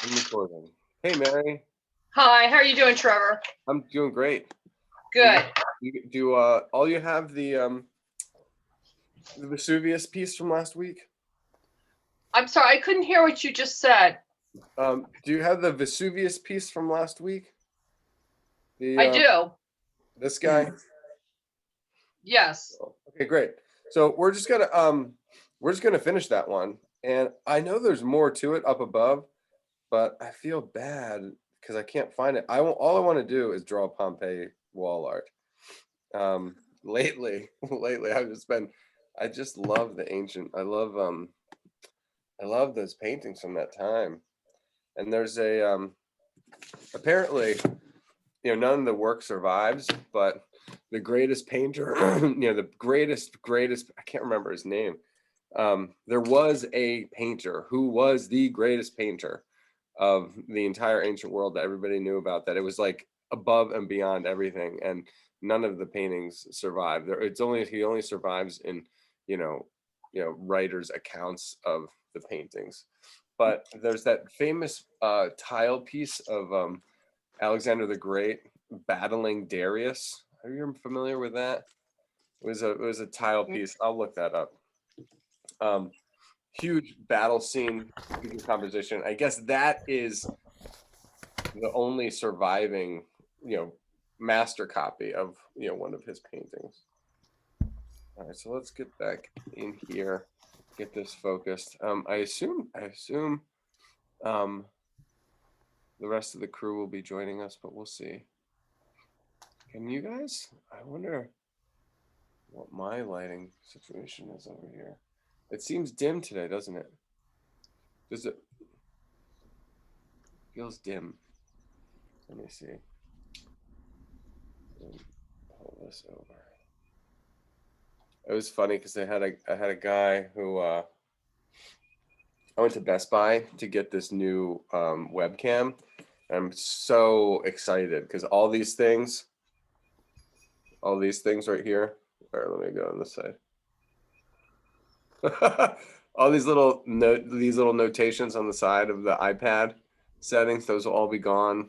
I'm recording. Hey, Mary. Hi, how are you doing, Trevor? I'm doing great. Do Good. all you have the Vesuvius piece from last week? I'm sorry, I couldn't hear what you just said. Do you have the Vesuvius piece from last week? The I do. this guy? Yes. Okay, great. So we're just gonna finish that one. And I know there's more to it up above, but I feel bad because I can't find it. All I want to do is draw Pompeii wall art. Lately I just love the ancient. I love those paintings from that time. And there's a apparently, none of the work survives, but the greatest painter, the greatest, I can't remember his name. There was a painter who was the greatest painter of the entire ancient world that everybody knew about, that it was like above and beyond everything, and none of the paintings survive. He only survives in, you know, writers' accounts of the paintings. But there's that famous tile piece of Alexander the Great battling Darius. Are you familiar with that? It was a tile piece. I'll look that up. Um, Huge battle scene, composition. I guess that is the only surviving, master copy of one of his paintings. All right, so let's get back in here, get this focused. I assume the rest of the crew will be joining us, but we'll see. Can you guys? I wonder what my lighting situation is over here. It seems dim today, doesn't it? Does it? Feels dim. Let me see. Pull this over. It was funny because I had a guy who I went to Best Buy to get this new webcam. I'm so excited because all these things right here. All right, let me go on this side. All these little notations on the side of the iPad settings, those will all be gone.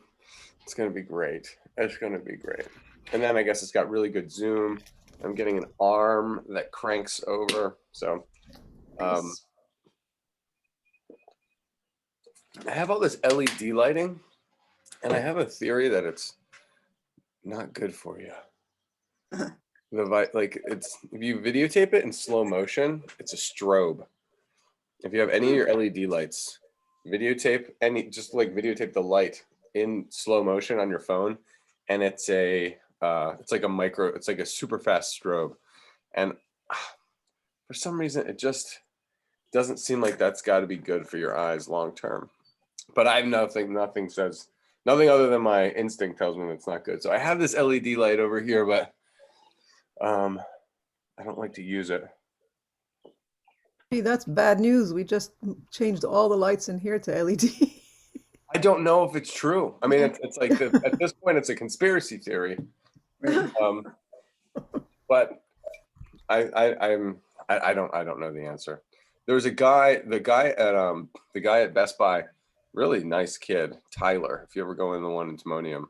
It's gonna be great. It's gonna be great. And then I guess it's got really good zoom. I'm getting an arm that cranks over. So I have all this LED lighting, and I have a theory that it's not good for you. It's if you videotape it in slow motion, it's a strobe. If you have any of your LED lights, videotape the light in slow motion on your phone, and it's like a super fast strobe, and for some reason it just doesn't seem like that's got to be good for your eyes long term. But I have nothing other than my instinct tells me that's not good. So I have this LED light over here, but I don't like to use it. Gee, that's bad news. We just changed all the lights in here to LED. I don't know if it's true. I mean, it's like at this point, it's a conspiracy theory. But I don't know the answer. There was the guy at Best Buy, really nice kid, Tyler. If you ever go in the one in Timonium,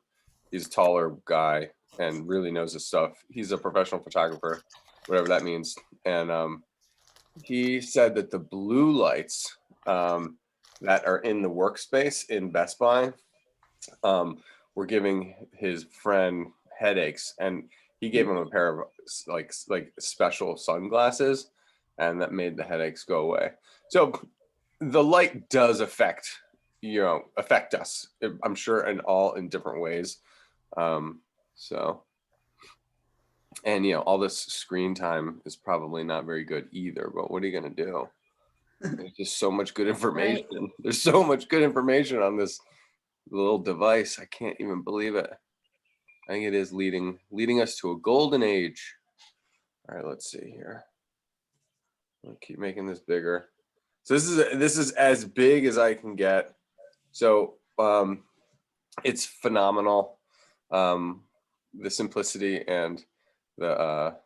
he's a taller guy and really knows his stuff. He's a professional photographer, whatever that means. And he said that the blue lights that are in the workspace in Best Buy were giving his friend headaches, and he gave him a pair of like special sunglasses, and that made the headaches go away. So the light does affect us, I'm sure, in different ways. So, and all this screen time is probably not very good either, but what are you going to do? There's just so much good information. Right. There's so much good information on this little device. I can't even believe it. I think it is leading us to a golden age. All right, let's see here. I'll keep making this bigger. So this is as big as I can get. So it's phenomenal. The simplicity and the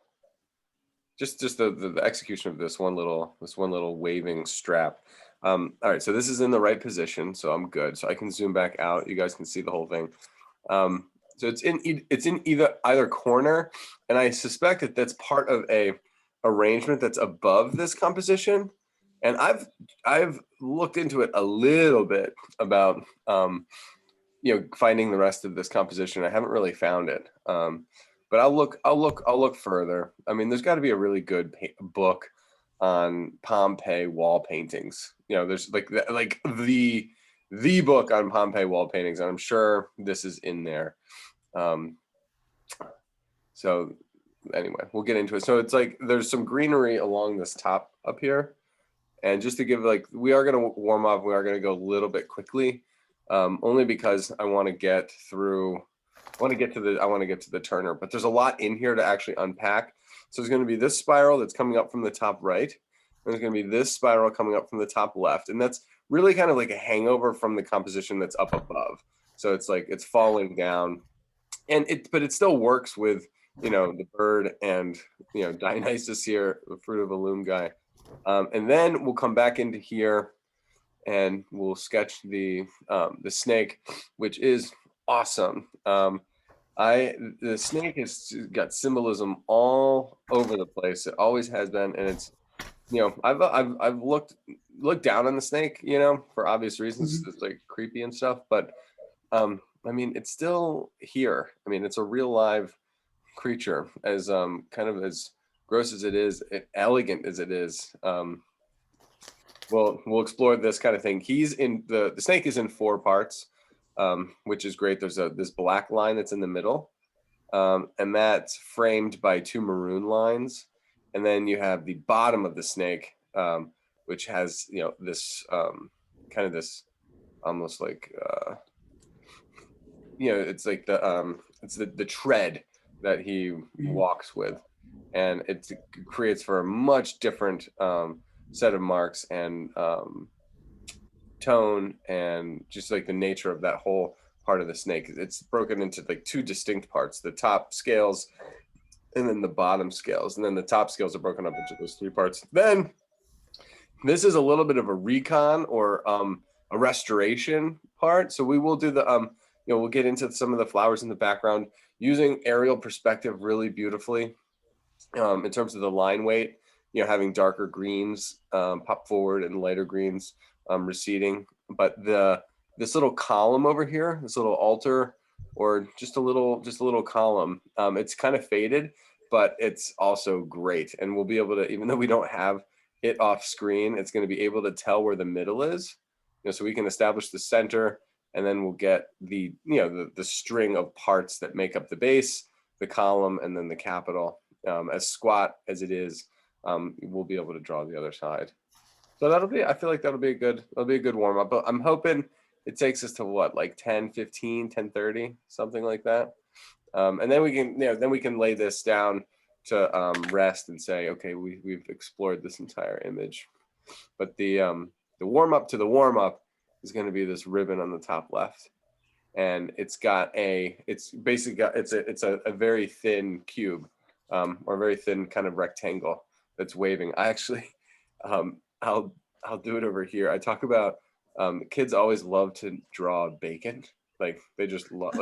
just the execution of this one little waving strap. All right, so this is in the right position, so I'm good. So I can zoom back out. You guys can see the whole thing. So it's in either corner, and I suspect that that's part of a arrangement that's above this composition. And I've looked into it a little bit about finding the rest of this composition. I haven't really found it, but I'll look further. I mean, there's got to be a really good book on Pompeii wall paintings. There's like the book on Pompeii wall paintings, and I'm sure this is in there. So anyway, we'll get into it. So it's like there's some greenery along this top up here, and just to give we are going to warm up. We are going to go a little bit quickly, only because I want to get through. I want to get to the Turner, but there's a lot in here to actually unpack. So there's going to be this spiral that's coming up from the top right. There's going to be this spiral coming up from the top left. And that's really kind of like a hangover from the composition that's up above. So it's like it's falling down. But it still works with, the bird and, Dionysus here, the fruit of a loom guy. And then we'll come back into here and we'll sketch the snake, which is awesome. The snake has got symbolism all over the place. It always has been, and it's I've looked down on the snake, for obvious reasons. It's like creepy and stuff, but I mean, it's still here. I mean, it's a real live creature, as kind of as gross as it is, elegant as it is. We'll explore this kind of thing. He's in the snake is in 4 parts. Which is great. There's this black line that's in the middle, and that's framed by 2 maroon lines. And then you have the bottom of the snake, which has, this kind of this almost like, it's like it's the tread that he walks with. And it creates for a much different set of marks and tone, and just like the nature of that whole part of the snake. It's broken into like 2 distinct parts, the top scales and then the bottom scales, and then the top scales are broken up into those 3 parts. Then this is a little bit of a recon or a restoration part. So we will do the we'll get into some of the flowers in the background using aerial perspective really beautifully, in terms of the line weight, having darker greens pop forward and lighter greens receding. But this little column over here, this little altar, or just a little column, it's kind of faded, but it's also great. And we'll be able to, even though we don't have it off screen, it's going to be able to tell where the middle is, so we can establish the center, and then we'll get the string of parts that make up the base, the column, and then the capital. As squat as it is, we'll be able to draw the other side. So I feel like that'll be a good warm up. But I'm hoping it takes us to what, like 10:15, 10:30, something like that. And then we can lay this down to rest and say, okay, we've explored this entire image. But the warm up to the warm up is going to be this ribbon on the top left, and it's a very thin cube, or very thin kind of rectangle that's waving. I actually, I'll do it over here. I talk about kids always love to draw bacon. Like they just love,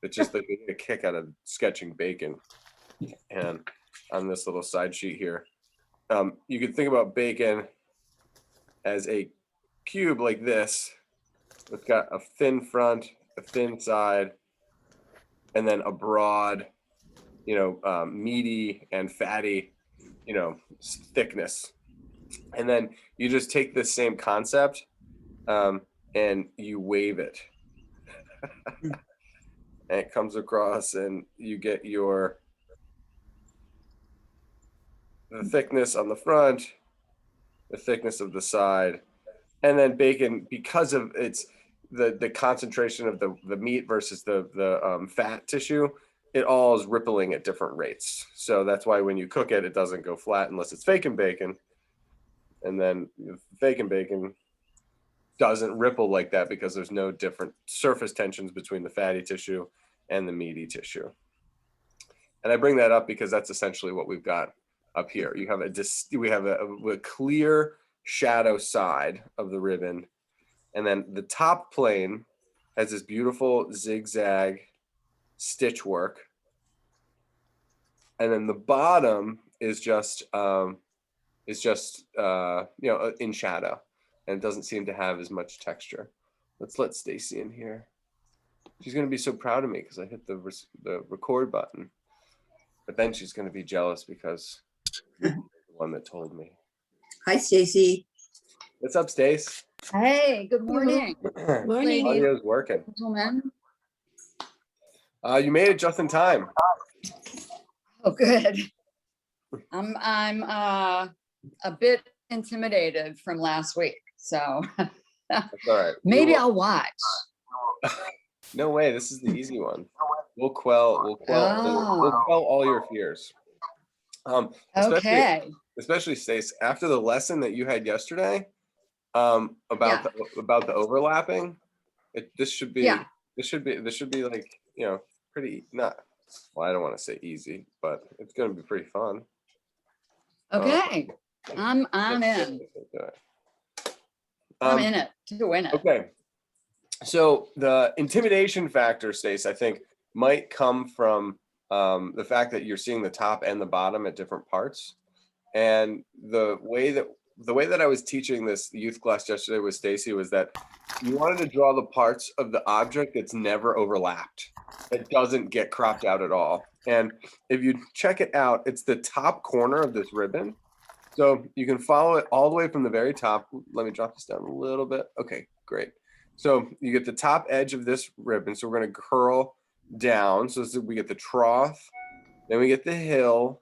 it's just like they get a kick out of sketching bacon. And on this little side sheet here, you can think about bacon as a cube like this. It's got a thin front, a thin side, and then a broad, meaty and fatty, thickness. And then you just take this same concept and you wave it. And it comes across, and you get the thickness on the front, the thickness of the side, and then bacon, because of its the concentration of the meat versus the fat tissue, it all is rippling at different rates. So that's why when you cook it, it doesn't go flat unless it's fake and bacon. And then fake and bacon doesn't ripple like that because there's no different surface tensions between the fatty tissue and the meaty tissue. And I bring that up because that's essentially what we've got up here. You have we have a clear shadow side of the ribbon. And then the top plane has this beautiful zigzag stitch work. And then the bottom is just in shadow, and it doesn't seem to have as much texture. Let's let Stacy in here. She's gonna be so proud of me because I hit the record button, but then she's gonna be jealous because you're the one that told me. Hi, Stacy. What's up, Stace? Hey, good morning, Morning. Audio's working. gentlemen. You made it just in time. Oh, good. I'm a bit intimidated from last week, so That's all right. maybe I'll watch. No way. This is the easy one. We'll quell all your fears. Okay. Especially Stace, after the lesson that you had yesterday, about the overlapping, this should be like, pretty, not, well, I don't want to say easy, but it's going to be pretty fun. Okay. I'm in. I'm in it to win it. Okay. So the intimidation factor, Stace, I think might come from the fact that you're seeing the top and the bottom at different parts. And the way that I was teaching this youth class yesterday with Stacy was that you wanted to draw the parts of the object that's never overlapped. It doesn't get cropped out at all. And if you check it out, it's the top corner of this ribbon. So you can follow it all the way from the very top. Let me drop this down a little bit. Okay, great. So you get the top edge of this ribbon. So we're going to curl down. So we get the trough, then we get the hill,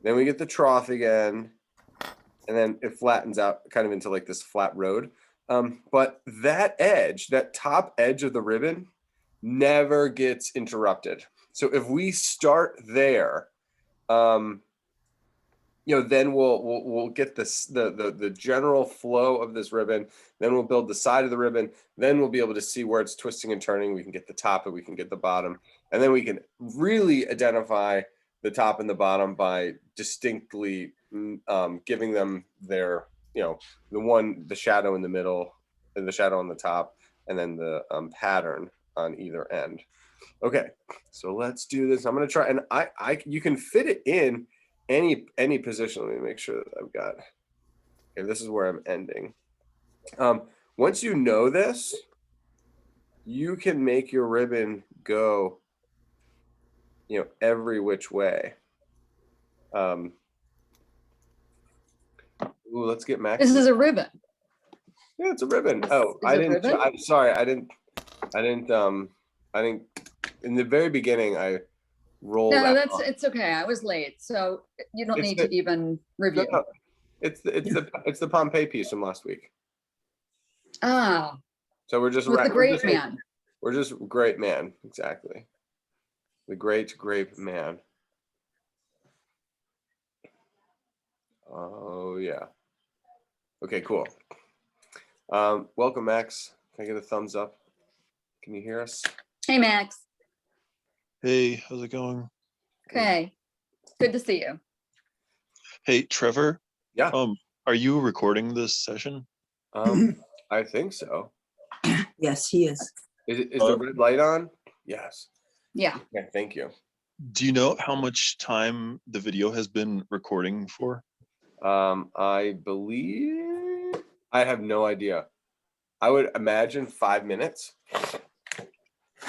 then we get the trough again, and then it flattens out kind of into like this flat road. But that edge, that top edge of the ribbon never gets interrupted. So if we start there, then we'll get the general flow of this ribbon. Then we'll build the side of the ribbon. Then we'll be able to see where it's twisting and turning. We can get the top and we can get the bottom. And then we can really identify the top and the bottom by distinctly giving them their, the shadow in the middle, and the shadow on the top, and then the pattern on either end. Okay, so let's do this. I'm gonna try, and you can fit it in any position. Let me make sure that I've got, okay, this is where I'm ending. Once you know this, you can make your ribbon go, every which way. Ooh, let's get Max. This is a ribbon. Yeah, it's a ribbon. This Oh, is a ribbon? I'm sorry. I didn't, in the very beginning, I rolled No, out. it's okay. I was late, so you don't It's need the- to even review. No, it's the Pompeii piece from last week. Ah, So we're just with the great we're man. We're just great man, exactly. The great man. Oh yeah. Okay, cool. Welcome, Max. Can I get a thumbs up? Can you hear us? Hey, Max. Hey, how's it going? Okay. Good to see you. Hey, Trevor. Yeah. Are you recording this session? I think so. Yes, he is. Is the red light on? Yes. Yeah. Okay, thank you. Do you know how much time the video has been recording for? I believe, I have no idea. I would imagine 5 minutes.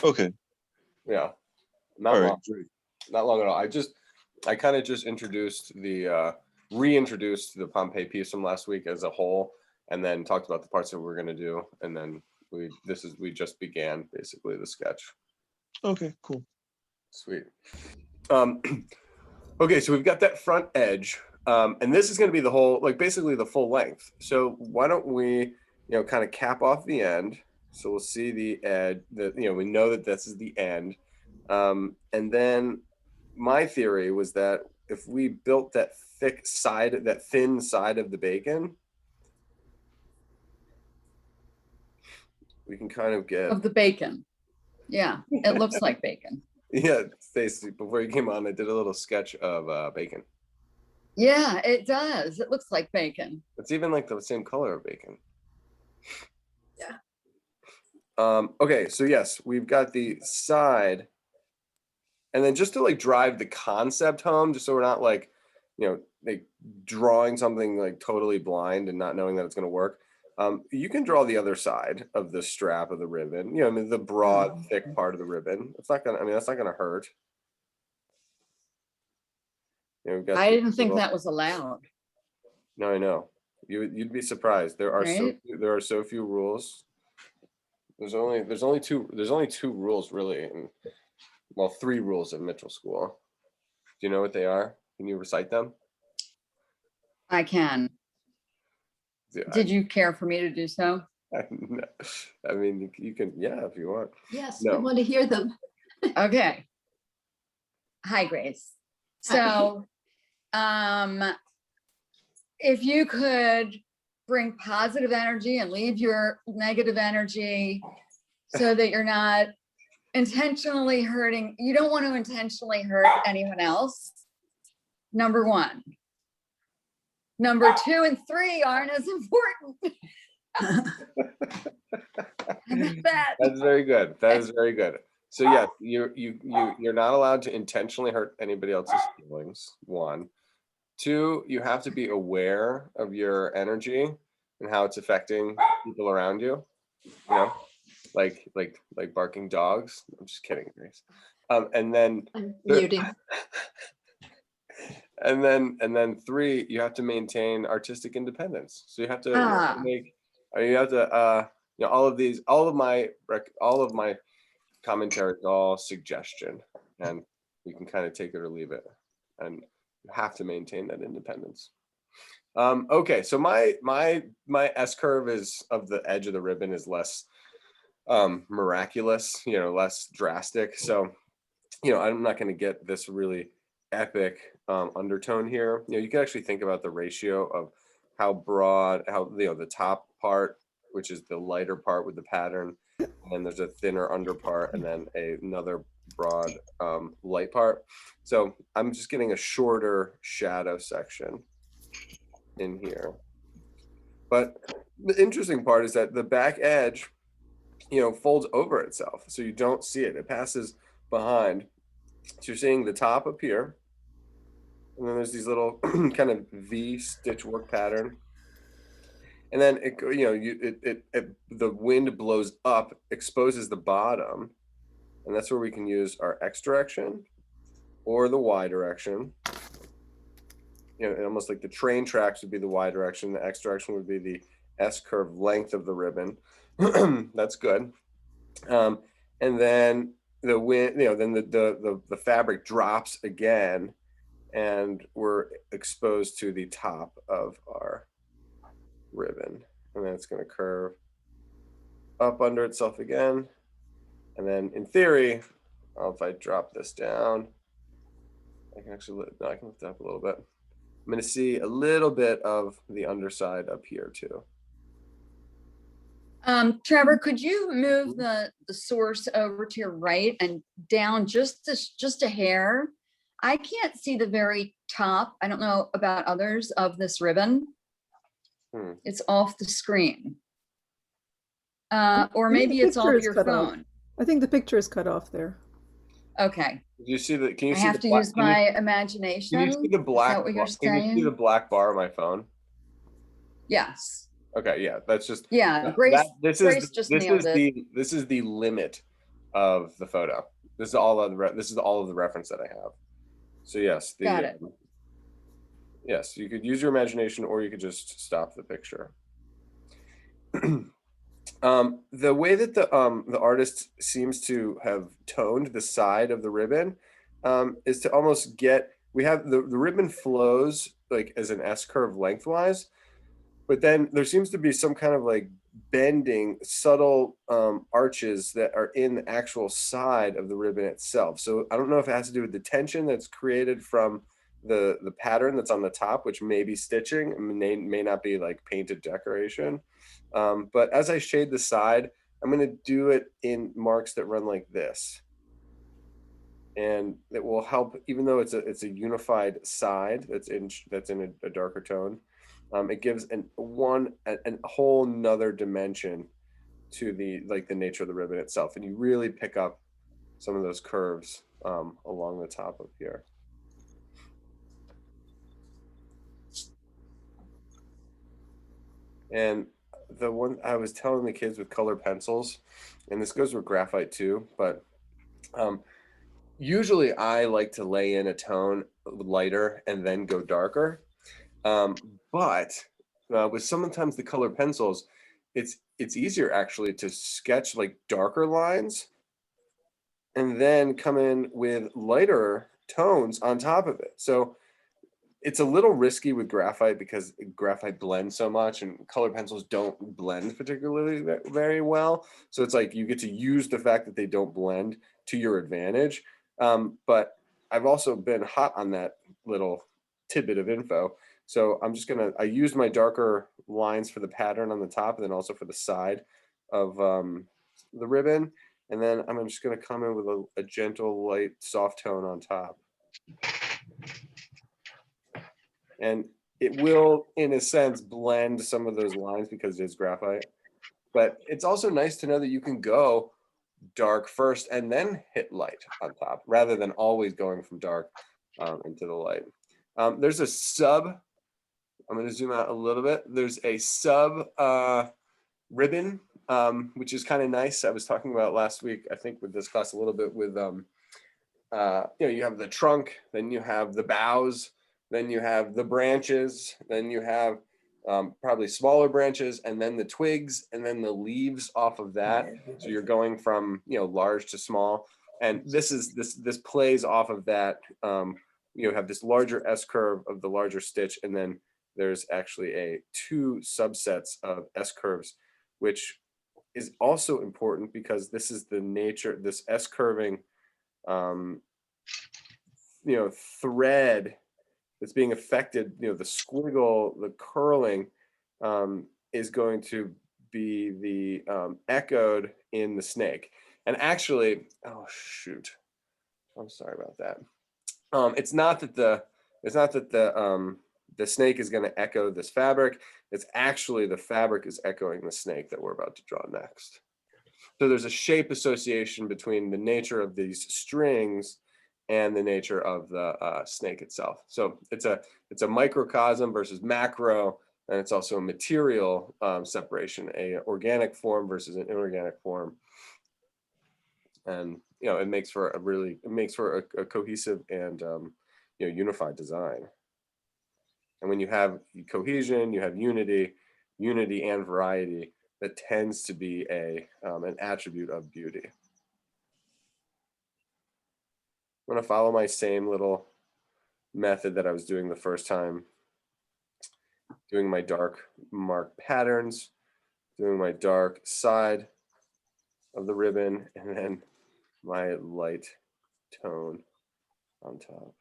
Okay. Yeah. Not All long. right, great. Not long at all. I kind of just introduced reintroduced the Pompeii piece from last week as a whole, and then talked about the parts that we're going to do, and then we just began basically the sketch. Okay, cool. Sweet. Okay, so we've got that front edge, and this is going to be the whole, like basically the full length. So why don't we, kind of cap off the end. So we'll see the edge. We know that this is the end, and then my theory was that if we built that thin side of the bacon, we can kind of get Of the bacon. Yeah, it looks like bacon. Yeah, Stacey, before you came on, I did a little sketch of bacon. Yeah, it does. It looks like bacon. It's even like the same color of bacon. Yeah. Okay, so yes, we've got the side. And then just to like drive the concept home, just so we're not like, like drawing something like totally blind and not knowing that it's going to work. You can draw the other side of the strap of the ribbon, I mean, the broad, thick part of the ribbon. It's not gonna, I mean, that's not gonna hurt. We've got I the didn't think little- that was allowed. No, I know. You'd be surprised. There are Right? there are so few rules. There's only two rules really, and well, 3 rules at Mitchell School. Do you know what they are? Can you recite them? I can. Yeah, Did you care for me to do so? I mean, you can, yeah, if you want. Yes, No. we want to hear them. Okay. Hi, Grace. So, if you could bring positive energy and leave your negative energy so that you're not intentionally hurting, you don't want to intentionally hurt anyone else. Number 1. Number 2 and 3 aren't as important. That. That's very good. That is very good. So yeah, you're not allowed to intentionally hurt anybody else's feelings. 1, 2, you have to be aware of your energy and how it's affecting people around you. Like barking dogs. I'm just kidding, Grace. And then I'm muting. and then 3, you have to maintain artistic independence. So you have to all of my commentary is all suggestion, and you can kind of take it or leave it, and you have to maintain that independence. Okay, so my S curve is of the edge of the ribbon is less miraculous, less drastic. So, I'm not going to get this really epic undertone here. You can actually think about the ratio of how broad, the top part, which is the lighter part with the pattern, and then there's a thinner under part, and then another broad light part. So I'm just getting a shorter shadow section in here. But the interesting part is that the back edge, folds over itself, so you don't see it. It passes behind. So you're seeing the top up here, and then there's these little kind of V stitch work pattern. And then the wind blows up, exposes the bottom, and that's where we can use our X direction or the Y direction. Almost like the train tracks would be the Y direction, the X direction would be the S curve length of the ribbon. That's good. And then the wind, then the fabric drops again, and we're exposed to the top of our ribbon, and then it's going to curve up under itself again. And then in theory, if I drop this down, I can actually I can lift it up a little bit. I'm going to see a little bit of the underside up here too. Trevor, could you move the source over to your right and down just a hair? I can't see the very top. I don't know about others of this ribbon. It's off the screen. Or maybe it's off your phone. I think the picture is cut off there. Okay. Do you see the? Can you I see? have to use my imagination. Can you see the black? Is that what you're Can you see saying? the black bar on my phone? Yes. Okay, yeah, that's just Yeah. Grace. This Grace just nailed it. This is the limit of the photo. This is all of the reference that I have. So yes, Got it. Yes, you could use your imagination, or you could just stop the picture. The way that the artist seems to have toned the side of the ribbon is to almost get, we have the ribbon flows like as an S curve lengthwise, but then there seems to be some kind of like bending, subtle arches that are in the actual side of the ribbon itself. So I don't know if it has to do with the tension that's created from the pattern that's on the top, which may be stitching, may not be like painted decoration. But as I shade the side, I'm going to do it in marks that run like this and it will help, even though it's a unified side that's in a darker tone. It gives a whole nother dimension to the nature of the ribbon itself, and you really pick up some of those curves along the top of here. And the one I was telling the kids with color pencils, and this goes with graphite too, but usually I like to lay in a tone lighter and then go darker. But with sometimes the color pencils, it's easier actually to sketch like darker lines and then come in with lighter tones on top of it. So it's a little risky with graphite because graphite blends so much and color pencils don't blend particularly very well. So it's like you get to use the fact that they don't blend to your advantage. But I've also been hot on that little tidbit of info. So I used my darker lines for the pattern on the top and then also for the side of the ribbon. And then I'm just gonna come in with a gentle, light, soft tone on top. And it will, in a sense, blend some of those lines because it is graphite. But it's also nice to know that you can go dark first and then hit light on top, rather than always going from dark into the light. There's a sub, I'm going to zoom out a little bit. There's a sub ribbon, which is kind of nice. I was talking about last week, I think with this class a little bit with, you have the trunk, then you have the boughs, then you have the branches, then you have probably smaller branches, and then the twigs, and then the leaves off of that. So you're going from large to small, and this plays off of that. You have this larger S curve of the larger stitch, and then there's actually two subsets of S curves, which is also important because this is the nature. This S curving, thread that's being affected, the squiggle, the curling, is going to be the echoed in the snake. And actually, oh shoot, I'm sorry about that. It's not that the snake is going to echo this fabric. It's actually the fabric is echoing the snake that we're about to draw next. So there's a shape association between the nature of these strings and the nature of the snake itself. So it's a microcosm versus macro, and it's also a material separation, a organic form versus an inorganic form. And it makes for a cohesive and unified design. And when you have cohesion, you have unity and variety. That tends to be an attribute of beauty. I'm going to follow my same little method that I was doing the first time, doing my dark mark patterns, doing my dark side of the ribbon, and then my light tone on top.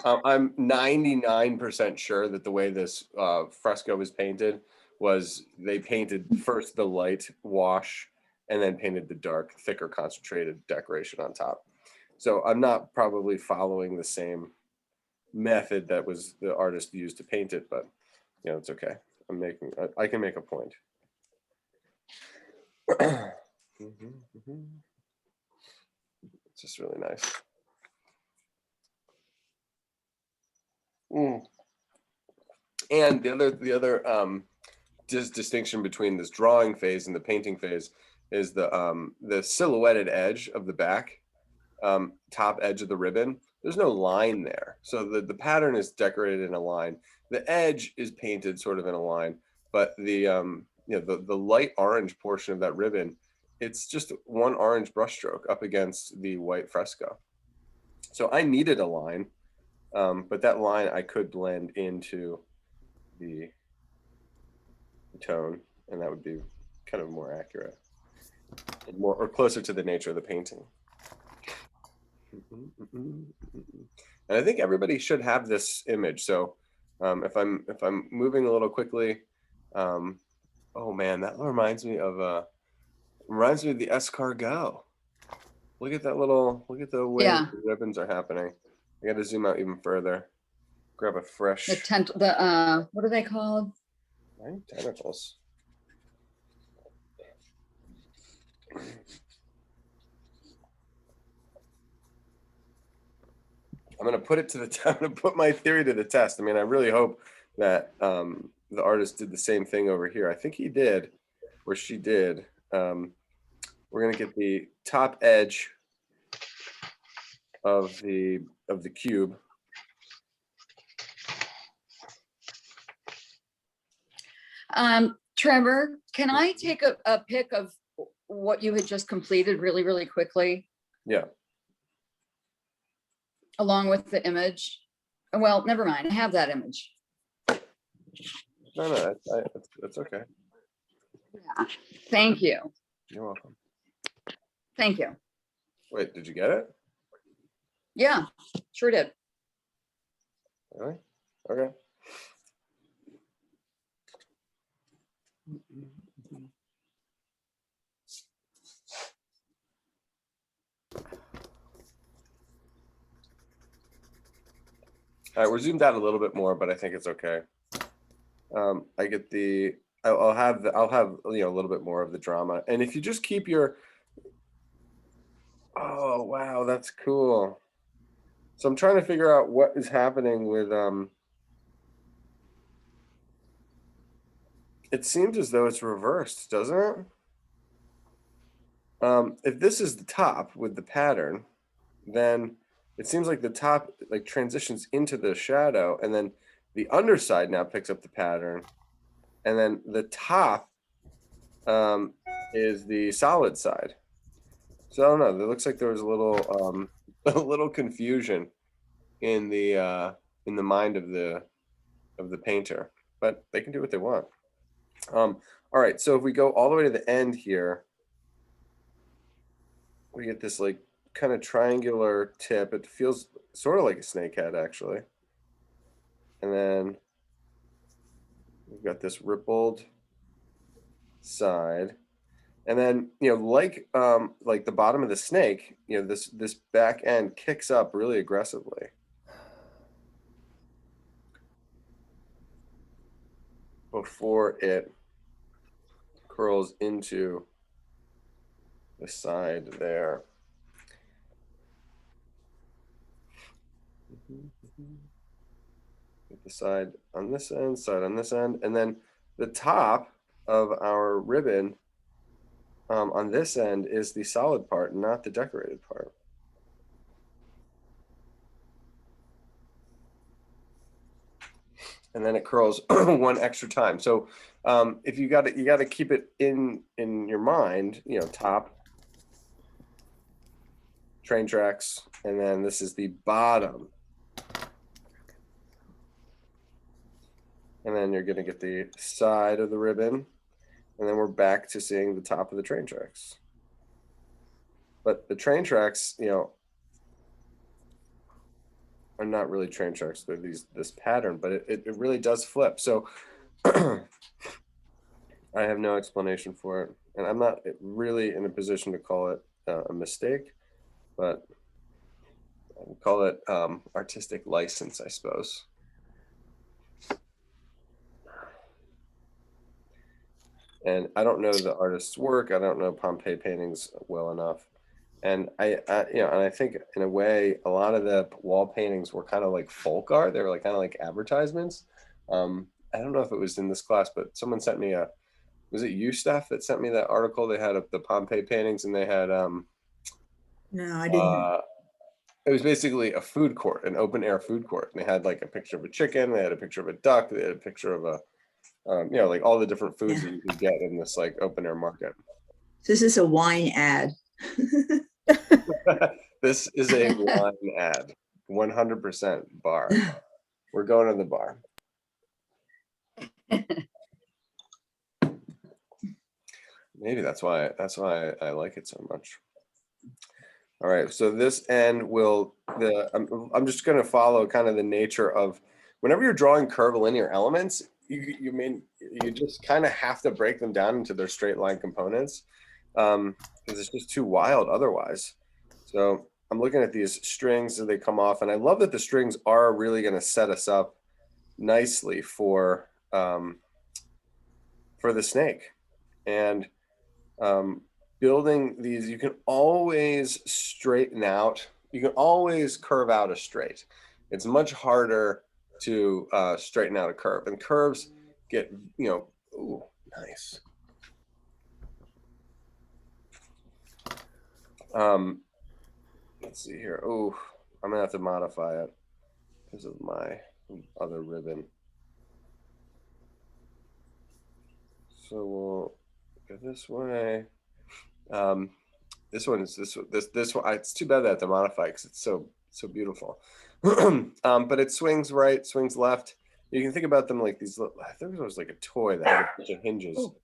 I'm 99% sure that the way this fresco was painted was they painted first the light wash and then painted the dark, thicker, concentrated decoration on top. So I'm not probably following the same method that was the artist used to paint it, but it's okay. I can make a point. It's just really nice. And the other distinction between this drawing phase and the painting phase is the silhouetted edge of the back, top edge of the ribbon. There's no line there, so the pattern is decorated in a line. The edge is painted sort of in a line, but the light orange portion of that ribbon, it's just one orange brushstroke up against the white fresco. So I needed a line, but that line I could blend into the tone, and that would be kind of more accurate, or closer to the nature of the painting. And I think everybody should have this image. So if I'm moving a little quickly, Oh man, that reminds me of the escargot. Look at that look at the way Yeah. the ribbons are happening. I got to zoom out even further. Grab a fresh What are they called? right? Tentacles. I'm gonna put it to the I'm gonna put my theory to the test. I mean, I really hope that the artist did the same thing over here. I think he did, or she did. We're gonna get the top edge of the cube. Trevor, can I take a pic of what you had just completed really, really quickly, Yeah. along with the image? Well, never mind, I have that image. No, that's okay. Yeah. Thank you. You're welcome. Thank you. Wait, did you get it? Yeah, sure did. Really? Okay. All right, we're zoomed out a little bit more, but I think it's okay. I get the, I'll have you know, a little bit more of the drama. And if you just keep your, oh, wow, that's cool. So I'm trying to figure out what is happening with, it seems as though it's reversed, doesn't it? If this is the top with the pattern, then it seems like the top like transitions into the shadow, and then the underside now picks up the pattern, and then the top is the solid side. So I don't know. It looks like there was a little a little confusion in the mind of the painter, but they can do what they want. All right, so if we go all the way to the end here, we get this like kind of triangular tip. It feels sort of like a snake head, actually. And then we've got this rippled side. And then, you know, like the bottom of the snake, you know, this back end kicks up really aggressively. Before it curls into the side there. Get the side on this end, side on this end, and then the top of our ribbon on this end is the solid part, not the decorated part. And then it curls one extra time. So if you got to keep it in your mind, you know, top, train tracks, and then this is the bottom. And then you're going to get the side of the ribbon, and then we're back to seeing the top of the train tracks. But the train tracks, you know, are not really train tracks. They're this pattern, but it really does flip. So I have no explanation for it, and I'm not really in a position to call it a mistake, but I would call it artistic license, I suppose. And I don't know the artist's work. I don't know Pompeii paintings well enough. And I you know, and I think in a way, a lot of the wall paintings were kind of like folk art. They were like kind of like advertisements. I don't know if it was in this class, but someone sent me was it you, Steph, that sent me that article? They had the Pompeii paintings, and they had No, I didn't. it was basically a food court, an open air food court. And they had like a picture of a chicken, they had a picture of a duck, they had a picture of a you know, like all the different foods that you could get in this like open air market. This is a wine ad. This is a wine ad, 100% bar. We're going to the bar. Maybe that's why I like it so much. All right, so this end will I'm just going to follow kind of the nature of whenever you're drawing curvilinear elements. You mean you just kind of have to break them down into their straight line components, because it's just too wild otherwise. So I'm looking at these strings as they come off, and I love that the strings are really going to set us up nicely for the snake. And building these, you can always straighten out, you can always curve out a straight. It's much harder to straighten out a curve, and curves get, ooh, nice. Let's see here. Oh, I'm gonna have to modify it because of my other ribbon. So we'll go this way. This one is this one. It's too bad that I have to modify because it's so beautiful. But it swings right, swings left. You can think about them like these. I think it was like a toy that had a bunch of hinges. Ooh.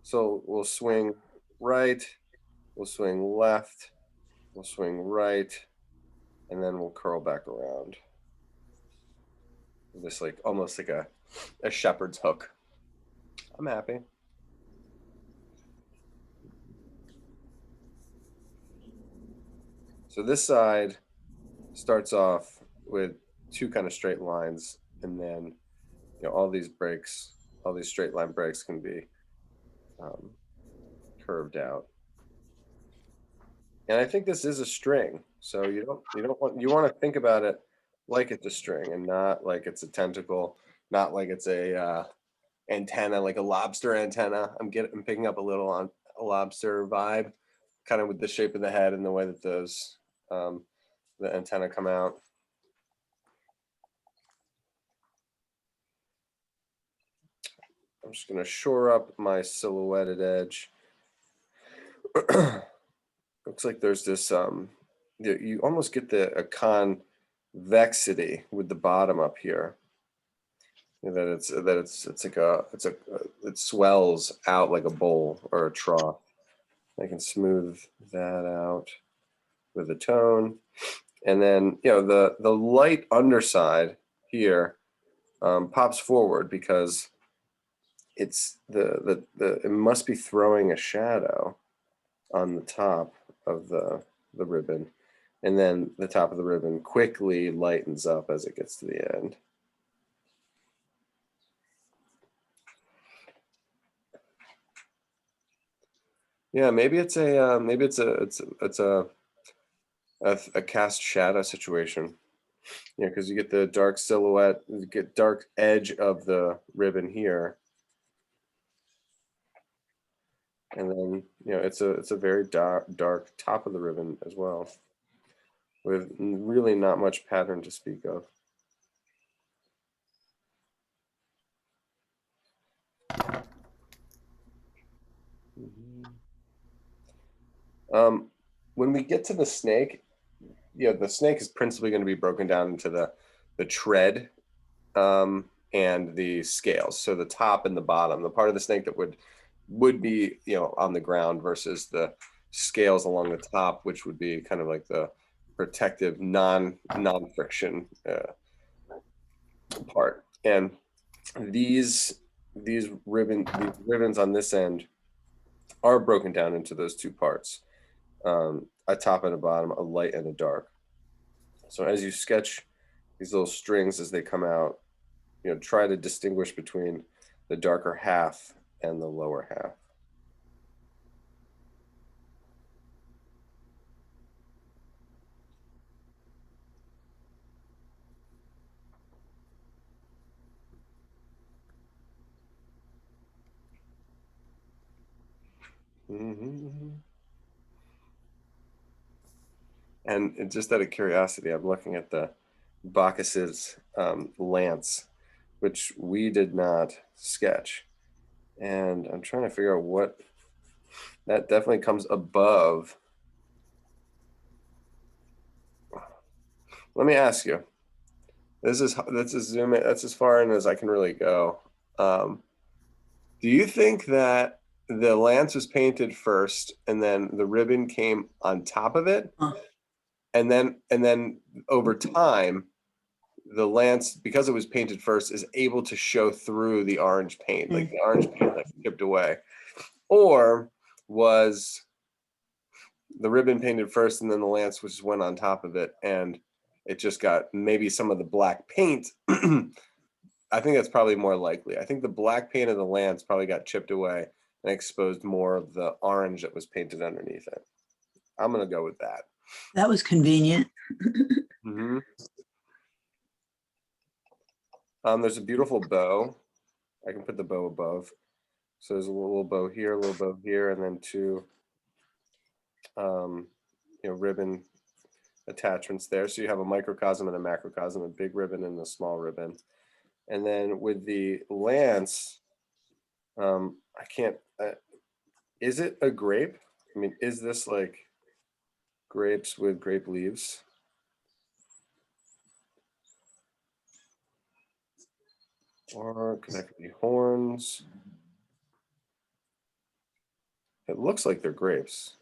So we'll swing right, we'll swing left, we'll swing right, and then we'll curl back around. Just like almost like a shepherd's hook. I'm happy. So this side starts off with two kind of straight lines, and then all these breaks, all these straight line breaks can be curved out. And I think this is a string, so you want to think about it like it's a string and not like it's a tentacle, not like it's a antenna, like a lobster antenna. I'm picking up a little on a lobster vibe, kind of with the shape of the head and the way that those the antenna come out. I'm just going to shore up my silhouetted edge. Looks like there's this you almost get a convexity with the bottom up here. It swells out like a bowl or a trough. I can smooth that out with a tone, and then the light underside here pops forward because it's it must be throwing a shadow on the top of the ribbon, and then the top of the ribbon quickly lightens up as it gets to the end. Yeah, maybe it's a cast shadow situation. Because you get the dark silhouette, you get dark edge of the ribbon here, and then it's a very dark top of the ribbon as well, with really not much pattern to speak of. When we get to the snake, the snake is principally going to be broken down into the tread and the scales. So the top and the bottom, the part of the snake that would be on the ground, versus the scales along the top, which would be kind of like the protective non-friction part. And these ribbons on this end are broken down into those two parts, a top and a bottom, a light and a dark. So as you sketch these little strings as they come out, try to distinguish between the darker half and the lower half. And just out of curiosity, I'm looking at the Bacchus's lance, which we did not sketch. And I'm trying to figure out what that definitely comes above. Let me ask you. This is zoom in. That's as far in as I can really go. Do you think that the lance was painted first, and then the ribbon came on top of it, and then over time, the lance, because it was painted first, is able to show through the orange paint, like the orange paint like chipped away? Or was the ribbon painted first and then the lance just went on top of it and it just got maybe some of the black paint? I think that's probably more likely. I think the black paint of the lance probably got chipped away and exposed more of the orange that was painted underneath it. I'm gonna go with that. That was convenient. Mhm. There's a beautiful bow. I can put the bow above. So there's a little bow here, a little bow here, and then two, ribbon attachments there. So you have a microcosm and a macrocosm, a big ribbon and a small ribbon. And then with the lance, I can't, is it a grape? I mean, is this like grapes with grape leaves? Or could that be horns? It looks like they're grapes.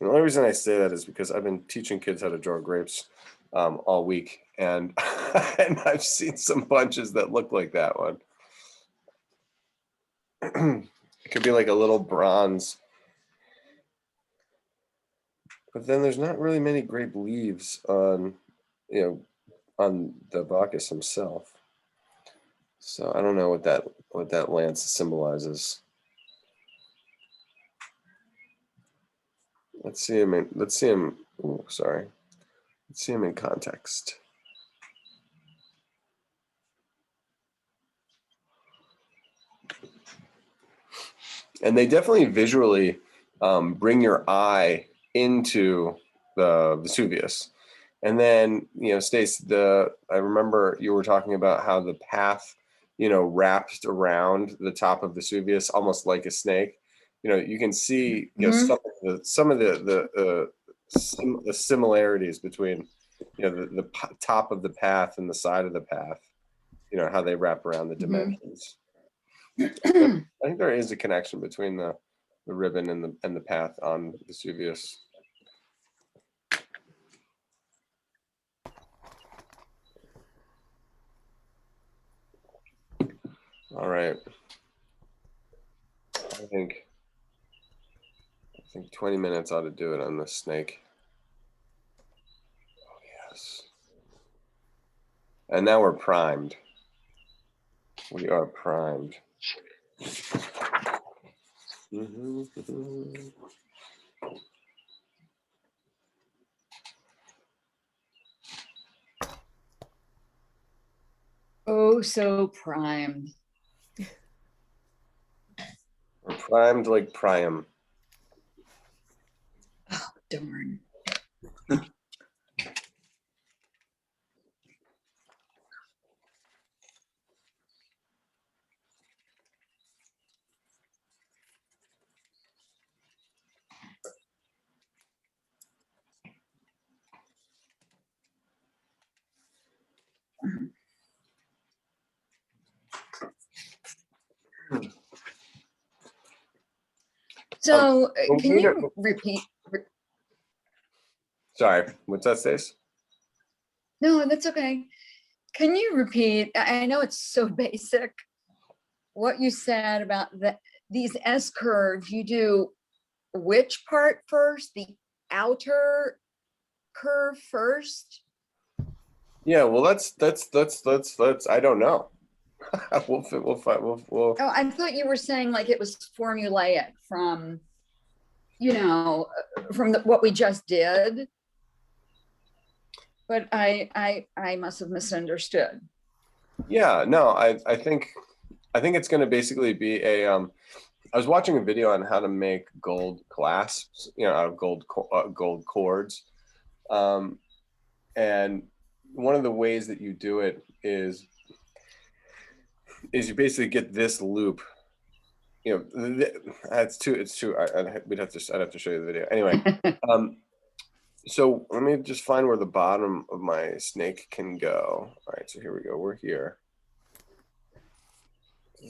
The only reason I say that is because I've been teaching kids how to draw grapes all week, and and I've seen some bunches that look like that one. It could be like a little bronze, but then there's not really many grape leaves on, on the Bacchus himself. So I don't know what that lance symbolizes. Let's see him in, let's see him in context. And they definitely visually bring your eye into the Vesuvius. And then, Stace, I remember you were talking about how the path, wrapped around the top of Vesuvius almost like a snake. You can see some of the similarities between the top of the path and the side of the path, how they wrap around the dimensions. I think there is a connection between the ribbon and the path on Vesuvius. All right. I think 20 minutes ought to do it on the snake. Oh, yes. And now we're primed. We are primed. Oh, so primed. We're primed like Priam. Oh, darn. So can you repeat? Sorry, what's that, Stace? No, that's okay. Can you repeat? I know it's so basic. What you said about these S curves, you do which part first? The outer curve first? Yeah, well, that's I don't know. We'll find. We'll. Oh, I thought you were saying like it was formulaic from, from what we just did. But I must have misunderstood. Yeah, no, I think it's going to basically be a. I was watching a video on how to make gold clasps, out of gold cords, and one of the ways that you do it is you basically get this loop. It's too. I'd have to show you the video anyway. So let me just find where the bottom of my snake can go. All right, so here we go. We're here.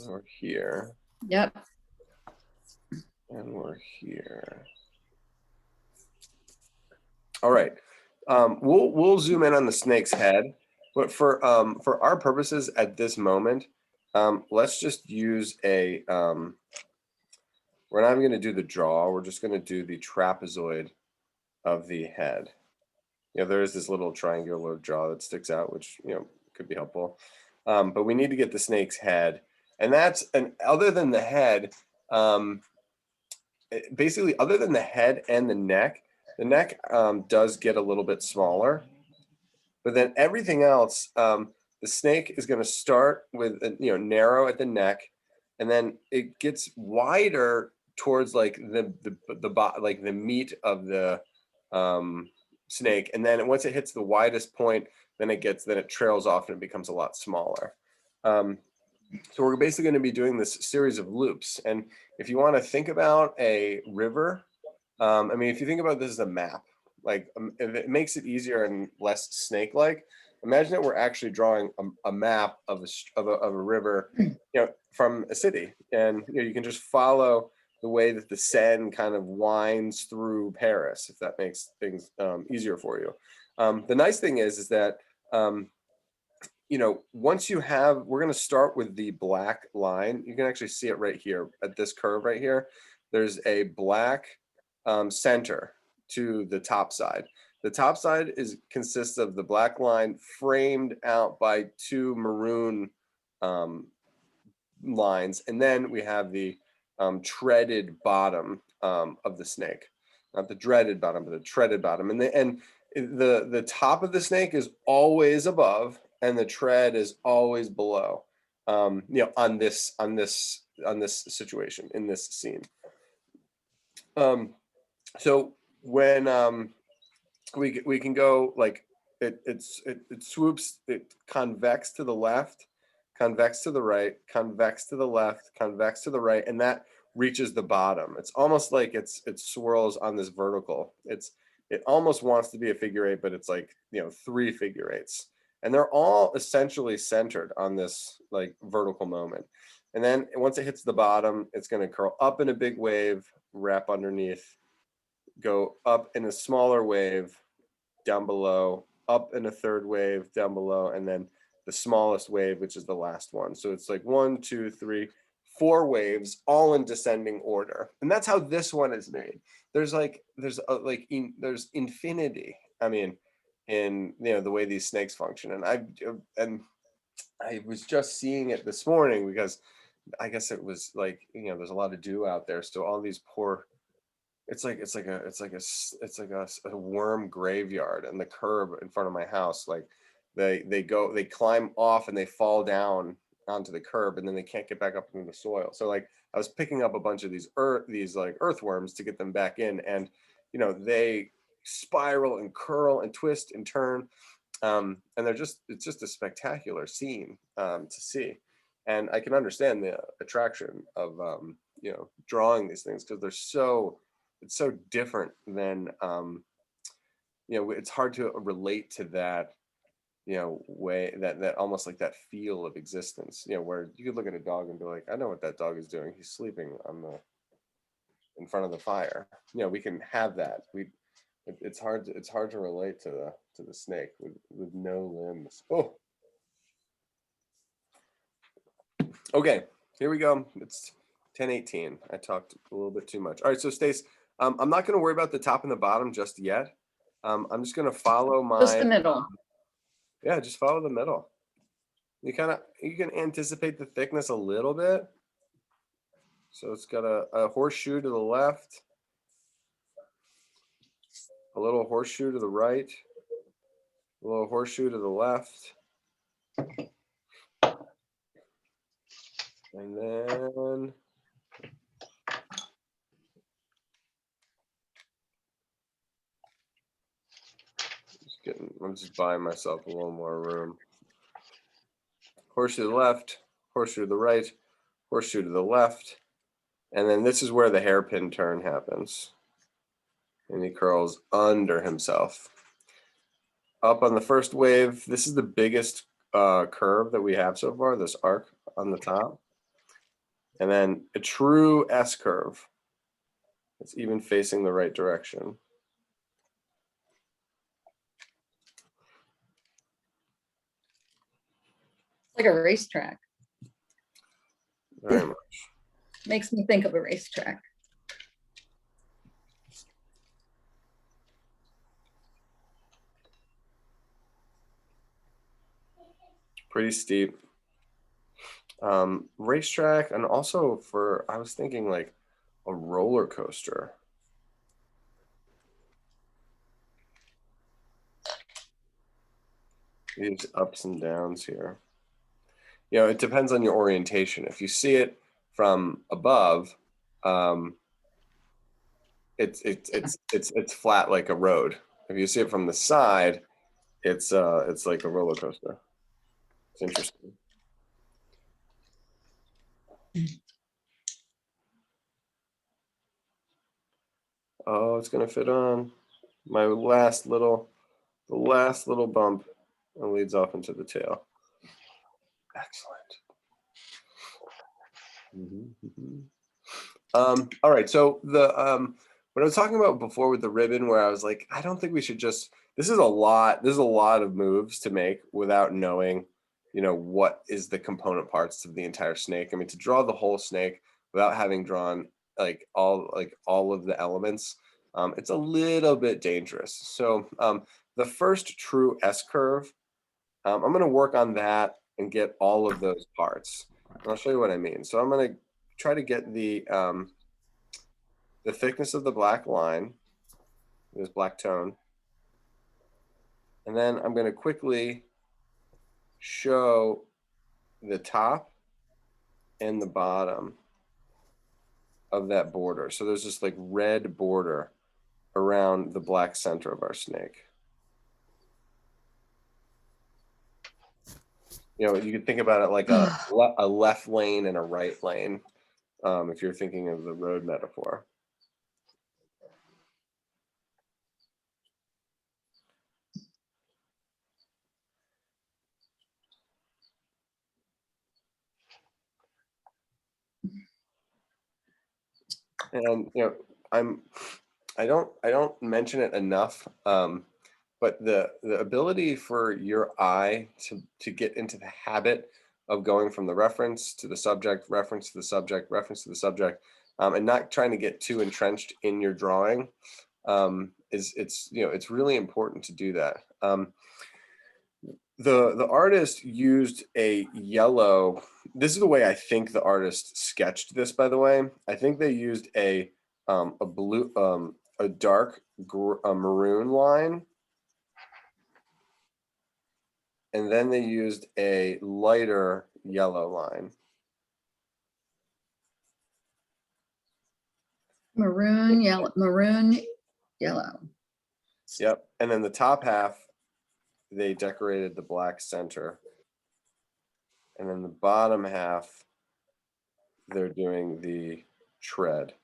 We're here. Yep. And we're here. All right. We'll zoom in on the snake's head But for our purposes at this moment, let's just use a, we're not even going to do the jaw. We're just going to do the trapezoid of the head. You know, there is this little triangular jaw that sticks out, which, you know, could be helpful. But we need to get the snake's head. And that's, and other than the head, basically other than the head and the neck does get a little bit smaller. But then everything else, the snake is going to start with, you know, narrow at the neck, and then it gets wider towards like the meat of the snake, and then once it hits the widest point, then it trails off and it becomes a lot smaller. So we're basically going to be doing this series of loops, and if you want to think about a river, I mean, if you think about this as a map, like if it makes it easier and less snake-like, imagine that we're actually drawing a map of a river, you know, from a city, and you know, you can just follow the way that the Seine kind of winds through Paris, if that makes things easier for you. The nice thing is that you know, once you have, we're going to start with the black line. You can actually see it right here at this curve right here. There's a black center to the top side. The top side consists of the black line framed out by two maroon lines, and then we have the treaded bottom of the snake, not the dreaded bottom, but the treaded bottom, and the top of the snake is always above, and the tread is always below. You know, on this situation, in this scene. So when we can go like it swoops, it convex to the left, convex to the right, convex to the left, convex to the right, and that reaches the bottom. It's almost like it swirls on this vertical. It almost wants to be a figure eight, but it's like, you know, 3 figure eights, and they're all essentially centered on this like vertical moment. And then once it hits the bottom, it's going to curl up in a big wave, wrap underneath, go up in a smaller wave, down below, up in a third wave, down below, and then the smallest wave, which is the last one. So it's like 1, 2, 3, 4 waves, all in descending order. And that's how this one is made. There's infinity, I mean, in, you know, the way these snakes function. And I was just seeing it this morning because I guess it was like, you know, there's a lot of dew out there, so all these poor, it's like a worm graveyard, and the curb in front of my house, like they climb off and they fall down onto the curb, and then they can't get back up into the soil. So like I was picking up a bunch of these earthworms to get them back in, and you know, they spiral and curl and twist and turn, and it's just a spectacular scene to see. And I can understand the attraction of you know, drawing these things, because it's so different than you know, it's hard to relate to that, you know, way, that almost like that feel of existence, you know, where you could look at a dog and be like, I know what that dog is doing. He's sleeping in front of the fire. You know, we can have that. It's hard to relate to the snake with no limbs. Oh. Okay, here we go. It's 10:18. I talked a little bit too much. All right, so Stace, I'm not going to worry about the top and the bottom just yet. I'm just going to follow Just the middle. Yeah, just follow the middle. You can anticipate the thickness a little bit. So it's got a horseshoe to the left, a little horseshoe to the right, a little horseshoe to the left. And then I'm just buying myself a little more room. Horseshoe to the left, horseshoe to the right, horseshoe to the left. And then this is where the hairpin turn happens. And he curls under himself. Up on the first wave, this is the biggest curve that we have so far, this arc on the top. And then a true S curve. It's even facing the right direction. Like a racetrack. Very much. Makes me think of a racetrack. Pretty steep. Racetrack, and also for, I was thinking like a roller coaster. These ups and downs here. You know, it depends on your orientation. If you see it from above, it's flat like a road. If you see it from the side, it's like a roller coaster. It's interesting. Oh, it's gonna fit on my last little, the last little bump, and leads off into the tail. Excellent. All right, so the what I was talking about before with the ribbon, where I was like, I don't think we should just, this is a lot of moves to make without knowing, you know, what is the component parts of the entire snake. I mean, to draw the whole snake without having drawn all of the elements, it's a little bit dangerous. So the first true S curve, I'm going to work on that and get all of those parts. And I'll show you what I mean. So I'm going to try to get the thickness of the black line, this black tone. And then I'm going to quickly show the top and the bottom of that border. So there's this like red border around the black center of our snake. You know, you could think about it like a left lane and a right lane, if you're thinking of the road metaphor. And you know, I don't mention it enough, but the ability for your eye to get into the habit of going from the reference to the subject, reference to the subject, reference to the subject, and not trying to get too entrenched in your drawing, it's really important to do that. The artist used a yellow. This is the way I think the artist sketched this, by the way. I think they used a blue, a dark maroon line, and then they used a lighter yellow line. Maroon, yellow, maroon, yellow. Yep. And then the top half, they decorated the black center. And then the bottom half, they're doing the tread,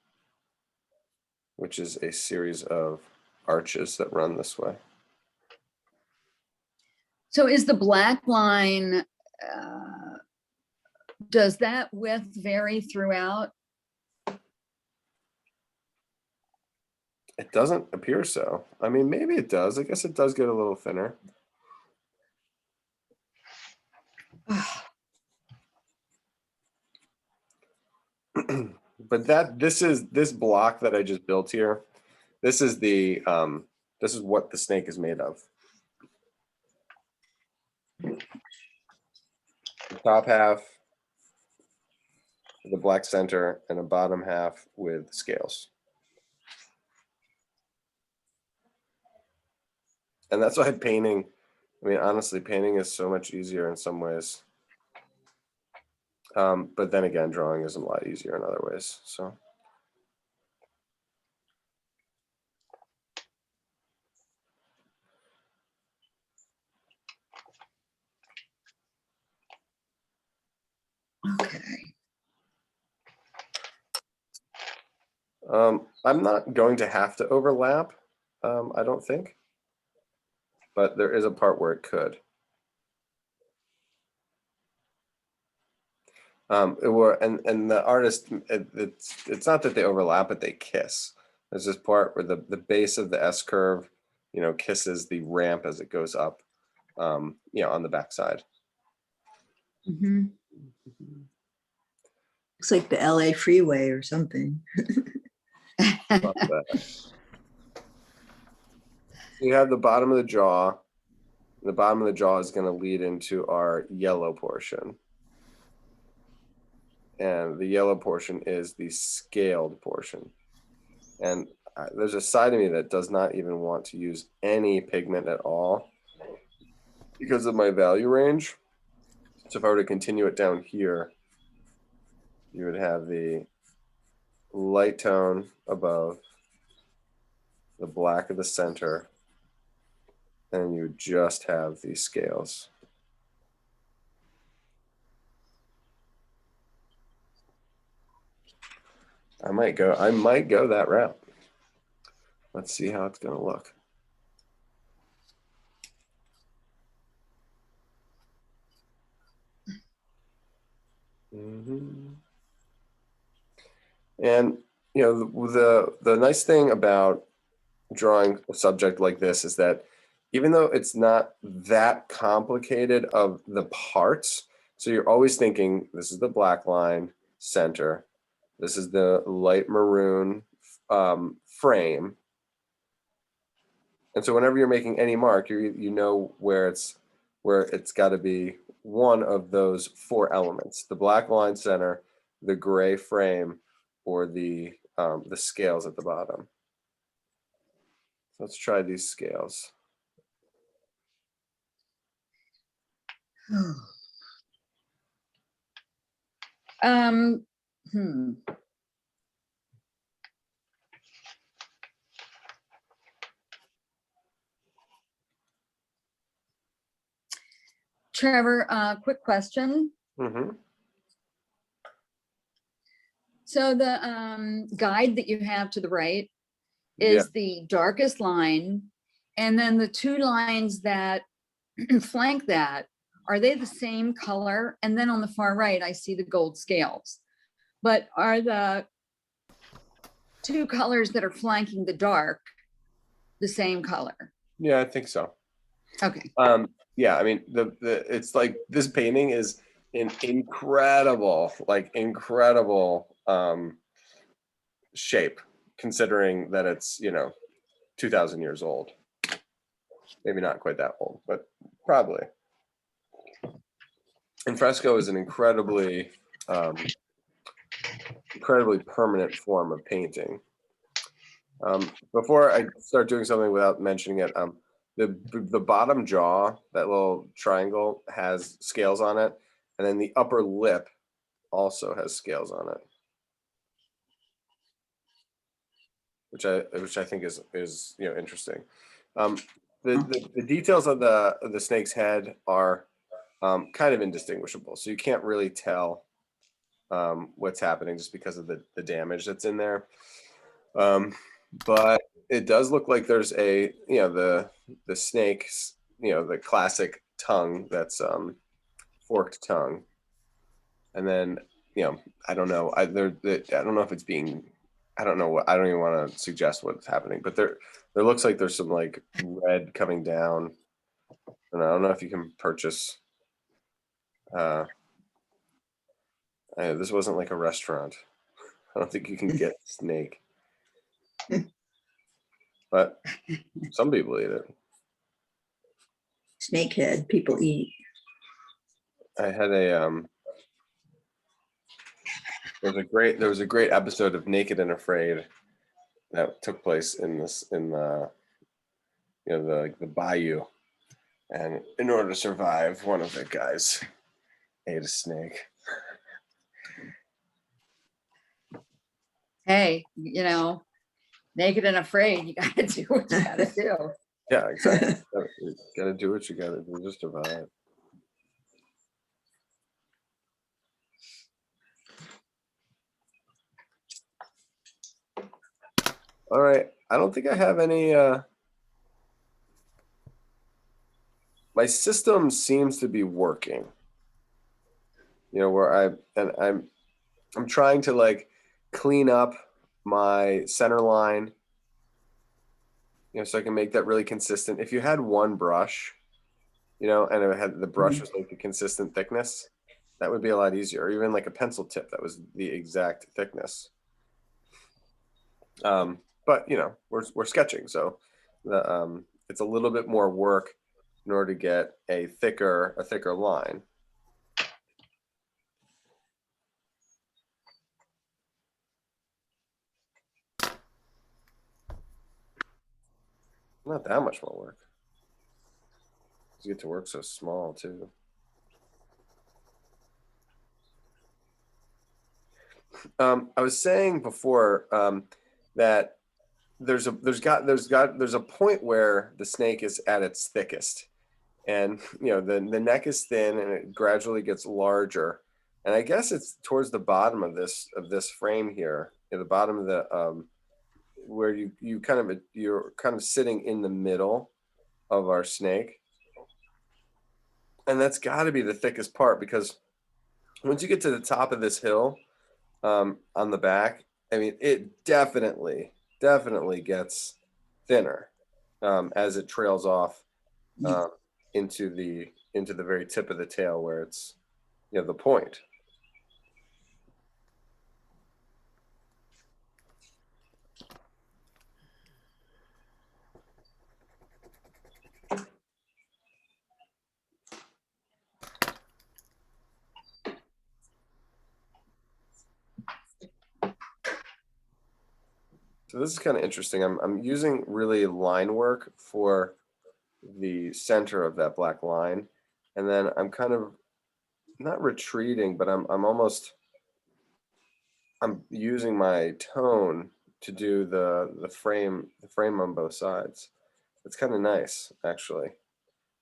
which is a series of arches that run this way. So is the black line, does that width vary throughout? It doesn't appear so. I mean, maybe it does. I guess it does get a little thinner. But this block that I just built here, this is what the snake is made of. The top half, the black center, and a bottom half with scales. And that's why painting, I mean, honestly, painting is so much easier in some ways. But then again, drawing is a lot easier in other ways. So. Okay. I'm not going to have to overlap, I don't think. But there is a part where it could. And the artist, it's not that they overlap, but they kiss. There's this part where the base of the S curve, you know, kisses the ramp as it goes up, you know, on the backside. Mhm. Looks like the LA freeway or something. Love that. So you have the bottom of the jaw. The bottom of the jaw is going to lead into our yellow portion. And the yellow portion is the scaled portion. And there's a side of me that does not even want to use any pigment at all because of my value range. So if I were to continue it down here, you would have the light tone above, the black of the center, and you would just have these scales. I might go that route. Let's see how it's gonna look. And you know, the nice thing about drawing a subject like this is that even though it's not that complicated of the parts, so you're always thinking this is the black line center, this is the light maroon frame, and so whenever you're making any mark, you know where it's got to be one of those four elements: the black line center, the gray frame, or the scales at the bottom. Let's try these scales. Um, Trevor, quick question. Mm-hmm. So the guide that you have to the right is the darkest line, and then the two lines that flank that, are they the same color? And then on the far right, I see the gold scales. But are the two colors that are flanking the dark the same color? Yeah, I think so. Okay. Yeah, I mean, it's like this painting is an incredible shape, considering that it's 2,000 years old. Maybe not quite that old, but probably. And fresco is an incredibly permanent form of painting. Before I start doing something without mentioning it, the bottom jaw, that little triangle, has scales on it, and then the upper lip also has scales on it, which I think is interesting. The details of the snake's head are kind of indistinguishable, so you can't really tell what's happening just because of the damage that's in there. But it does look like there's the snake's, the classic tongue that's forked tongue, and then I don't know, I don't know if it's being, I don't even want to suggest what's happening, but there looks like there's some like red coming down, and I don't know if you can purchase. This wasn't like a restaurant. I don't think you can get snake. But some people eat it. Snakehead, people eat. I had a there was a great episode of Naked and Afraid that took place in the bayou, and in order to survive, one of the guys ate a snake. Hey, Naked and Afraid, you gotta do what you gotta do. Yeah, exactly. You gotta do what you gotta do to survive. All right, I don't think I have any. My system seems to be working. Where I'm trying to like clean up my center line, so I can make that really consistent. If you had one brush, and the brush was like a consistent thickness, That would be a lot easier. Or even like a pencil tip that was the exact thickness. But you know, we're sketching, so the it's a little bit more work in order to get a thicker line. Not that much more work. You get to work so small too. I was saying before that there's a point where the snake is at its thickest, and you know the neck is thin and it gradually gets larger, and I guess it's towards the bottom of this frame here, at the bottom of the where you're kind of sitting in the middle of our snake, and that's got to be the thickest part, because once you get to the top of this hill on the back, I mean, it definitely gets thinner as it trails off into the very tip of the tail, where it's, you know, the point. So this is kind of interesting. I'm using really line work for the center of that black line, and then I'm kind of not retreating, but I'm using my tone to do the frame on both sides. It's kind of nice, actually.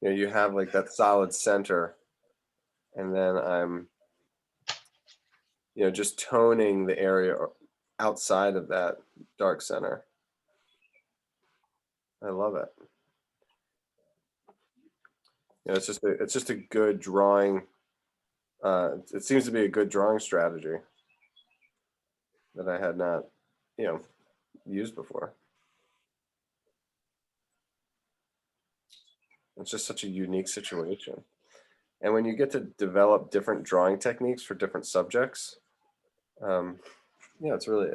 You know, you have like that solid center, and then I'm, you know, just toning the area outside of that dark center. I love it. You know, it's just a good drawing. It seems to be a good drawing strategy that I had not, you know, used before. It's just such a unique situation. And when you get to develop different drawing techniques for different subjects, yeah, it's really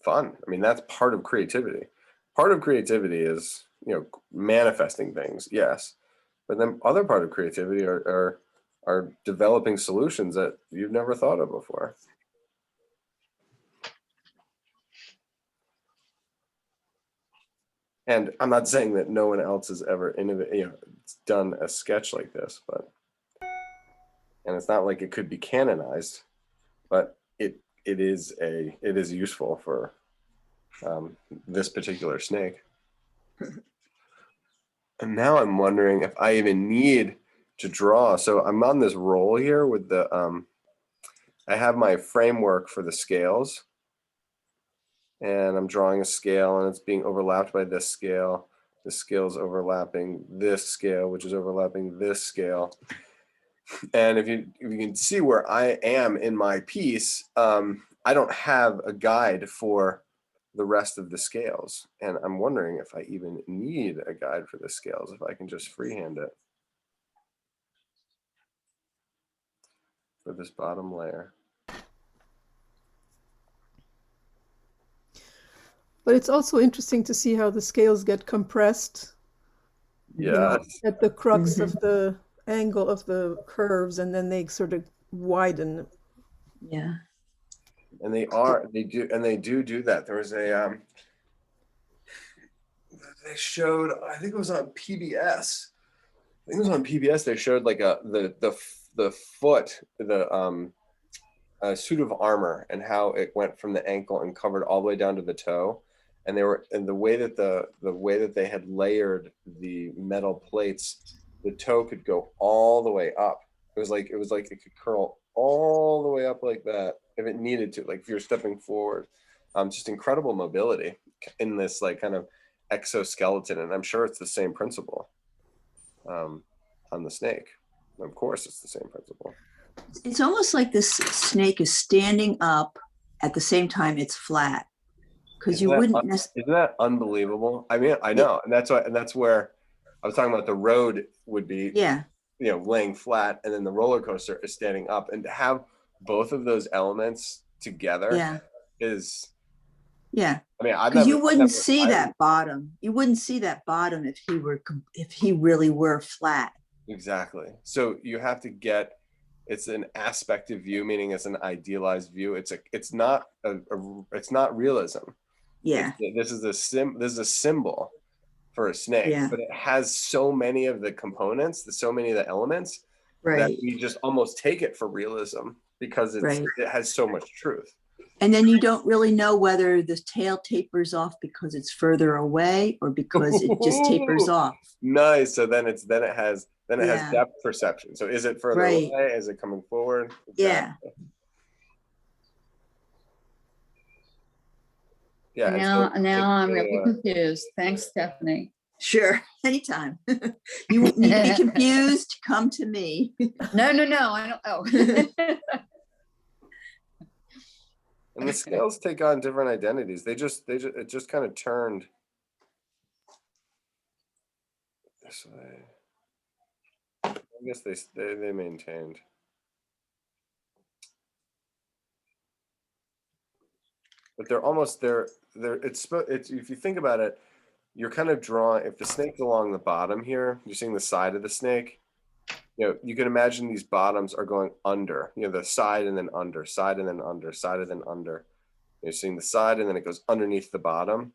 fun. I mean, that's part of creativity. Part of creativity is, you know, manifesting things, yes, but then other part of creativity are developing solutions that you've never thought of before. And I'm not saying that no one else has ever done a sketch like this, but, and it's not like it could be canonized, but it is useful for this particular snake. And now I'm wondering if I even need to draw. So I'm on this roll here with the I have my framework for the scales, and I'm drawing a scale, and it's being overlapped by this scale. The scale's overlapping this scale, which is overlapping this scale. And if you can see where I am in my piece, I don't have a guide for the rest of the scales. And I'm wondering if I even need a guide for the scales, if I can just freehand it for this bottom layer. But it's also interesting to see how the scales get compressed. Yeah. You know, at the crux of the angle of the curves, and then they sort of widen. Yeah. And they do that. There was a they showed, I think it was on PBS. They showed like the foot, a suit of armor, and how it went from the ankle and covered all the way down to the toe. And the way that they had layered the metal plates, the toe could go all the way up. It was like it could curl all the way up like that if it needed to, like if you're stepping forward. Just incredible mobility in this like kind of exoskeleton, and I'm sure it's the same principle on the snake. Of course, it's the same principle. It's almost like this snake is standing up at the same time it's flat, because you wouldn't necessarily. Isn't that unbelievable? I mean, I know, and that's where I was talking about the road would be. Yeah. laying flat, and then the roller coaster is standing up, and to have both of those elements together Yeah, is, yeah. I mean, Because you wouldn't see that bottom. You wouldn't see that bottom if he really were flat. Exactly. So you have to get, it's an aspective view, meaning it's an idealized view. It's not it's not realism. Yeah, This is a symbol for a snake, Yeah. but it has so many of the components, so many of the elements that right, we just almost take it for realism because right. it has so much truth. And then you don't really know whether the tail tapers off because it's further away or because it just tapers off. Nice. So then it has Yeah. depth perception. So is it further Right. away? Is it coming forward? Yeah. Yeah. and Now, so now I'm it, really confused. Thanks, Stephanie. Sure, anytime. You need to be confused, come to me. No, I don't, oh. and the scales take on different identities. It just kind of turned this way. I guess they maintained. But they're almost it's if you think about it, you're kind of drawing, if the snake's along the bottom here, you're seeing the side of the snake, you can imagine these bottoms are going under, the side and then under, side and then under, side and then under. You're seeing the side and then it goes underneath the bottom.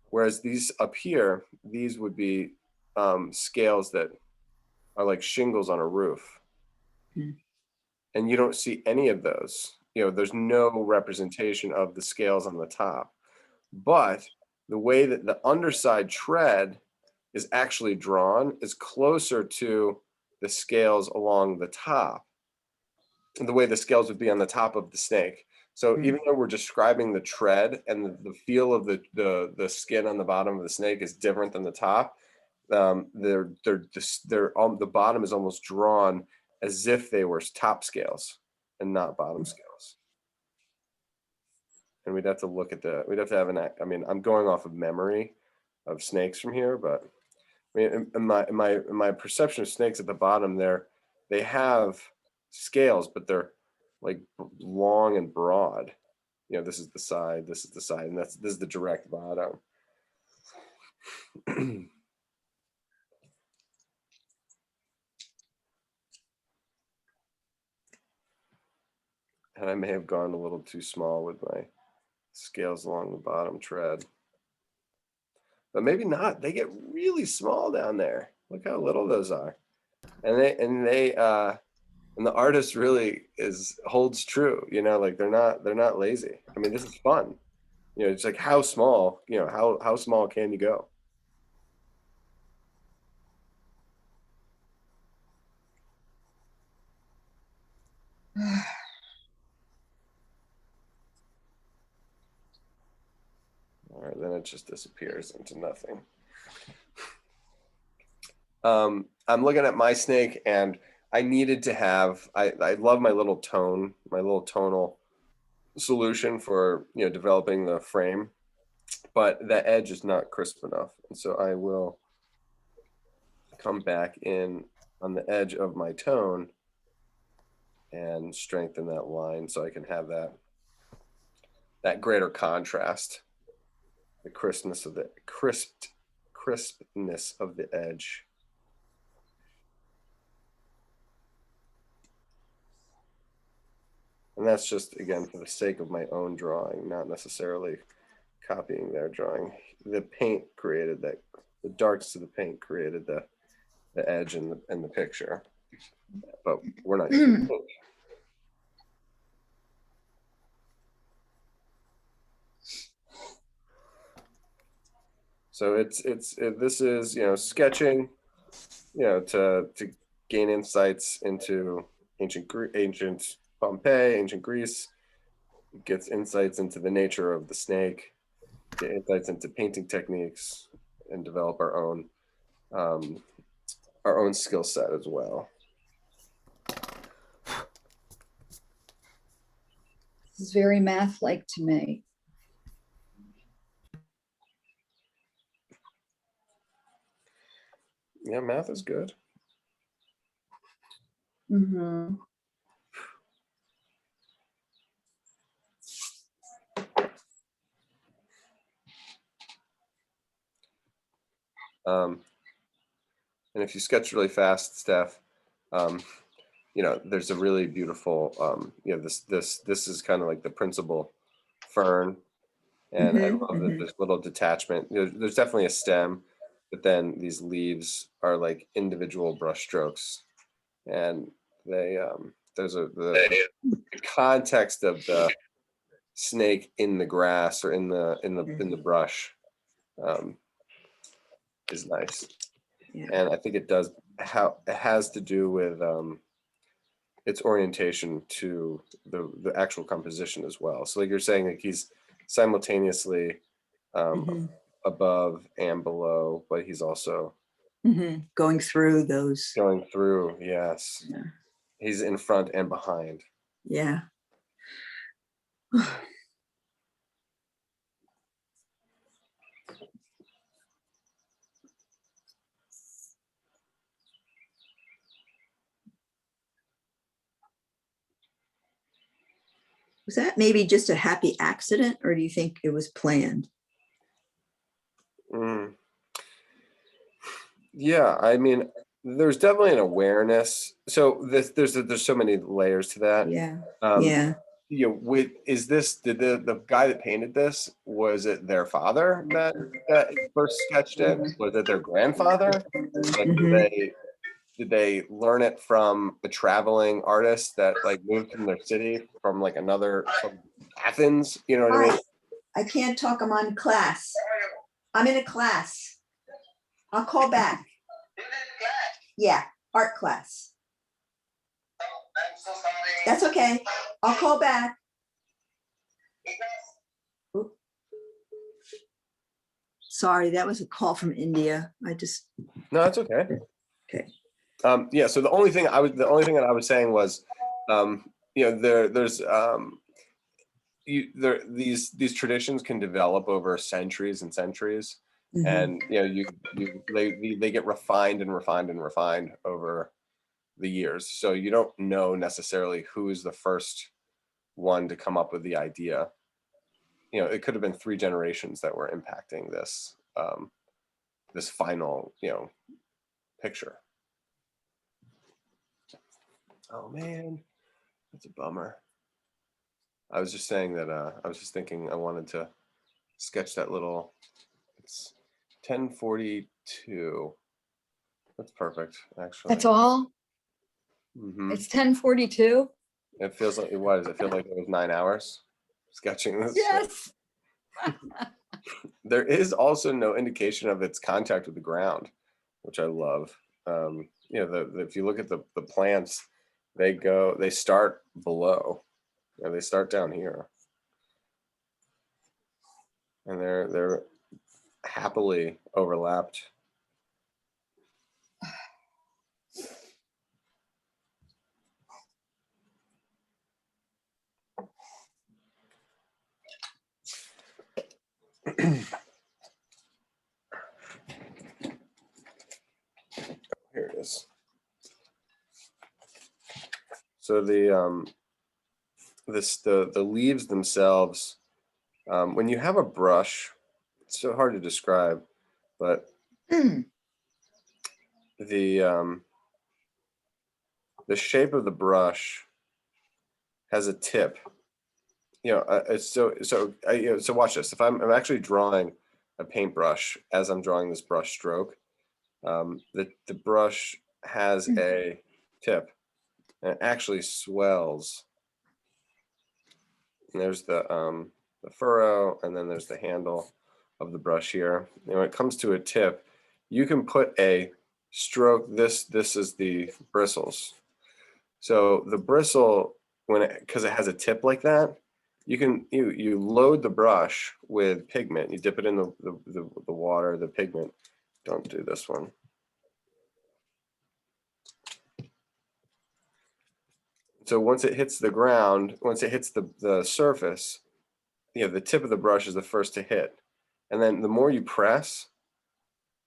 Whereas these up here, these would be scales that are like shingles on a roof. And you don't see any of those. There's no representation of the scales on the top. But the way that the underside tread is actually drawn is closer to the scales along the top, the way the scales would be on the top of the snake. So even though we're describing the tread and the feel of the skin on the bottom of the snake is different than the top, the bottom is almost drawn as if they were top scales and not bottom scales. And we'd have to have I'm going off of memory of snakes from here, but I mean, in my perception of snakes at the bottom there, they have scales, but they're like long and broad. This is the side, and this is the direct bottom. And I may have gone a little too small with my scales along the bottom tread. But maybe not. They get really small down there. Look how little those are. And the artist really holds true, like they're not lazy. I mean, this is fun. It's like how small, how small can you go? All right, then it just disappears into nothing. I'm looking at my snake, and I needed to have, I love my little tonal solution for, developing the frame, but the edge is not crisp enough. And so I will come back in on the edge of my tone and strengthen that line so I can have that greater contrast, the crispness of the crispness of the edge. And that's just, again, for the sake of my own drawing, not necessarily copying their drawing. The paint created that, the darks to the paint created the edge in the picture, but we're not using paint. So this is, sketching, to gain insights into ancient Pompeii, ancient Greece, gets insights into the nature of the snake, get insights into painting techniques, and develop our own skill set as well. This is very math-like to me. Yeah, math is good. Mhm. And if you sketch really fast, Steph, you know, there's a really beautiful, you know, this is kind of like the principal fern. And I Mhm, love that mhm. there's little detachment. There's definitely a stem, but then these leaves are like individual brush strokes. And they, the context of the snake in the grass or in the brush um, is nice. Yeah. And I think it does how it has to do with its orientation to the actual composition as well. So like you're saying, like he's simultaneously Mhm, above and below, but he's also mhm. Going through those. going through. Yes, Yeah. he's in front and behind. Yeah. Was that maybe just a happy accident, or do you think it was planned? Mm. Yeah, I mean, there's definitely an awareness. So there's so many layers to that. Yeah. Um, Yeah. you know, did the guy that painted this, was it their father that first sketched it? Was it their grandfather? Like, Mhm. did they learn it from a traveling artist that like moved from their city from like from Athens? You know what I mean? Hi, I can't talk. I'm on class. I'm in a class. I'll call back. Yeah, art class. That's okay. I'll call back. Oop. Sorry, that was a call from India. I just, No, that's okay. okay. Yeah. So the only thing that I was saying was, you know, these traditions can develop over centuries and centuries, Mhm. and you know, they get refined and refined and refined over the years. So you don't know necessarily who is the first one to come up with the idea. You know, it could have been 3 generations that were impacting this final, you know, picture. Oh man, that's a bummer. I was just saying that I was just thinking I wanted to sketch that little. It's 10:42. That's perfect, actually. That's all? Hmm. It's 10:42? It feels like, why does it feel like it was 9 hours sketching this? Yes. There is also no indication of its contact with the ground, which I love. You know, if you look at the plants, they start below, and they start down here, and they're happily overlapped. Here it is. So the leaves themselves, when you have a brush, it's so hard to describe, but the shape of the brush has a tip. You know, it's so watch this. If I'm actually drawing a paintbrush as I'm drawing this brush stroke, the brush has a tip, and it actually swells. And there's the furrow, and then there's the handle of the brush here. And when it comes to a tip, you can put a stroke. This is the bristles. So the bristle, because it has a tip like that, you load the brush with pigment. You dip it in the water, the pigment. Don't do this one. So once it hits the ground, once it hits the surface, you know, the tip of the brush is the first to hit. And then the more you press,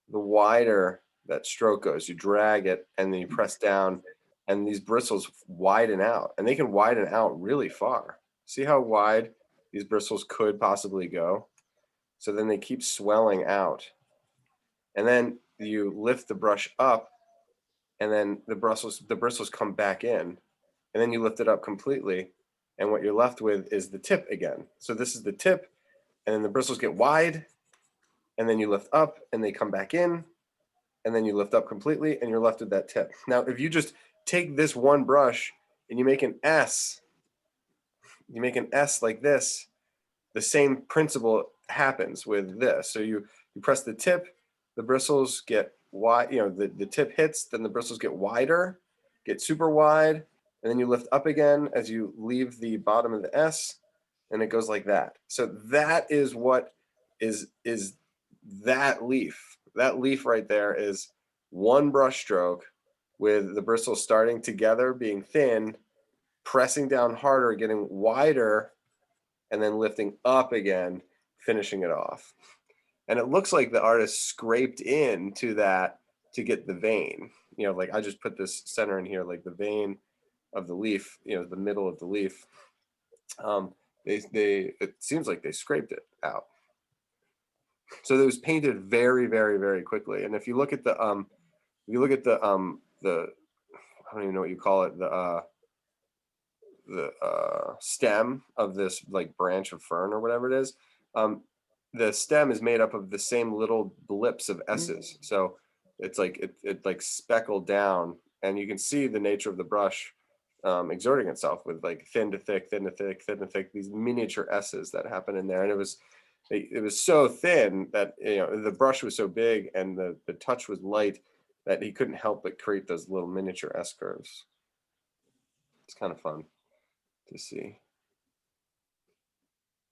the wider that stroke goes. You drag it and then you press down, and these bristles widen out, and they can widen out really far. See how wide these bristles could possibly go? So then they keep swelling out. And then you lift the brush up, and then the bristles come back in, and then you lift it up completely, and what you're left with is the tip again. So this is the tip, and then the bristles get wide, and then you lift up and they come back in, and then you lift up completely and you're left with that tip. Now, if you just take this one brush and you make an S like this, the same principle happens with this. So you press the tip, the bristles get wide, the tip hits, then the bristles get wider, get super wide, and then you lift up again as you leave the bottom of the S, and it goes like that. So that is what is that leaf. That leaf right there is one brush stroke with the bristles starting together, being thin, pressing down harder, getting wider, and then lifting up again, finishing it off. And it looks like the artist scraped into that to get the vein. Like I just put this center in here, like the vein of the leaf, the middle of the leaf. It seems like they scraped it out. So it was painted very, very, very quickly. And if you look at the I don't even know what you call it, the stem of this like branch of fern or whatever it is, the stem is made up of the same little blips of S's. So it's like it like speckled down, and you can see the nature of the brush exerting itself with like thin to thick, thin to thick, thin to thick, these miniature S's that happen in there. And it was so thin that the brush was so big and the touch was light that he couldn't help but create those little miniature S curves. It's kind of fun to see.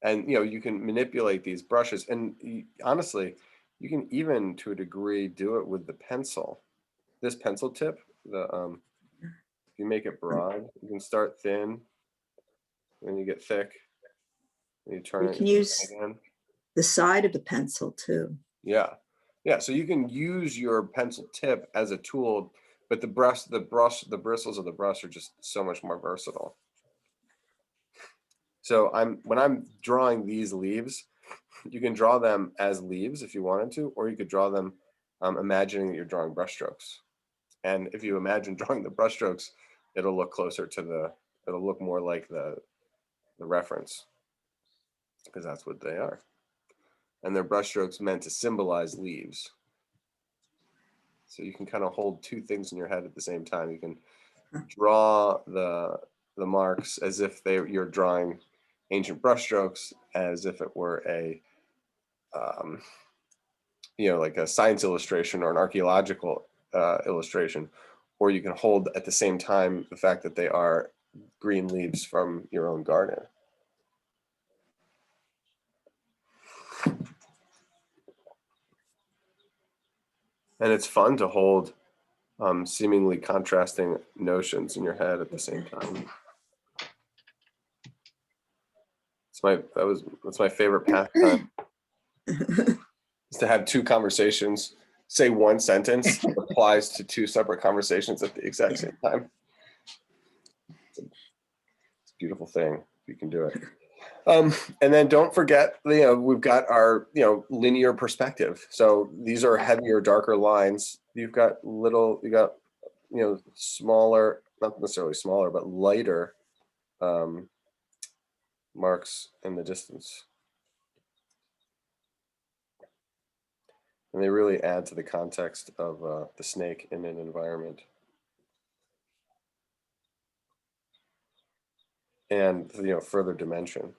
And you can manipulate these brushes, and honestly, you can even to a degree do it with the pencil. This pencil tip, if you make it broad, you can start thin, then you get thick, and you turn You it can use again. the side of the pencil too. Yeah. So you can use your pencil tip as a tool, but the bristles of the brush are just so much more versatile. So when I'm drawing these leaves, you can draw them as leaves if you wanted to, or you could draw them imagining that you're drawing brushstrokes. And if you imagine drawing the brushstrokes, it'll look closer to it'll look more like the reference, because that's what they are. And they're brushstrokes meant to symbolize leaves. So you can kind of hold two things in your head at the same time. You can draw the marks as if you're drawing ancient brushstrokes, as if it were a like a science illustration or an archaeological illustration, or you can hold at the same time the fact that they are green leaves from your own garden. And it's fun to hold seemingly contrasting notions in your head at the same time. That's my favorite pastime. Is to have two conversations, say one sentence that applies to two separate conversations at the exact same time. It's a beautiful thing. You can do it. And then don't forget, we've got our, linear perspective. So these are heavier, darker lines. You got smaller, not necessarily smaller, but lighter marks in the distance. And they really add to the context of the snake in an environment. And, further dimension.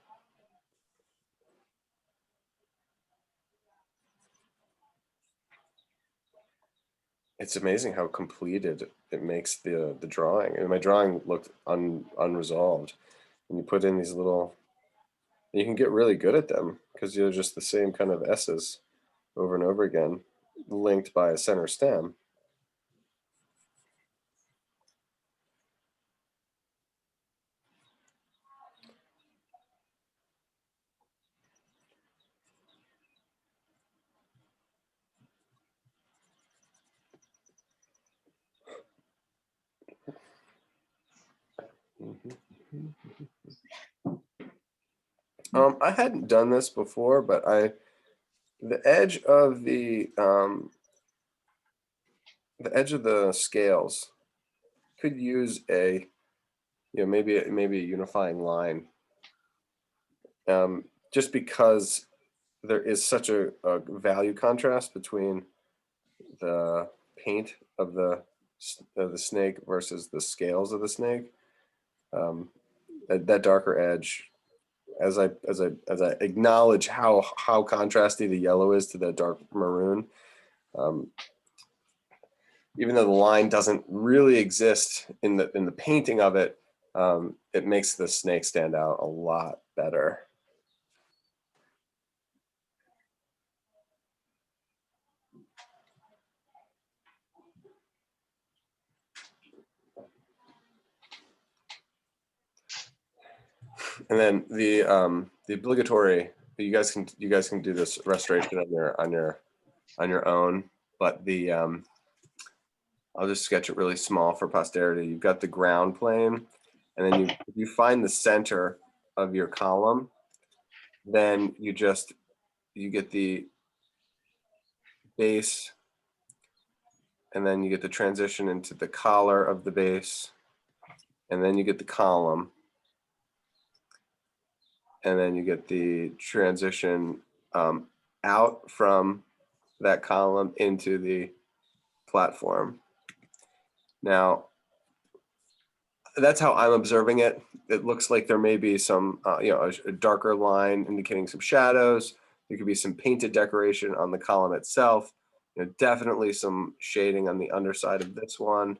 It's amazing how completed it makes the drawing. And my drawing looked unresolved. And you put in these little, you can get really good at them because they're just the same kind of S's over and over again, linked by a center stem. I hadn't done this before, but the edge of the scales could use a, maybe a unifying line. Just because there is such a value contrast between the paint of the snake versus the scales of the snake. That darker edge, as I acknowledge how contrasty the yellow is to the dark maroon, even though the line doesn't really exist in the painting of it, it makes the snake stand out a lot better. And then the obligatory, you guys can do this restoration on your own, but the I'll just sketch it really small for posterity. You've got the ground plane, and then you find the center of your column, then you get the base, and then you get the transition into the collar of the base, and then you get the column, and then you get the transition out from that column into the platform. Now, that's how I'm observing it. It looks like there may be some, a darker line indicating some shadows. There could be some painted decoration on the column itself. Definitely some shading on the underside of this one.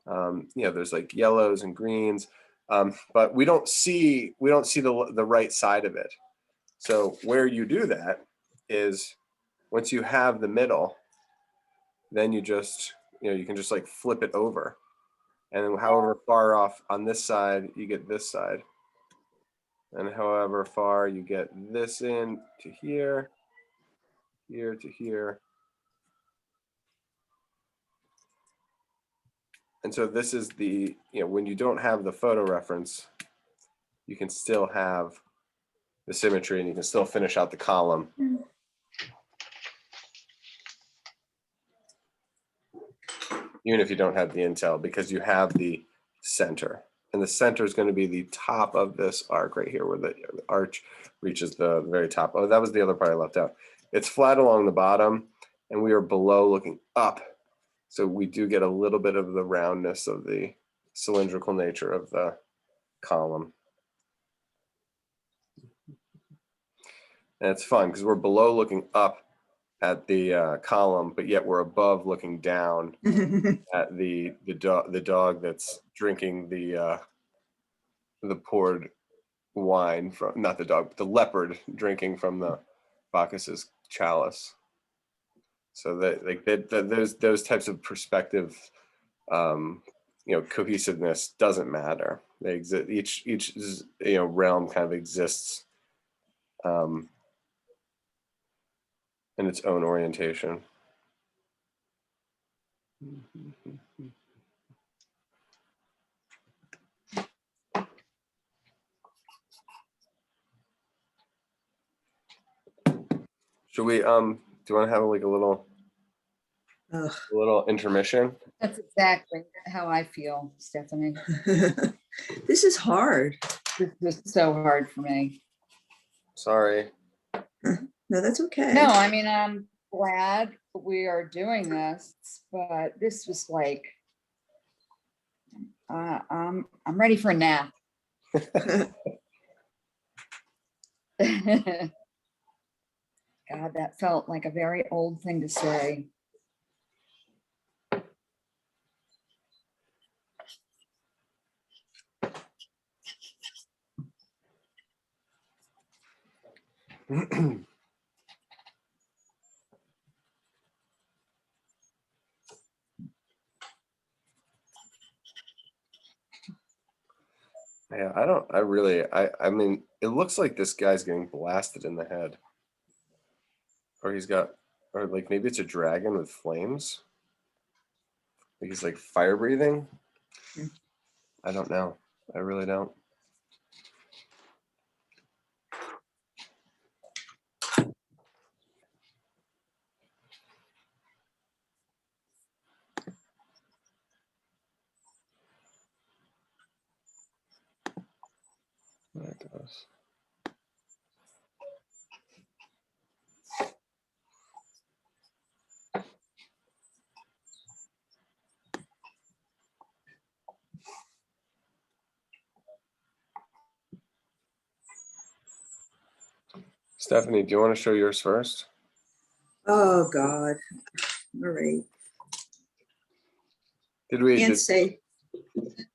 There's like yellows and greens, but we don't see the right side of it. So where you do that is once you have the middle, then you just, you can just like flip it over. And then however far off on this side, you get this side. And however far you get this in to here, here to here. And so this is the, when you don't have the photo reference, you can still have the symmetry and you can still finish out the column. Even if you don't have the intel, because you have the center. And the center is going to be the top of this arc right here, where the arch reaches the very top. Oh, that was the other part I left out. It's flat along the bottom, and we are below looking up. So we do get a little bit of the roundness of the cylindrical nature of the column. And it's fun because we're below looking up at the column, but yet we're above looking down at the dog that's drinking the poured wine from, not the dog, but the leopard drinking from the Bacchus's chalice. So that those types of perspective, cohesiveness doesn't matter. They exist. Each realm kind of exists in its own orientation. Should we do you want to have like a little intermission? That's exactly how I feel, Stephanie. This is hard. This is so hard for me. Sorry. No, that's okay. No, I mean, I'm glad we are doing this, but this was like, I'm ready for a nap. God, that felt like a very old thing to say. Yeah, I mean, it looks like this guy's getting blasted in the head. Or or like maybe it's a dragon with flames. Like he's like fire breathing. I don't know. I really don't. it goes. Stephanie, do you want to show yours first? Oh, God. All right. Did we? Can't say,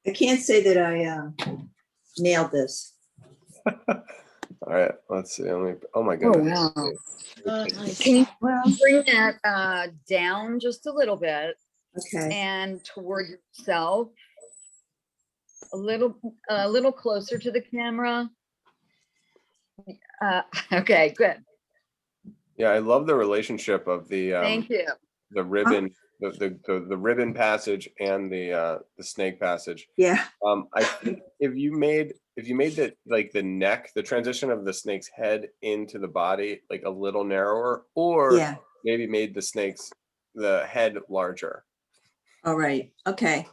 I can't say that I nailed this. All right, let's see. Oh my Oh, goodness. wow. Can you bring that down just a little bit Okay. and toward yourself? A little closer to the camera. Okay, good. Yeah, I love the relationship of the Thank you. the ribbon, the ribbon passage and the snake passage. Yeah. I think if you made the like the neck, the transition of the snake's head into the body like a little narrower, or Yeah. maybe made the head larger. All right. Okay.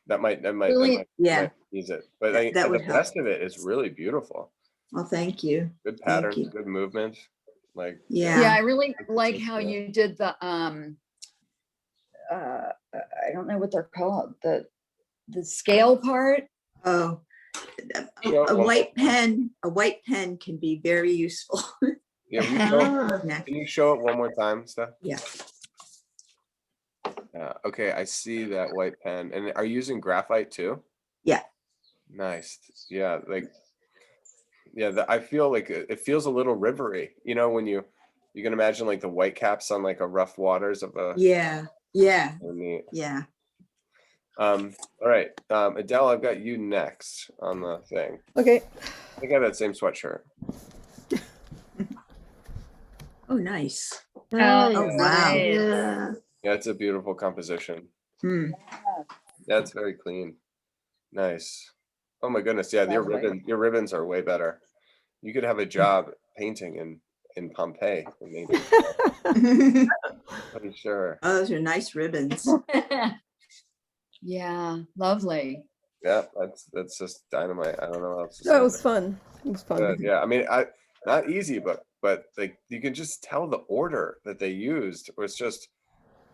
That might Really? Yeah. use it. But That would the help. rest of it is really beautiful. Well, thank you. Good Thank patterns, you. good movement. Like Yeah. Yeah, I really I can like see how that. you did the I don't know what they're called, the scale part. Oh, Yeah, a well- white pen can be very useful. Yeah, will you show it- Neck. can you show it one more time, Steph? Yeah. Okay, I see that white pen. And are you using graphite too? Yeah. Nice. Yeah, like I feel like it feels a little rivery. You know, when you can imagine like the white caps on like a rough waters of a Yeah. Yeah. neat. Yeah. All right. Adele, I've got you next on the thing. Okay. I think I have that same sweatshirt. Oh, nice. Oh, wow. nice. Yeah. Yeah, it's a beautiful composition. Hmm. That's very clean. Nice. Oh my goodness. Yeah, Lovely. your ribbons are way better. You could have a job painting in Pompeii, maybe. Oh, I'm sure. those are nice ribbons. Yeah, lovely. Yeah, that's just dynamite. I don't know what else to That say. was fun. It was fun. Good, yeah, I mean, not easy, but like you can just tell the order that they used was just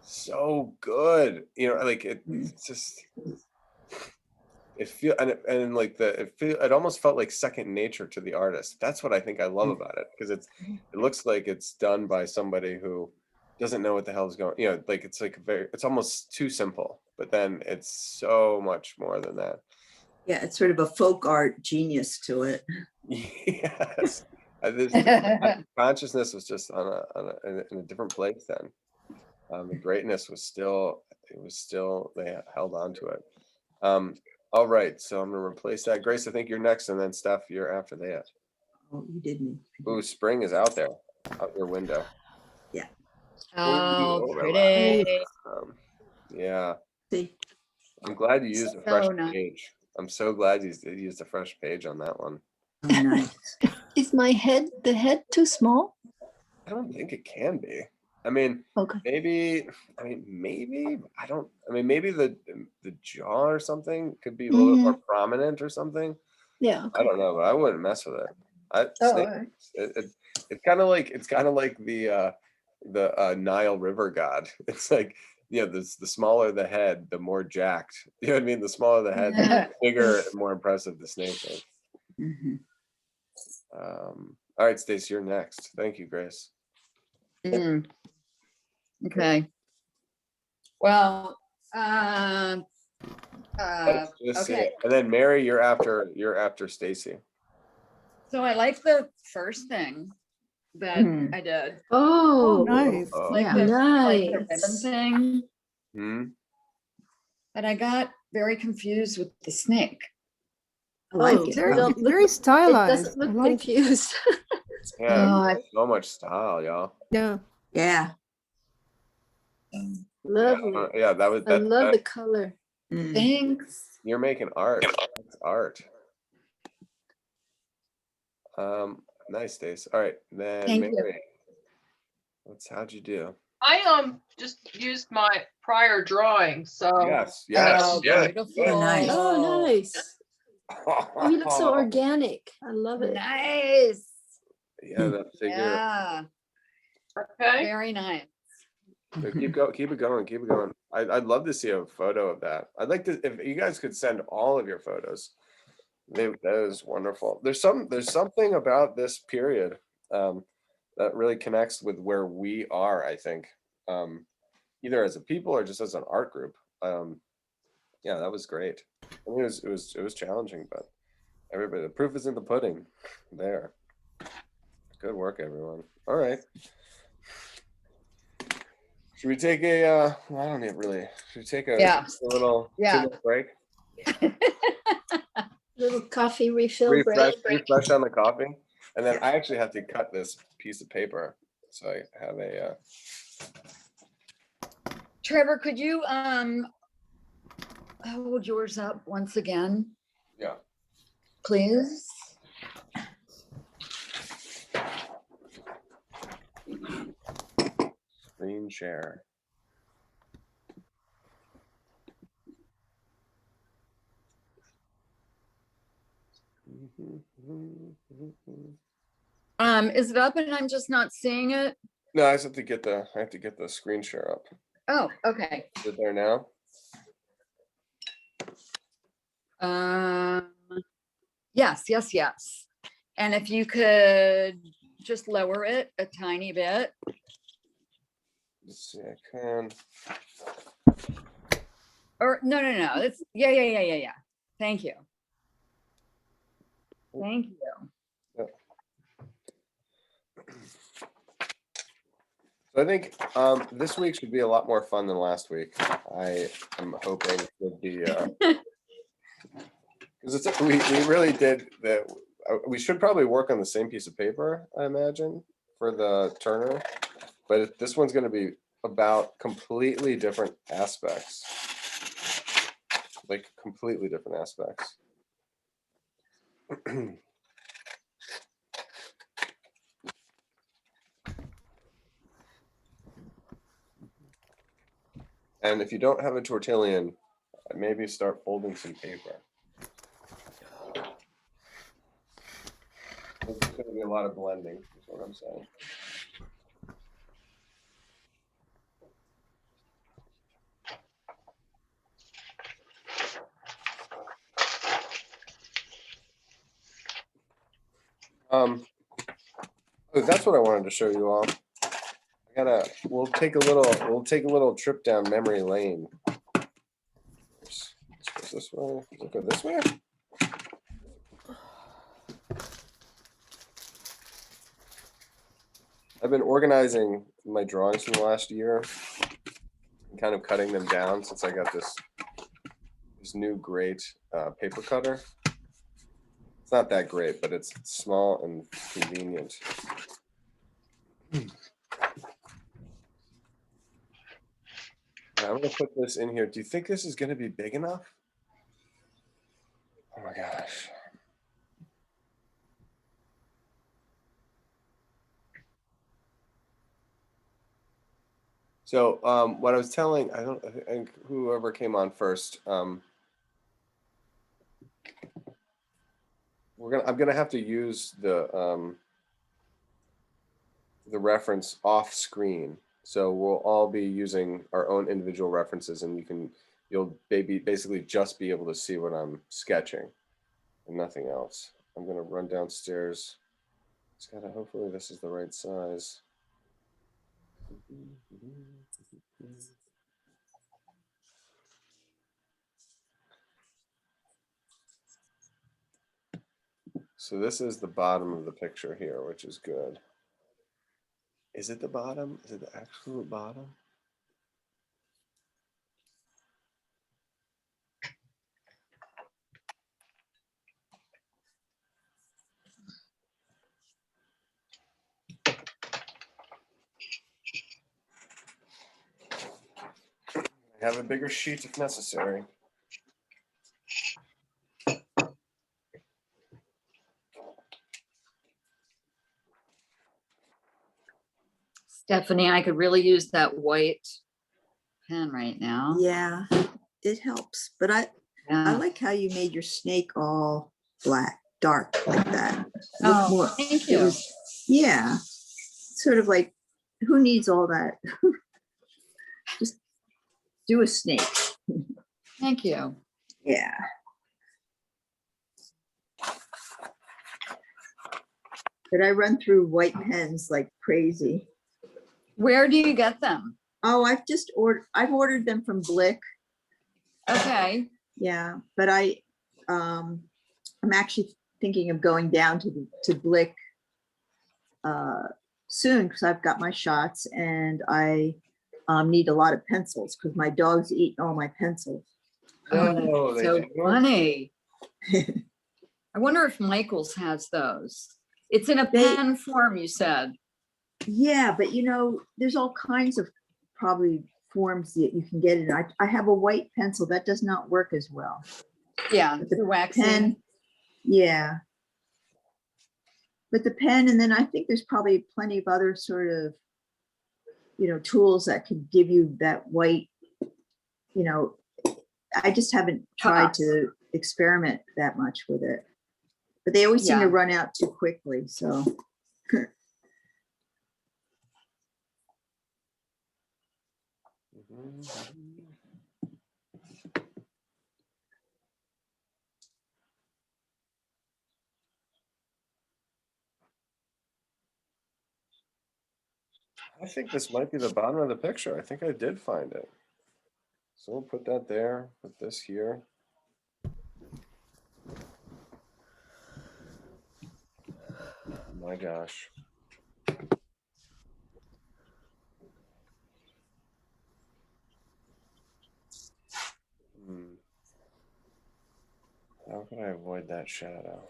so good. You know, like it's just and like it almost felt like second nature to the artist. That's what I think I love about it, because it looks like it's done by somebody who doesn't know what the hell is going. You know, like it's almost too simple, but then it's so much more than that. Yeah, it's sort of a folk art genius to it. Yes. Consciousness was just in a different place then. The greatness was still, they held on to it. All right, so I'm gonna replace that. Grace, I think you're next, and then Steph, you're after that. Oh, you didn't. Ooh, spring is out there, out your window. Oh, Ooh, pretty. Yeah, See, I'm glad you used a fresh So nice. page. I'm so glad you used a fresh page on that one. oh, nice. Is the head too small? I don't think it can be. I mean, Okay. maybe. Maybe the jaw or something could be a little bit more prominent or something. Yeah. I don't know, but I wouldn't mess with it. Oh, Snake, all right. it's kind of like the Nile River god. It's like, you know, the smaller the head, the more jacked. You know what I mean? The smaller the head, the bigger and more impressive the snake is. Mhm. All right, Stacey, you're next. Thank you, Grace. Mm. Okay. Well, Let's just see okay. it. And then Mary, you're after Stacey. So I like the first thing that Hmm. I did. Oh, Oh, nice. Oh. Like Yeah. the, like the ribbon Nice. thing, Hmm? but I got very confused with the snake. I like Oh, it. Very, Don't look- very It stylized. doesn't I look like it. confused. Yeah, Oh, so much style, y'all. Yeah. Yeah. Lovely. Yeah, that was I love that, the color. Mm. thanks. you're making art. That's art. Nice, Stace. All right, then Thank you. Mary. How'd you do? I just used my prior drawing, so Yes, Oh, yes. beautiful. Oh, nice. Oh, nice. Oh, you look so organic. I love it. Nice. Yeah, that figure. Yeah, Okay. very nice. So keep it going, keep it going. I'd love to see a photo of that. I'd like to, if you guys could send all of your photos. That is wonderful. There's something about this period that really connects with where we are, I think, either as a people or just as an art group. Yeah, that was great. I mean, it was challenging, but everybody, the proof is in the pudding. There. Good work, everyone. All right. Should we take a? I don't need really. Should we take a, Yeah. a little Yeah. 2-minute break? Little coffee refill Refresh break. on the coffee, and then I actually have to cut this piece of paper, so I have a. Trevor, could you hold yours up once again, Yeah. please? Screen share. Is it up and I'm just not seeing it? No, I just have to get the screen share up. Oh, okay. Is it there now? Yes, yes, yes. And if you could just lower it a tiny bit. Let's see, I can. Or no. It's yeah. Thank you. Thank you. So I think this week should be a lot more fun than last week. I am hoping it would be because we really did that. We should probably work on the same piece of paper, I imagine, for the Turner, but this one's going to be about completely different aspects, like completely different aspects. And if you don't have a tortillion, maybe start folding some paper. There's going to be a lot of blending, is what I'm saying. That's what I wanted to show you all. We'll take a little trip down memory lane. Oops. Let's go this way. Does it go this way? I've been organizing my drawings from the last year and kind of cutting them down since I got this new great paper cutter. It's not that great, but it's small and convenient. I'm going to put this in here. Do you think this is going to be big enough? Oh my gosh. So what I was telling, I think whoever came on first, I'm gonna have to use the reference off screen. So we'll all be using our own individual references, and you'll basically just be able to see what I'm sketching and nothing else. I'm gonna run downstairs. Hopefully this is the right size. So this is the bottom of the picture here, which is good. Is it the bottom? Is it the actual bottom? I have a bigger sheet if necessary. Stephanie, I could really use that white pen right now. Yeah, it helps, but I Yeah. like how you made your snake all black, dark like that. Look Oh, more- thank it you. was- Yeah, sort of like, who needs all that? Just do a snake. Thank you. Yeah. But I run through white pens like crazy. Where do you get them? Oh, I've ordered them from Blick. Okay. Yeah, but I'm actually thinking of going down to Blick soon because I've got my shots and I need a lot of pencils because my dog's eating all my pencils. No, they So do? funny. I wonder if Michael's has those. It's in a They- pen form, you said. Yeah, but there's all kinds of probably forms that you can get in. I have a white pencil that does not work as well. Yeah, But the the waxy. Pen, yeah. But the pen, and then I think there's probably plenty of other sort of, tools that could give you that white, I just haven't tried to experiment that much with it. But they always seem to Yeah. run out too quickly, so. I think this might be the bottom of the picture. I think I did find it. So we'll put that there, put this here. My gosh. How can I avoid that shadow?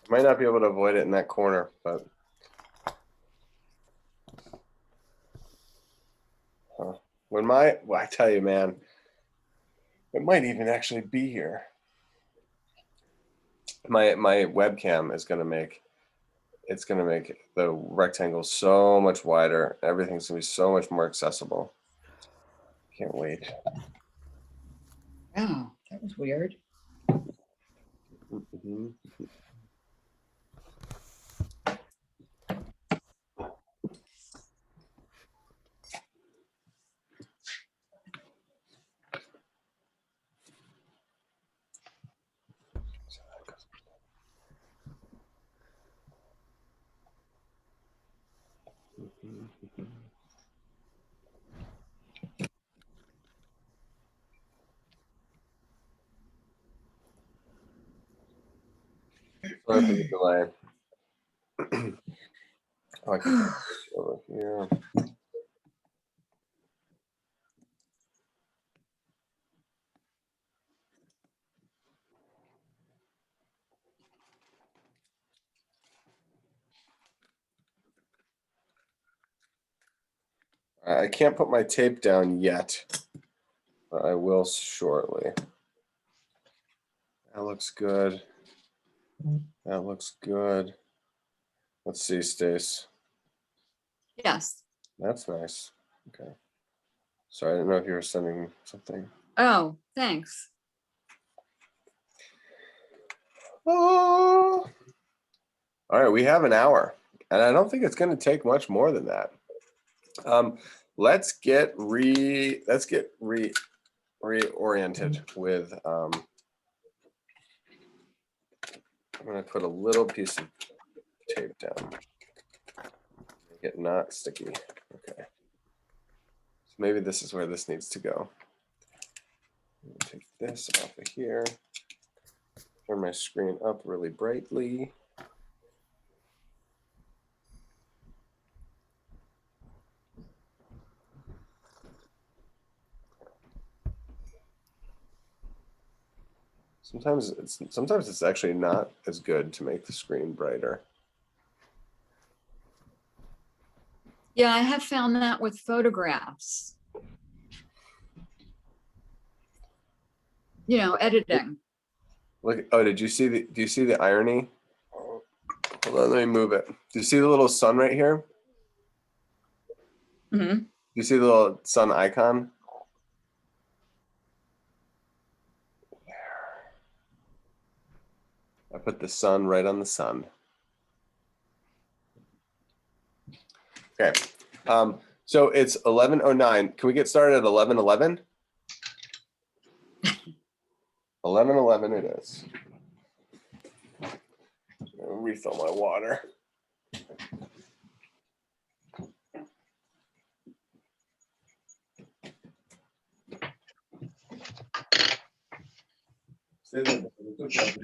Might not be able to avoid it in that corner, but I tell you, man, it might even actually be here. My webcam is gonna make the rectangle so much wider. Everything's gonna be so much more accessible. Can't wait. Oh, that was weird. Mhm. Sorry for the delay. Oh, I can put this over here. I can't put my tape down yet, but I will shortly. That looks good. That looks good. Let's see, Stace. Yes. That's nice. Okay. Sorry, I didn't know if you were sending something. Oh, thanks. Oh. All right, we have an hour, and I don't think it's going to take much more than that. Let's get reoriented with. I'm going to put a little piece of tape down. Make it not sticky. Okay. So maybe this is where this needs to go. Take this off of here. Turn my screen up really brightly. Sometimes it's actually not as good to make the screen brighter. Yeah, I have found that with photographs. you know, editing. Look, oh, did you see do you see the irony? Hold on, let me move it. Do you see the little sun right here? Mhm. Do you see the little sun icon? I put the sun right on the sun. Okay. So it's 11:09. Can we get started at 11:11? 11:11 it is. I'll refill my water. Stay there. It's okay.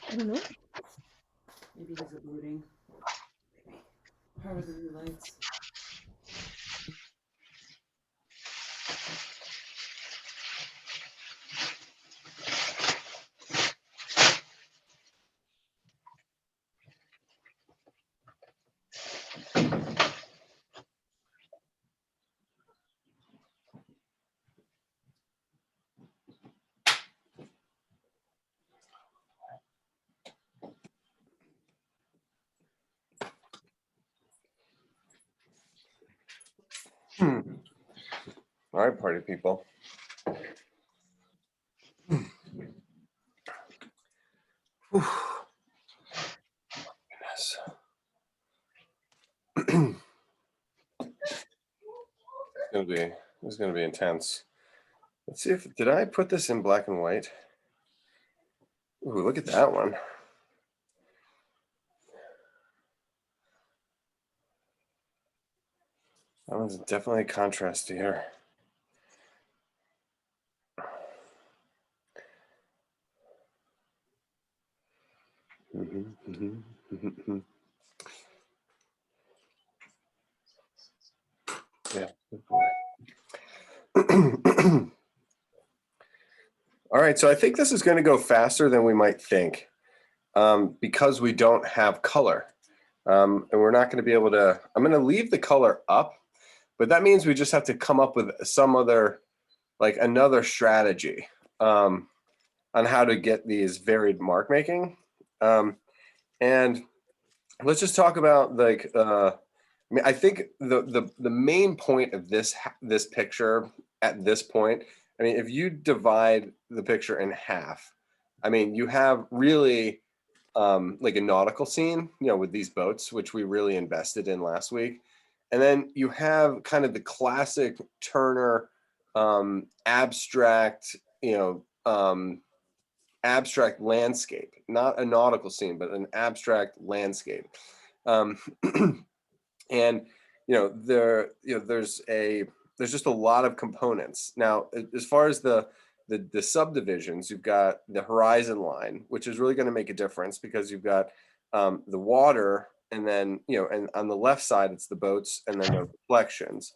I don't know. Maybe these are brooding. Maybe. How are the new lights? All right, party people. Whew. Goodness. This is gonna be intense. Let's see if did I put this in black and white? Ooh, look at that one. That one's definitely a contrast here. Yeah, good boy. All right, so I think this is going to go faster than we might think because we don't have color. And we're not going to be able to, I'm going to leave the color up, but that means we just have to come up with some other, like another strategy on how to get these varied mark making. And let's just talk about like, I mean, I think the main point of this picture at this point, I mean, if you divide the picture in half, I mean, you have really like a nautical scene, you know, with these boats, which we really invested in last week. And then you have kind of the classic Turner abstract, you know, abstract landscape, not a nautical scene, but an abstract landscape. And there's just a lot of components. Now, as far as the subdivisions, you've got the horizon line, which is really going to make a difference because you've got the water, and then and on the left side it's the boats, and then the reflections.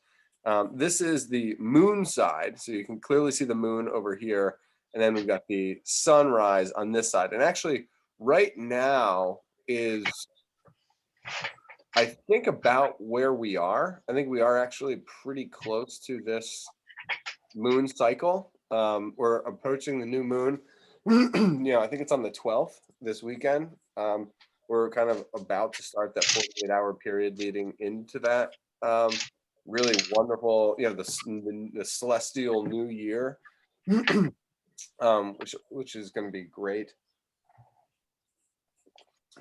This is the moon side, so you can clearly see the moon over here, and then we've got the sunrise on this side. And actually, right now is, I think, about where we are. I think we are actually pretty close to this moon cycle. We're approaching the new moon. I think it's on the 12th this weekend. We're kind of about to start that 48-hour period leading into that really wonderful, the celestial new year, which is going to be great.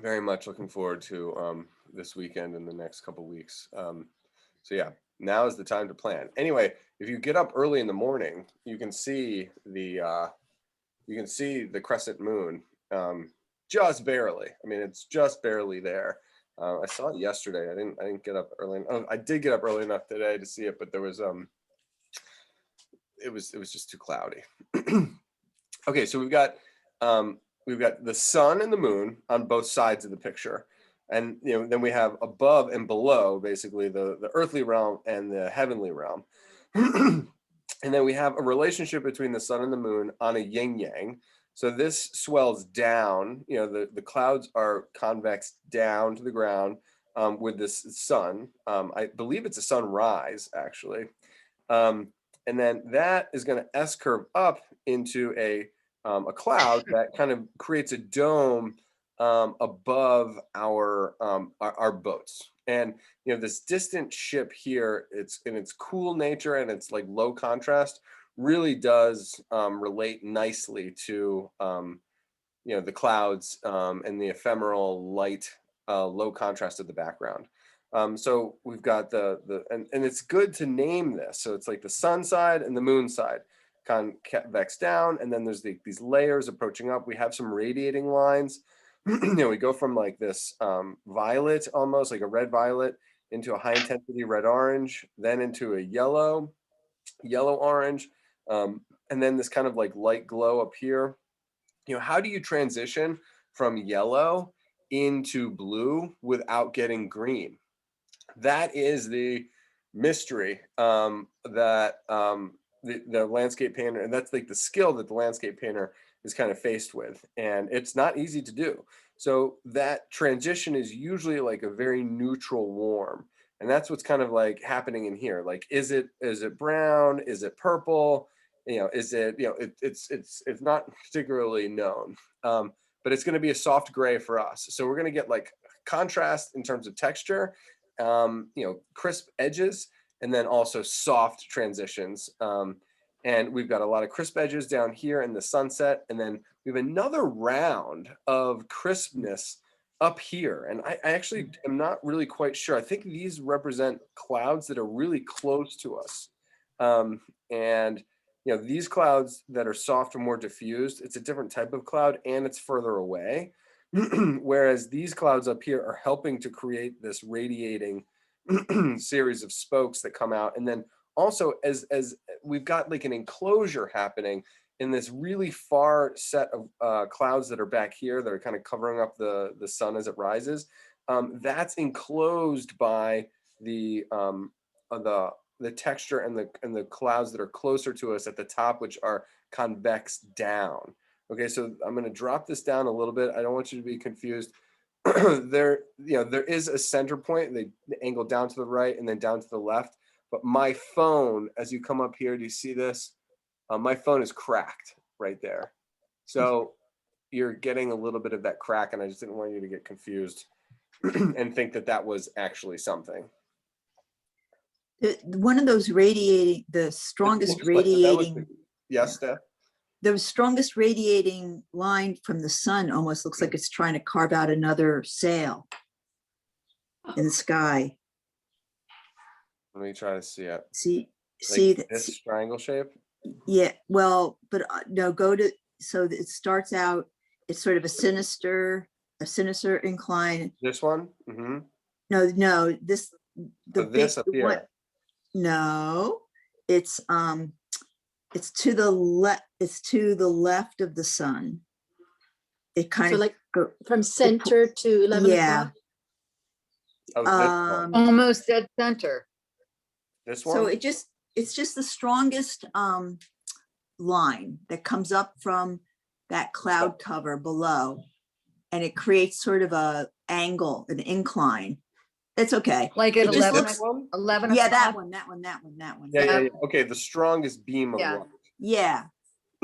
Very much looking forward to this weekend and the next couple weeks. So yeah, now is the time to plan. Anyway, if you get up early in the morning, you can see the crescent moon just barely. I mean, it's just barely there. I saw it yesterday. I didn't get up early. Oh, I did get up early enough today to see it, but there was it was just too cloudy. Okay, so we've got the sun and the moon on both sides of the picture. And then we have above and below, basically the earthly realm and the heavenly realm. And then we have a relationship between the sun and the moon on a yin yang. So this swells down, the clouds are convex down to the ground with this sun. I believe it's a sunrise, actually. And then that is going to S-curve up into a cloud that kind of creates a dome above our boats. And this distant ship here, it's in its cool nature and it's like low contrast, really does relate nicely to the clouds and the ephemeral light, low contrast of the background. So we've got and it's good to name this. So it's like the sun side and the moon side convex down, and then there's these layers approaching up. We have some radiating lines. We go from like this violet, almost like a red violet, into a high intensity red orange, then into a yellow orange, and then this kind of like light glow up here. How do you transition from yellow into blue without getting green? That is the mystery that the landscape painter, and that's like the skill that the landscape painter is kind of faced with, and it's not easy to do. So that transition is usually like a very neutral warm, and that's what's kind of like happening in here. Like, is it brown? Is it purple? Is it, it's not particularly known, but it's going to be a soft gray for us. So we're going to get like contrast in terms of texture, crisp edges, and then also soft transitions. And we've got a lot of crisp edges down here in the sunset. And then we have another round of crispness up here. And I actually am not really quite sure. I think these represent clouds that are really close to us. And these clouds that are soft or more diffused, it's a different type of cloud and it's further away. Whereas these clouds up here are helping to create this radiating series of spokes that come out. And then also as we've got like an enclosure happening in this really far set of clouds that are back here that are kind of covering up the sun as it rises, that's enclosed by the texture and the clouds that are closer to us at the top, which are convex down. Okay, so I'm going to drop this down a little bit. I don't want you to be confused. There is a center point. They angle down to the right and then down to the left. But my phone, as you come up here, do you see this? My phone is cracked right there. So you're getting a little bit of that crack, and I just didn't want you to get confused and think that was actually something. One of those radiating, the strongest radiating. Yes, Steph? The strongest radiating line from the sun almost looks like it's trying to carve out another sail in the sky. Let me try to see it. See Like that? this triangle shape? Yeah, well, but no, so it starts out, it's sort of a sinister incline. This one? Mm-hmm. No, this, This up here. No, it's to the left of the sun. It kind So of like from center to 11 yeah. o'clock. Oh, this one. Almost dead center. This one? So it's just the strongest line that comes up from that cloud cover below, and it creates sort of a angle, an incline. It's okay. Like at It just 11, looks- 11 Yeah, o'clock. that one. Yeah. Okay, the strongest beam of Yeah. light. Yeah.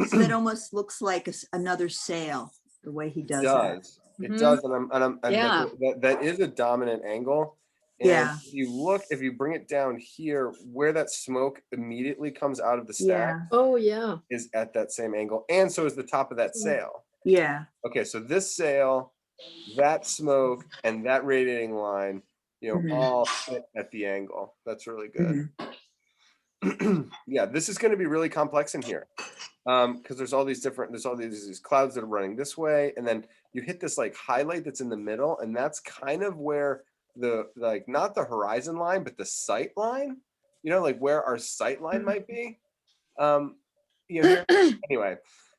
So it almost looks like another sail, the way he does that. It Mhm. does, and Yeah. that is a dominant angle. And Yeah. if you bring it down here, where that smoke immediately comes out of the stack Yeah, Oh, yeah. is at that same angle, and so is the top of that sail. yeah. Okay, so this sail, that smoke, and that radiating line, Mhm. all fit at the angle. That's really good. Mhm. Yeah, this is going to be really complex in here, because there's all these clouds that are running this way, and then you hit this like highlight that's in the middle, and that's kind of where not the horizon line, but the sight line, like where our sight line might be. You know, anyway,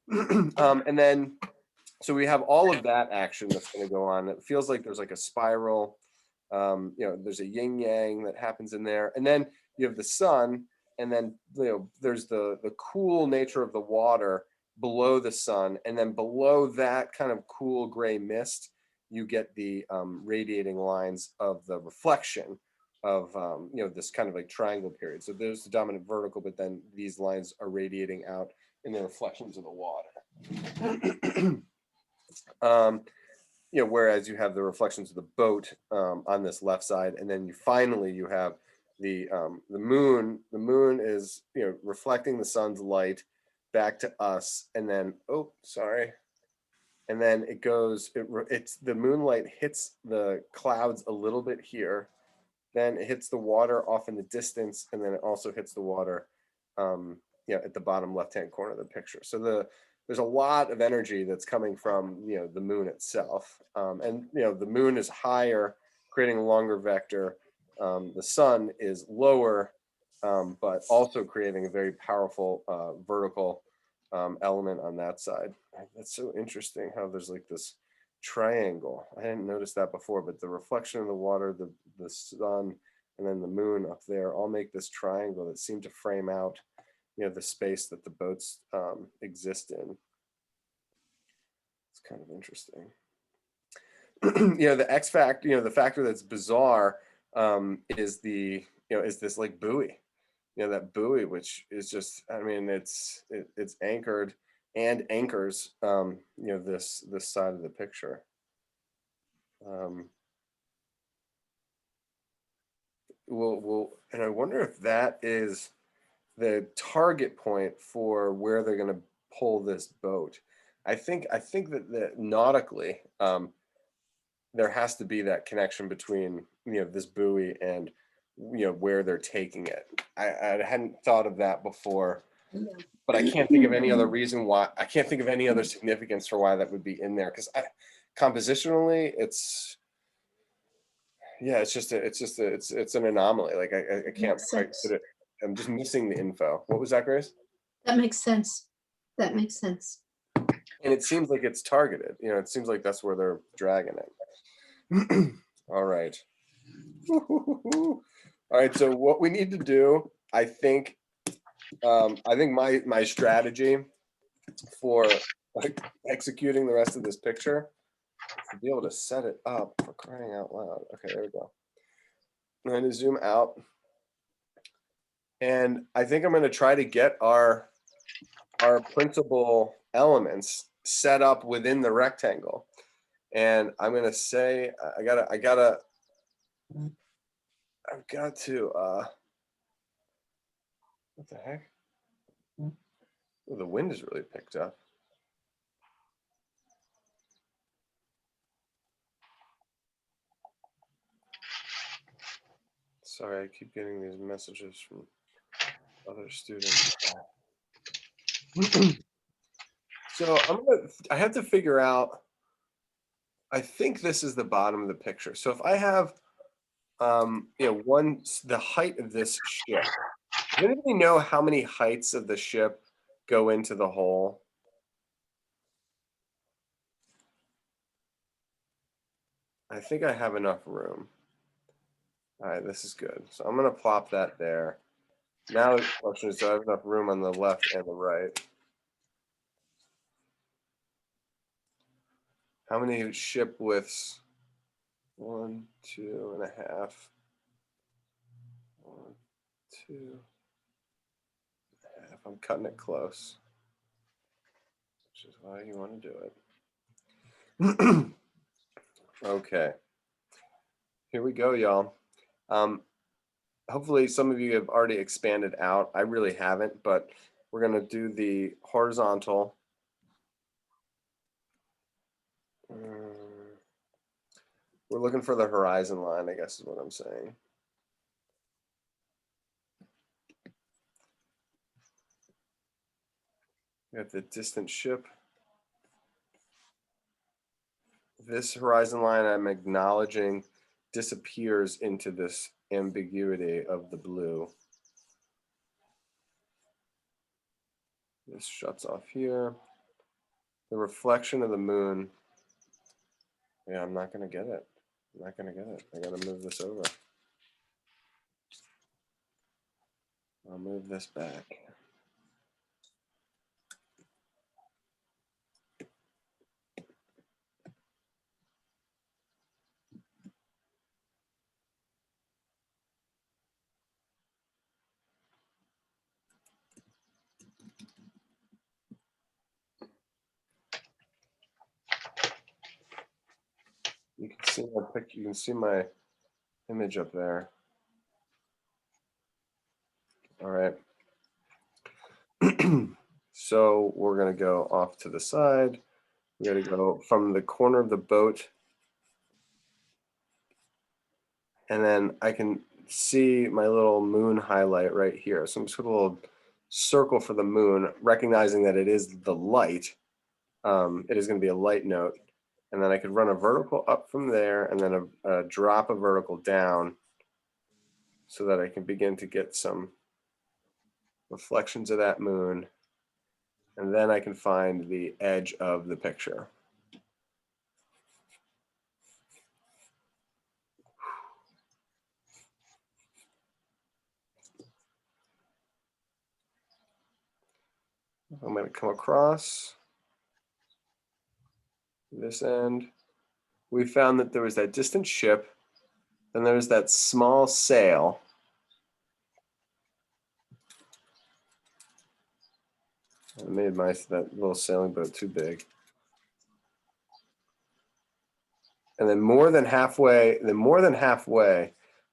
and then so we have all of that action that's going to go on. It feels like there's like a spiral. You know, there's a yin yang that happens in there, and then you have the sun, and then you know there's the cool nature of the water below the sun, and then below that kind of cool gray mist, you get the radiating lines of the reflection of you know, this kind of like triangle period. So there's the dominant vertical, but then these lines are radiating out in the reflections of the water. You know, whereas you have the reflections of the boat on this left side, and then you have the moon. The moon is, you know, reflecting the sun's light back to us, and then and then it goes. It's the moonlight hits the clouds a little bit here, then it hits the water off in the distance, and then it also hits the water, you know, at the bottom left-hand corner of the picture. So there's a lot of energy that's coming from, you know, the moon itself, and you know, the moon is higher, creating a longer vector. The sun is lower, but also creating a very powerful vertical element on that side. That's so interesting how there's like this triangle. I didn't notice that before, but the reflection of the water, the sun, and then the moon up there all make this triangle that seem to frame out, you know, the space that the boats exist in. It's kind of interesting. You know, the X factor, you know, the factor that's bizarre is the, you know, is this like buoy, you know, that buoy, which is just, I mean, it's anchored and anchors, you know, this side of the picture. And I wonder if that is the target point for where they're going to pull this boat. I think that nautically, there has to be that connection between, you know, this buoy and, you know, where they're taking it. I hadn't thought of that before, but I can't think of any other reason why. I can't think of any other significance for why that would be in there, because compositionally, it's an anomaly. Like I can't Makes quite sense. put it. I'm just missing the info. What was that, Grace? That makes sense. That makes sense. And it seems like it's targeted. You know, it seems like that's where they're dragging it. All right. All right. So what we need to do, I think my strategy for like executing the rest of this picture is to be able to set it up, for crying out loud. Okay, there we go. I'm going to zoom out. And I think I'm going to try to get our principal elements set up within the rectangle. And I'm going to say, I've got to, what the heck? Oh, the wind is really picked up. Sorry, I keep getting these messages from other students. So I have to figure out, I think this is the bottom of the picture. So if I have, you know, the height of this ship, does anybody know how many heights of the ship go into the hole? I think I have enough room. All right, this is good. So I'm going to plop that there. Now the question is, do I have enough room on the left and the right? How many ship widths? 1, 2.5. 1, 2.5. I'm cutting it close, which is why you want to do it. Okay. Here we go, y'all. Hopefully some of you have already expanded out. I really haven't, but we're going to do the horizontal. We're looking for the horizon line, I guess is what I'm saying. We have the distant ship. This horizon line, I'm acknowledging, disappears into this ambiguity of the blue. This shuts off here. The reflection of the moon. Yeah, I'm not gonna get it. I'm not gonna get it. I gotta move this over. I'll move this back. You can see my picture. You can see my image up there. All right. So we're gonna go off to the side. We gotta go from the corner of the boat. And then I can see my little moon highlight right here. So I'm just put a little circle for the moon, recognizing that it is the light. It is gonna be a light note. And then I could run a vertical up from there and then a drop a vertical down so that I can begin to get some reflections of that moon. And then I can find the edge of the picture. I'm going to come across this end. We found that there was that distant ship, then there's that small sail. I made that little sailing boat too big. And then more than halfway,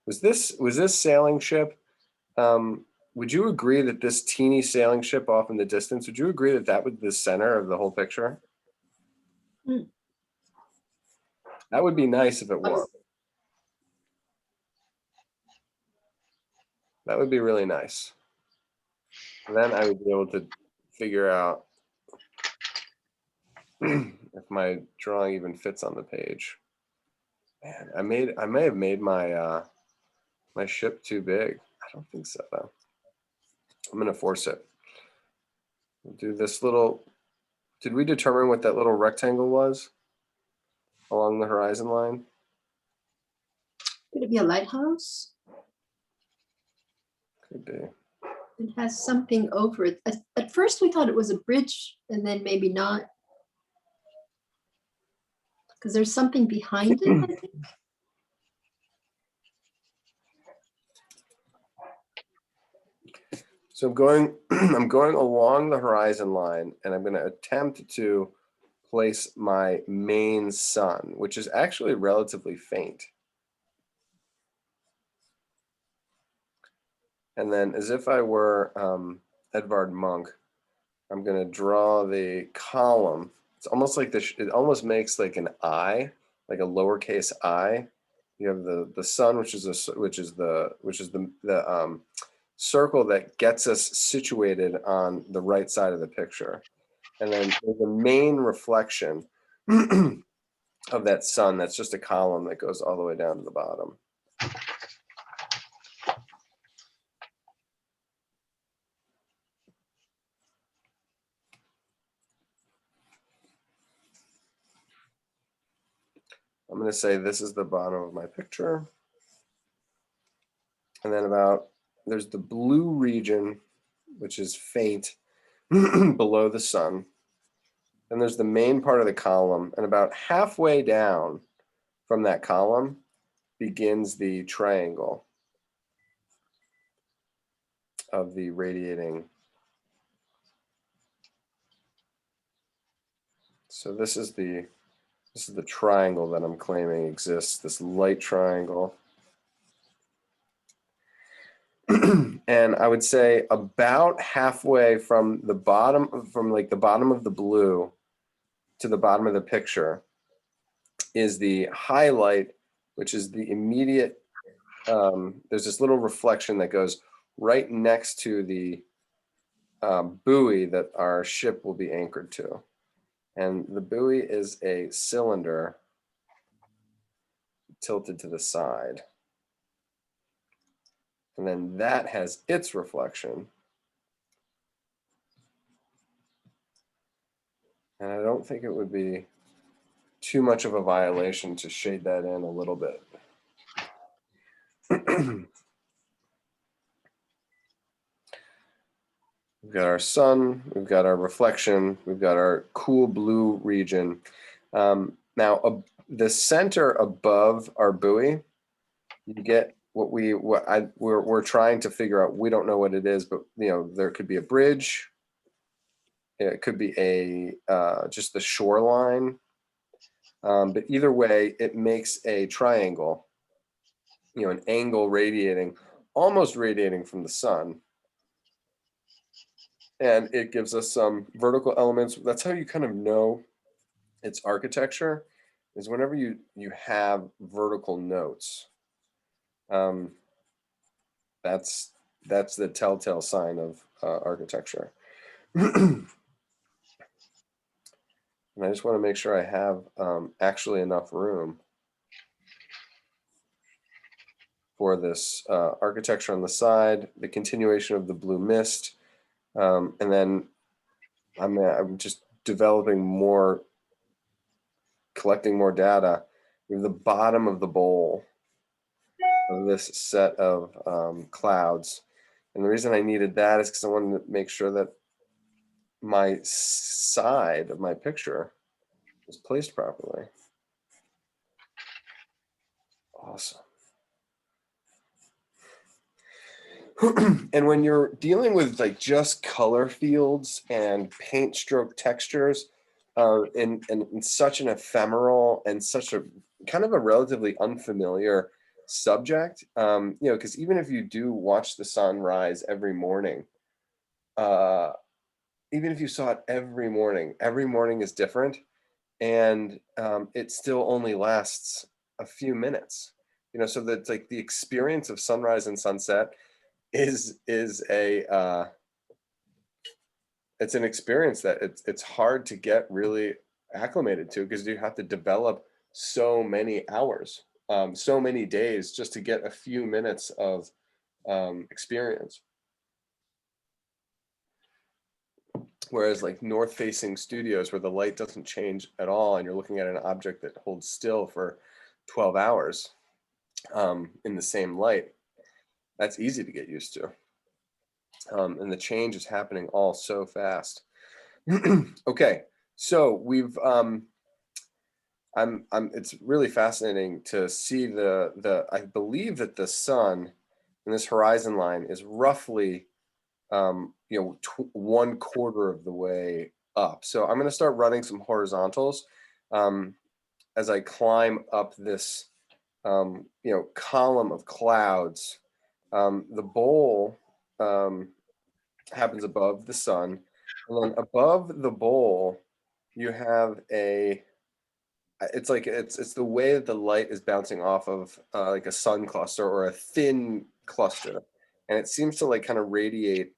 was this sailing ship? Would you agree that this teeny sailing ship off in the distance, would you agree that that was the center of the whole picture? Hmm. That would be nice if it was. That would be really nice. Then I would be able to figure out if my drawing even fits on the page. Man, I may have made my my ship too big. I don't think so though. I'm gonna force it. We'll do this little. Did we determine what that little rectangle was along the horizon line? Could it be a lighthouse? Could be. It has something over it. At first, we thought it was a bridge, and then maybe not. Because there's something behind it, I think. So I'm going, I'm going along the horizon line, and I'm going to attempt to place my main sun, which is actually relatively faint. And then, as if I were Edvard Munch, I'm going to draw the column. It's almost like this. It almost makes like an I, like a lowercase I. You have the sun, which is the circle that gets us situated on the right side of the picture. And then there's a main reflection of that sun that's just a column that goes all the way down to the bottom. I'm going to say this is the bottom of my picture. And then there's the blue region, which is faint below the sun. And there's the main part of the column, and about halfway down from that column begins the triangle of the radiating. So this is the triangle that I'm claiming exists, this light triangle. And I would say about halfway from the bottom, from like the bottom of the blue to the bottom of the picture is the highlight, which is the immediate, there's this little reflection that goes right next to the buoy that our ship will be anchored to. And the buoy is a cylinder tilted to the side. And then that has its reflection And I don't think it would be too much of a violation to shade that in a little bit. We've got our sun, we've got our reflection, we've got our cool blue region. Now, the center above our buoy, you get we're trying to figure out. We don't know what it is, but you know, there could be a bridge. It could be a just the shoreline. But either way, it makes a triangle. You know, an angle radiating, almost radiating from the sun. And it gives us some vertical elements. That's how you kind of know its architecture, is whenever you have vertical notes. That's the telltale sign of architecture. And I just want to make sure I have actually enough room for this architecture on the side, the continuation of the blue mist, and then I'm just developing more, collecting more data. We have the bottom of the bowl of this set of clouds. And the reason I needed that is because I wanted to make sure that my side of my picture was placed properly. Awesome. And when you're dealing with like just color fields and paint stroke textures in such an ephemeral and such a kind of a relatively unfamiliar subject, you know, because even if you do watch the sun rise every morning, even if you saw it every morning is different, and it still only lasts a few minutes, you know, so that's like the experience of sunrise and sunset is a it's an experience that it's hard to get really acclimated to, because you have to develop so many hours, so many days just to get a few minutes of experience. Whereas like north facing studios where the light doesn't change at all and you're looking at an object that holds still for 12 hours in the same light, that's easy to get used to. And the change is happening all so fast. Okay, so we've it's really fascinating to see I believe that the sun in this horizon line is roughly you know, 1/4 of the way up. So I'm going to start running some horizontals as I climb up this you know, column of clouds. The bowl happens above the sun, and then above the bowl you have it's like it's the way that the light is bouncing off of like a sun cluster or a thin cluster, and it seems to like kind of radiate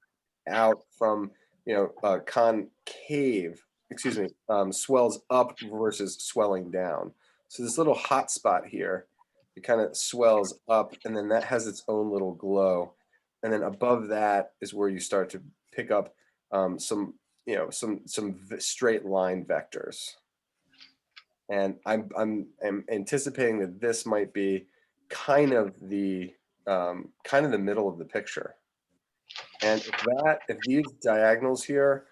out from, you know, concave, excuse me, swells up versus swelling down. So this little hot spot here, it kind of swells up, and then that has its own little glow. And then above that is where you start to pick up some, you know, some straight line vectors. And I'm anticipating that this might be kind of the middle of the picture. And if these diagonals here,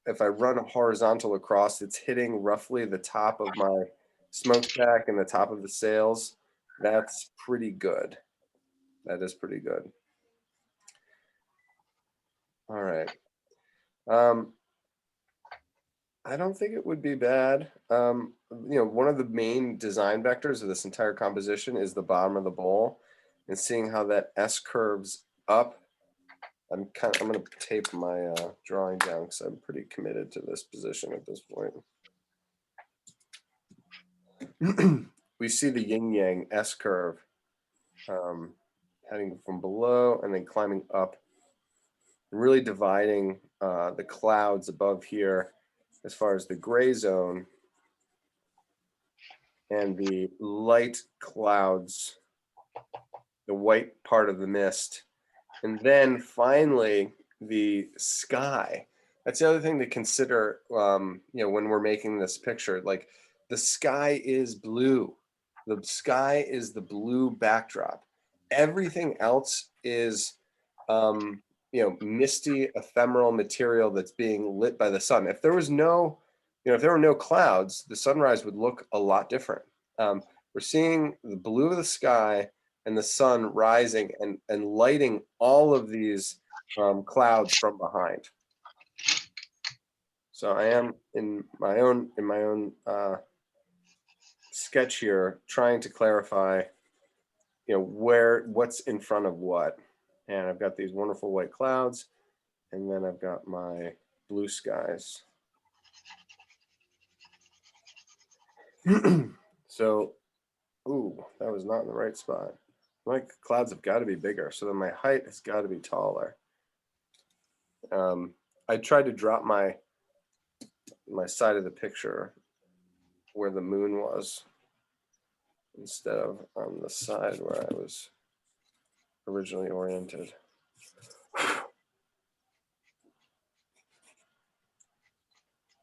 if I run a horizontal across, it's hitting roughly the top of my smokestack and the top of the sails. That's pretty good. That is pretty good. All right. I don't think it would be bad. You know, one of the main design vectors of this entire composition is the bottom of the bowl, and seeing how that S curves up. I'm going to tape my drawing down because I'm pretty committed to this position at this point. We see the yin yang S curve heading from below and then climbing up, really dividing the clouds above here as far as the gray zone and the light clouds, the white part of the mist. And then finally the sky. That's the other thing to consider, when we're making this picture, like the sky is blue. The sky is the blue backdrop. Everything else is, misty, ephemeral material that's being lit by the sun. If there was no, if there were no clouds, the sunrise would look a lot different. We're seeing the blue of the sky and the sun rising and lighting all of these clouds from behind. So I am in my own sketch here trying to clarify, what's in front of what. And I've got these wonderful white clouds, and then I've got my blue skies. So, ooh, that was not in the right spot. My clouds have got to be bigger, so then my height has got to be taller. I tried to drop my side of the picture where the moon was instead of on the side where I was originally oriented.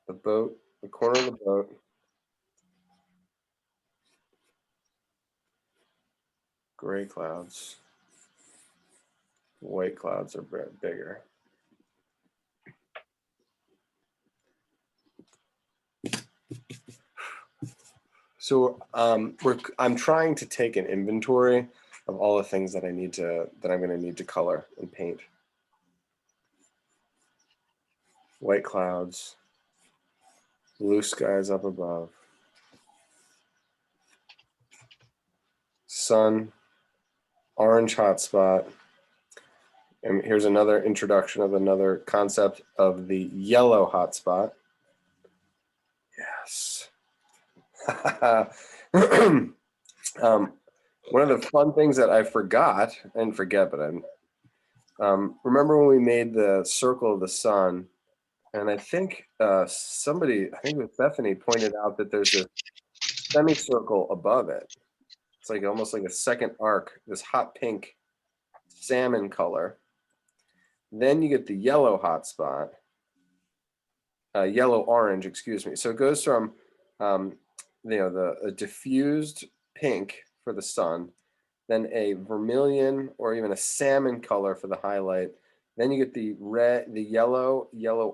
The boat, the corner of the boat. Gray clouds. White clouds are bigger. So I'm trying to take an inventory of all the things that I'm going to need to color and paint. White clouds, blue skies up above, sun, orange hotspot. And here's another introduction of another concept of the yellow hotspot. Yes. One of the fun things that I forgot and forget, but remember when we made the circle of the sun, and I think I think it was Bethany, pointed out that there's a semicircle above it. It's like almost like a second arc, this hot pink salmon color. Then you get the yellow hotspot, yellow orange, excuse me. So it goes from the diffused pink for the sun, then a vermilion or even a salmon color for the highlight. Then you get the red, the yellow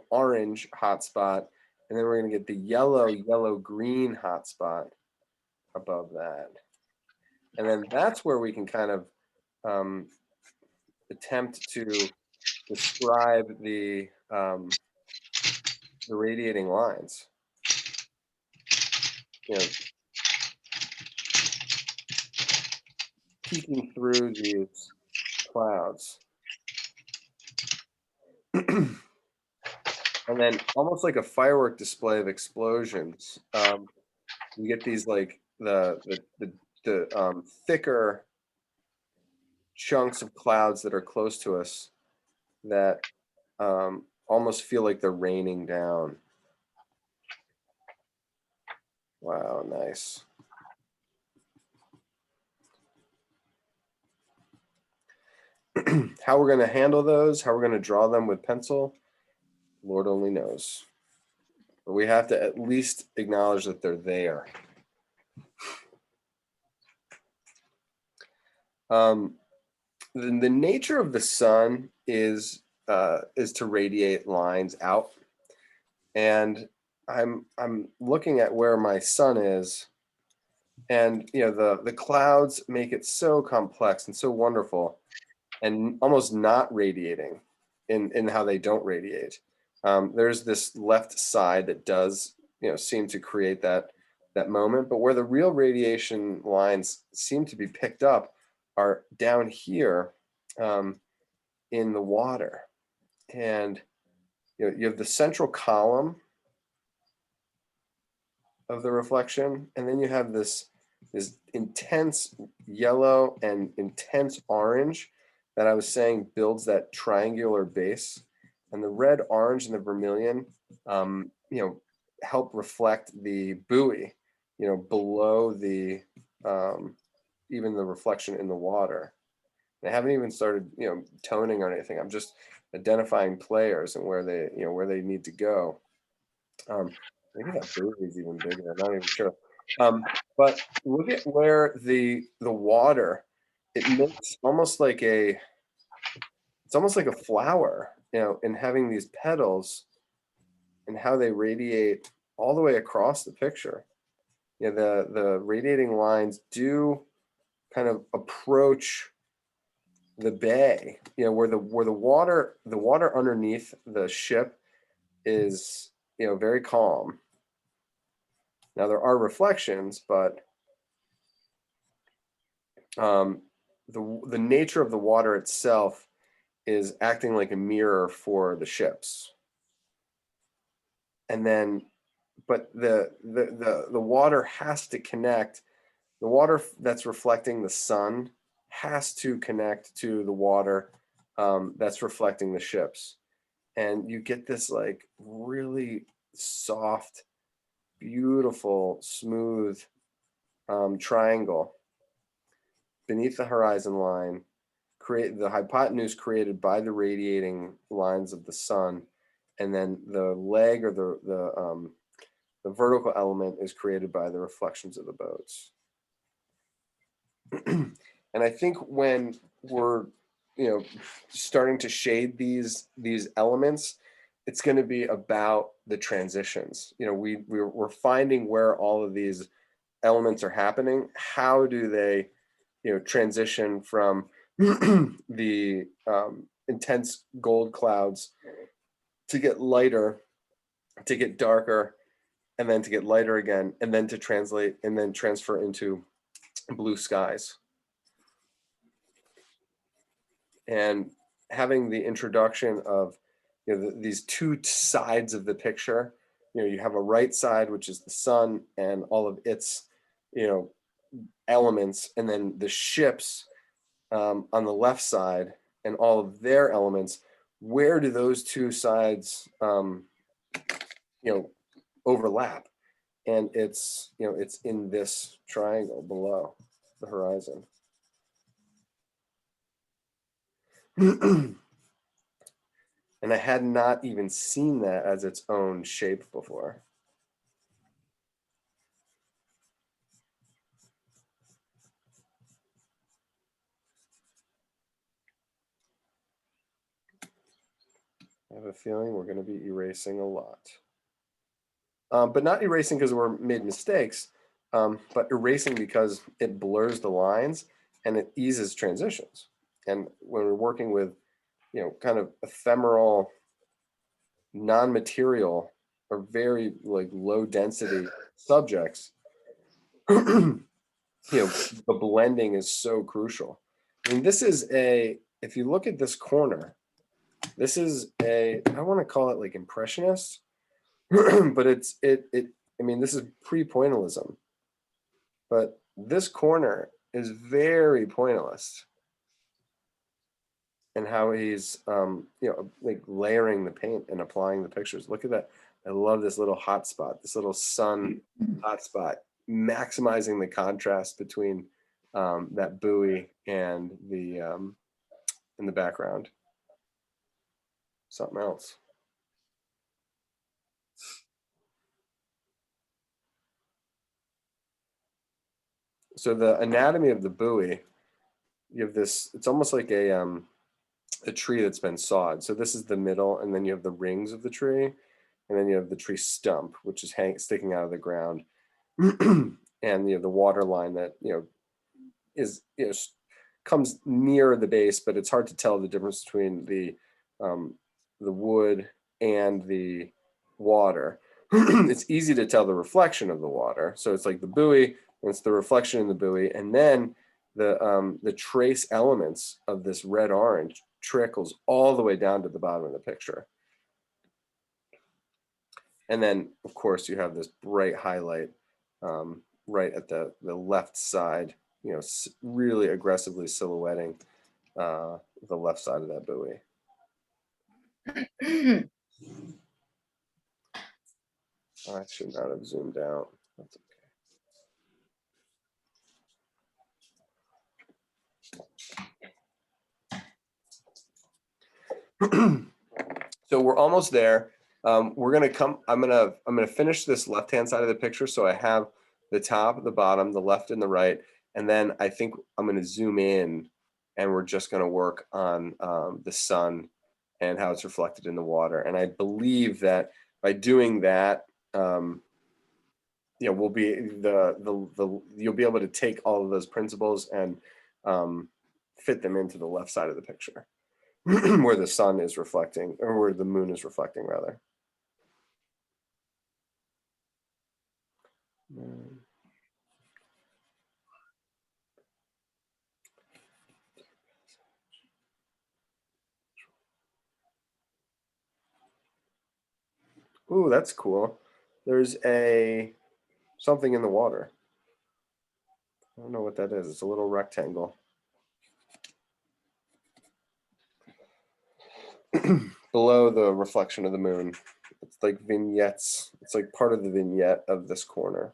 orange hotspot, and then we're going to get the yellow green hotspot above that. And then that's where we can kind of attempt to describe the radiating lines. Peeking through these clouds. And then almost like a firework display of explosions. You get these like the thicker chunks of clouds that are close to us that almost feel like they're raining down. Wow, nice. How we're going to handle those, how we're going to draw them with pencil, Lord only knows. But we have to at least acknowledge that they're there. The nature of the sun is to radiate lines out, and I'm looking at where my sun is, and the clouds make it so complex and so wonderful, and almost not radiating in how they don't radiate. There's this left side that does seem to create that moment, but where the real radiation lines seem to be picked up are down here in the water. And you have the central column of the reflection, and then you have this intense yellow and intense orange that I was saying builds that triangular base. And the red, orange, and the vermilion help reflect the buoy below the even the reflection in the water. I haven't even started, toning or anything. I'm just identifying players and where they need to go. Maybe that buoy is even bigger. I'm not even sure. But look at where the water, it makes almost like it's almost like a flower, and having these petals and how they radiate all the way across the picture. The radiating lines do kind of approach the bay, where the water underneath the ship is, very calm. Now there are reflections, but the nature of the water itself is acting like a mirror for the ships. And then, but the water has to connect. The water that's reflecting the sun has to connect to the water that's reflecting the ships, and you get this like really soft, beautiful, smooth triangle beneath the horizon line, create the hypotenuse created by the radiating lines of the sun, and then the leg or the vertical element is created by the reflections of the boats. And I think when we're starting to shade these elements, it's going to be about the transitions. We're finding where all of these elements are happening. How do they transition from the intense gold clouds to get lighter, to get darker, and then to get lighter again, and then to translate and then transfer into blue skies. And having the introduction of these two sides of the picture, you have a right side, which is the sun and all of its elements, and then the ships on the left side and all of their elements. Where do those two sides overlap? And it's in this triangle below the horizon. And I had not even seen that as its own shape before. I have a feeling we're going to be erasing a lot. But not erasing because we're made mistakes, but erasing because it blurs the lines and it eases transitions. And when we're working with, kind of ephemeral, non-material, or very like low density subjects, the blending is so crucial. I mean, this is if you look at this corner, this is I want to call it like impressionist, but I mean, this is pre-pointillism, but this corner is very pointillist. And how he's like layering the paint and applying the pictures. Look at that. I love this little hot spot, this little sun hot spot, maximizing the contrast between that buoy and the in the background. Something else. So the anatomy of the buoy, you have this, it's almost like a tree that's been sawed. So this is the middle, and then you have the rings of the tree, and then you have the tree stump, which is sticking out of the ground, and the water line that is comes near the base, but it's hard to tell the difference between the wood and the water. It's easy to tell the reflection of the water. So it's like the buoy, and it's the reflection in the buoy, and then the trace elements of this red orange trickles all the way down to the bottom of the picture. And then of course you have this bright highlight right at the left side, really aggressively silhouetting the left side of that buoy. I should not have zoomed out. That's okay. So we're almost there. We're gonna come. I'm gonna finish this left-hand side of the picture, so I have the top, the bottom, the left, and the right, and then I think I'm gonna zoom in, and we're just gonna work on the sun and how it's reflected in the water. And I believe that by doing that, we'll be you'll be able to take all of those principles and fit them into the left side of the picture. Where the sun is reflecting, or where the moon is reflecting, rather. Ooh, that's cool. There's something in the water. I don't know what that is. It's a little rectangle. Below the reflection of the moon. It's like vignettes. It's like part of the vignette of this corner.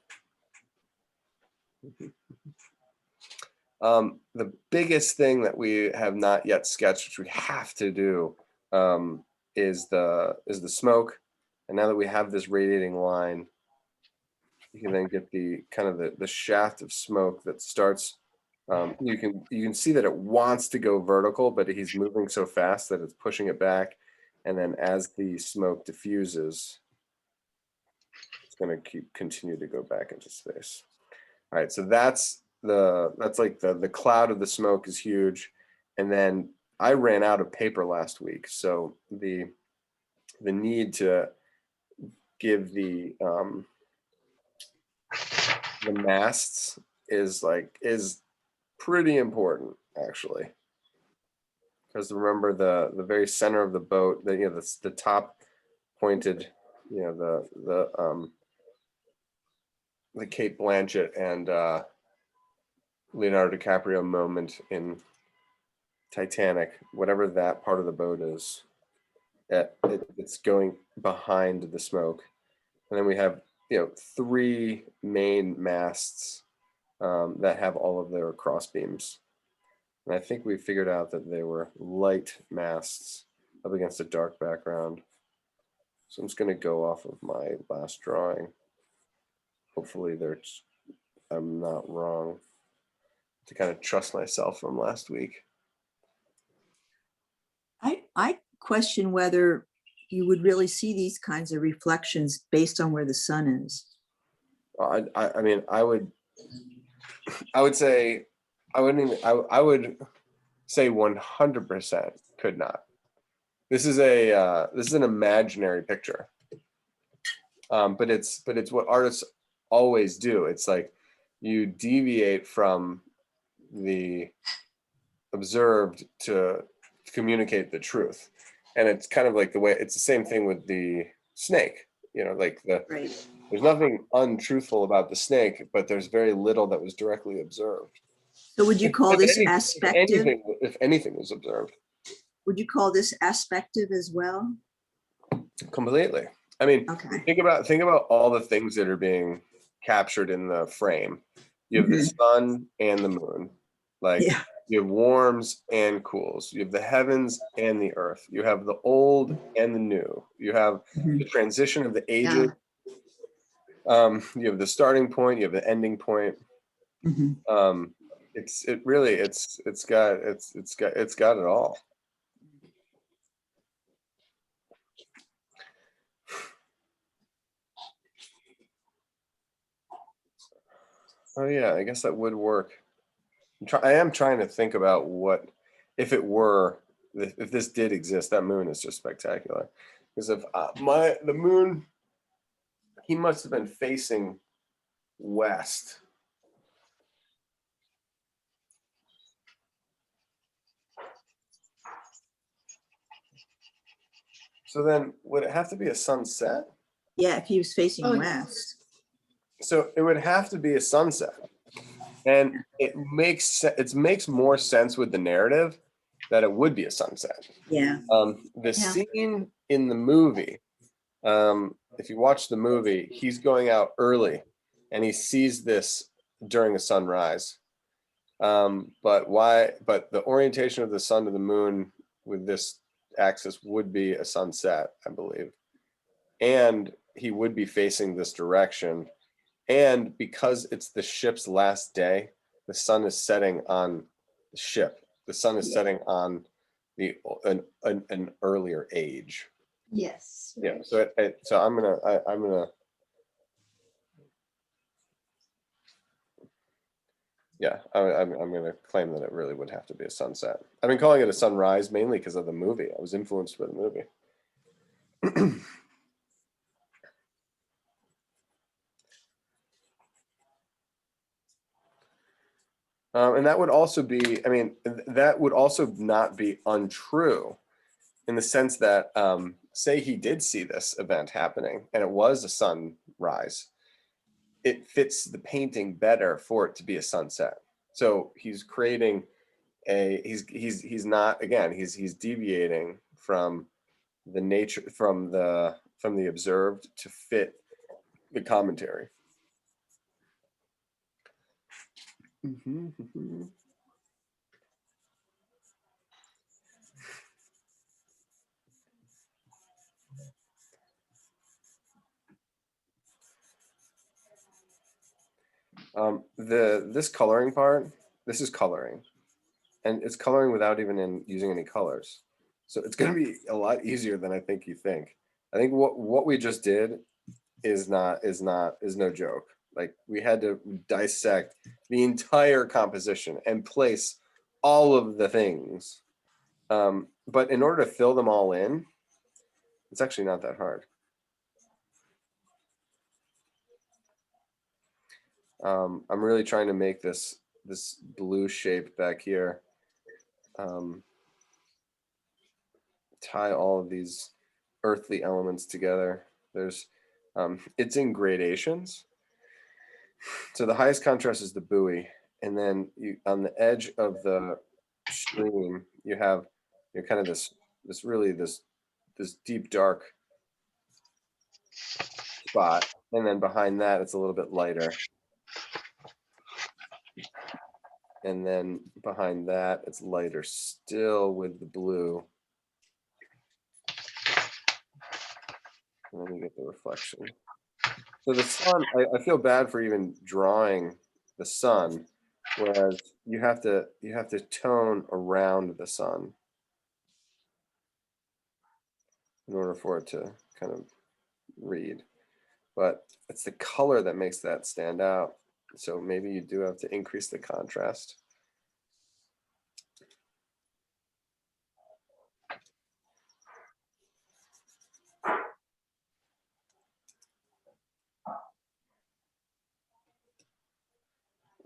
The biggest thing that we have not yet sketched, which we have to do, is the smoke. And now that we have this radiating line, you can then get the kind of the shaft of smoke that starts. You can see that it wants to go vertical, but he's moving so fast that it's pushing it back. And then as the smoke diffuses, it's going to continue to go back into space. All right, so that's like the cloud of the smoke is huge. And then I ran out of paper last week, so the need to give the masts is pretty important, actually, because remember the very center of the boat, the top pointed, the Kate Blanchett and Leonardo DiCaprio moment in Titanic, whatever that part of the boat is, it's going behind the smoke. And then we have 3 main masts that have all of their cross beams. And I think we figured out that they were light masts up against a dark background. So I'm just going to go off of my last drawing. Hopefully I'm not wrong, to kind of trust myself from last week. I question whether you would really see these kinds of reflections based on where the sun is. I mean, I would say, I would say 100% could not. This is an imaginary picture. But it's what artists always do. It's like you deviate from the observed to communicate the truth. And it's kind of like it's the same thing with the snake, Right. There's nothing untruthful about the snake, but there's very little that was directly observed. So would you call this aspective? If anything was observed. Would you call this aspective as well? Completely. I mean, Okay. think about all the things that are being captured in the frame. You have the sun and the moon, Yeah. you have warms and cools. You have the heavens and the earth. You have the old and the new. You have the transition of the ages. You have the starting point. You have the ending point. It's got it all. Oh yeah, I guess that would work. I am trying to think about what if this did exist. That moon is just spectacular. Because if the moon, he must have been facing west. So then, would it have to be a sunset? Yeah, if he was facing Oh, west. So it would have to be a sunset, and it makes more sense with the narrative that it would be a sunset. Yeah. The scene in the movie, if you watch the movie, he's going out early, and he sees this during a sunrise. But the orientation of the sun to the moon with this axis would be a sunset, I believe. And he would be facing this direction. And because it's the ship's last day, the sun is setting on the ship. The sun is Yeah. setting on an earlier age. Yes. Yeah. right. So I'm gonna. Yeah, I'm gonna claim that it really would have to be a sunset. I've been calling it a sunrise mainly because of the movie. I was influenced by the movie. And that would also be, I mean, that would also not be untrue in the sense that, say he did see this event happening and it was a sunrise, it fits the painting better for it to be a sunset. So he's creating he's not, again, he's deviating from the nature, from the observed to fit the commentary. This coloring part, this is coloring, and it's coloring without even using any colors. So it's going to be a lot easier than I think you think. I think what we just did is no joke. Like, we had to dissect the entire composition and place all of the things. But in order to fill them all in, it's actually not that hard. I'm really trying to make this blue shape back here tie all of these earthly elements together. There's it's in gradations. So the highest contrast is the buoy, and then on the edge of the stream you have kind of this deep dark spot, and then behind that it's a little bit lighter, and then behind that it's lighter still with the blue, and then you get the reflection. So the sun, I feel bad for even drawing the sun, whereas you have to tone around the sun in order for it to kind of read. But it's the color that makes that stand out. So maybe you do have to increase the contrast.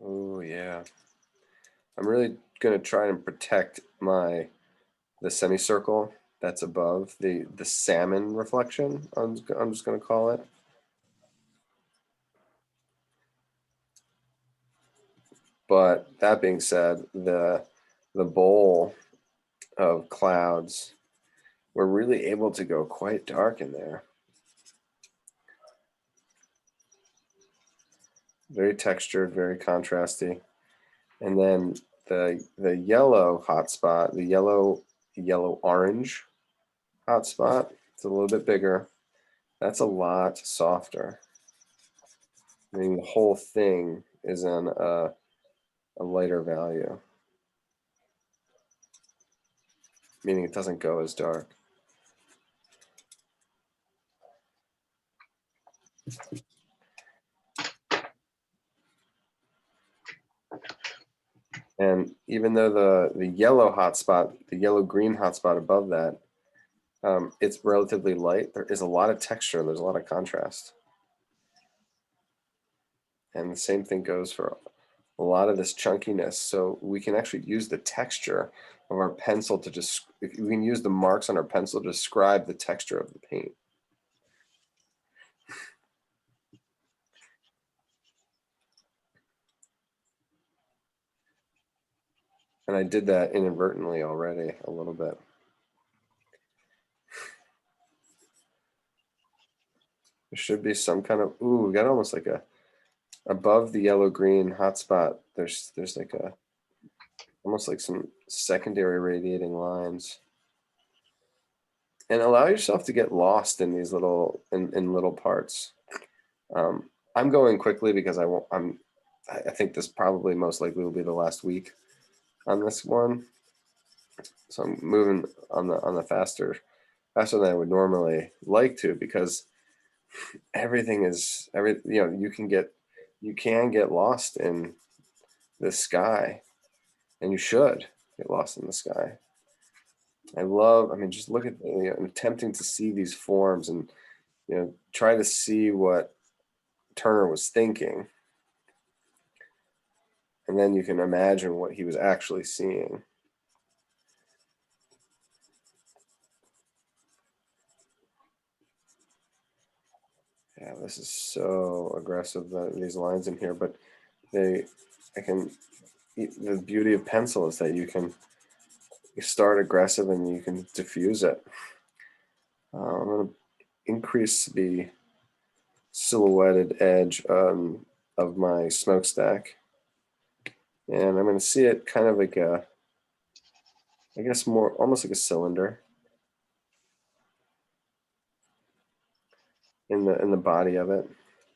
Oh yeah. I'm really going to try and protect the semicircle that's above the salmon reflection. I'm just going to call it. But that being said, the bowl of clouds, we're really able to go quite dark in there. Very textured, very contrasty. And then the yellow hotspot, the yellow orange hotspot, it's a little bit bigger. That's a lot softer. I mean, the whole thing is in a lighter value, meaning it doesn't go as dark. And even though the yellow hotspot, the yellow-green hotspot above that, it's relatively light, there is a lot of texture, there's a lot of contrast. And the same thing goes for a lot of this chunkiness. So we can actually use the texture of our pencil to just, we can use the marks on our pencil to describe the texture of the paint. And I did that inadvertently already a little bit. There should be some kind of, ooh, we got almost like above the yellow-green hotspot, there's like almost like some secondary radiating lines. and allow yourself to get lost in these little in little parts. I'm going quickly because I think this probably most likely will be the last week on this one, so I'm moving on the faster than I would normally like to, because everything is you can get lost in the sky, and you should get lost in the sky. I mean, just look at, attempting to see these forms and, try to see what Turner was thinking. And then you can imagine what he was actually seeing. Yeah, this is so aggressive, these lines in here, but the beauty of pencil is that you start aggressive and you can diffuse it. I'm going to increase the silhouetted edge of my smokestack, and I'm going to see it kind of like I guess more almost like a cylinder in the body of it.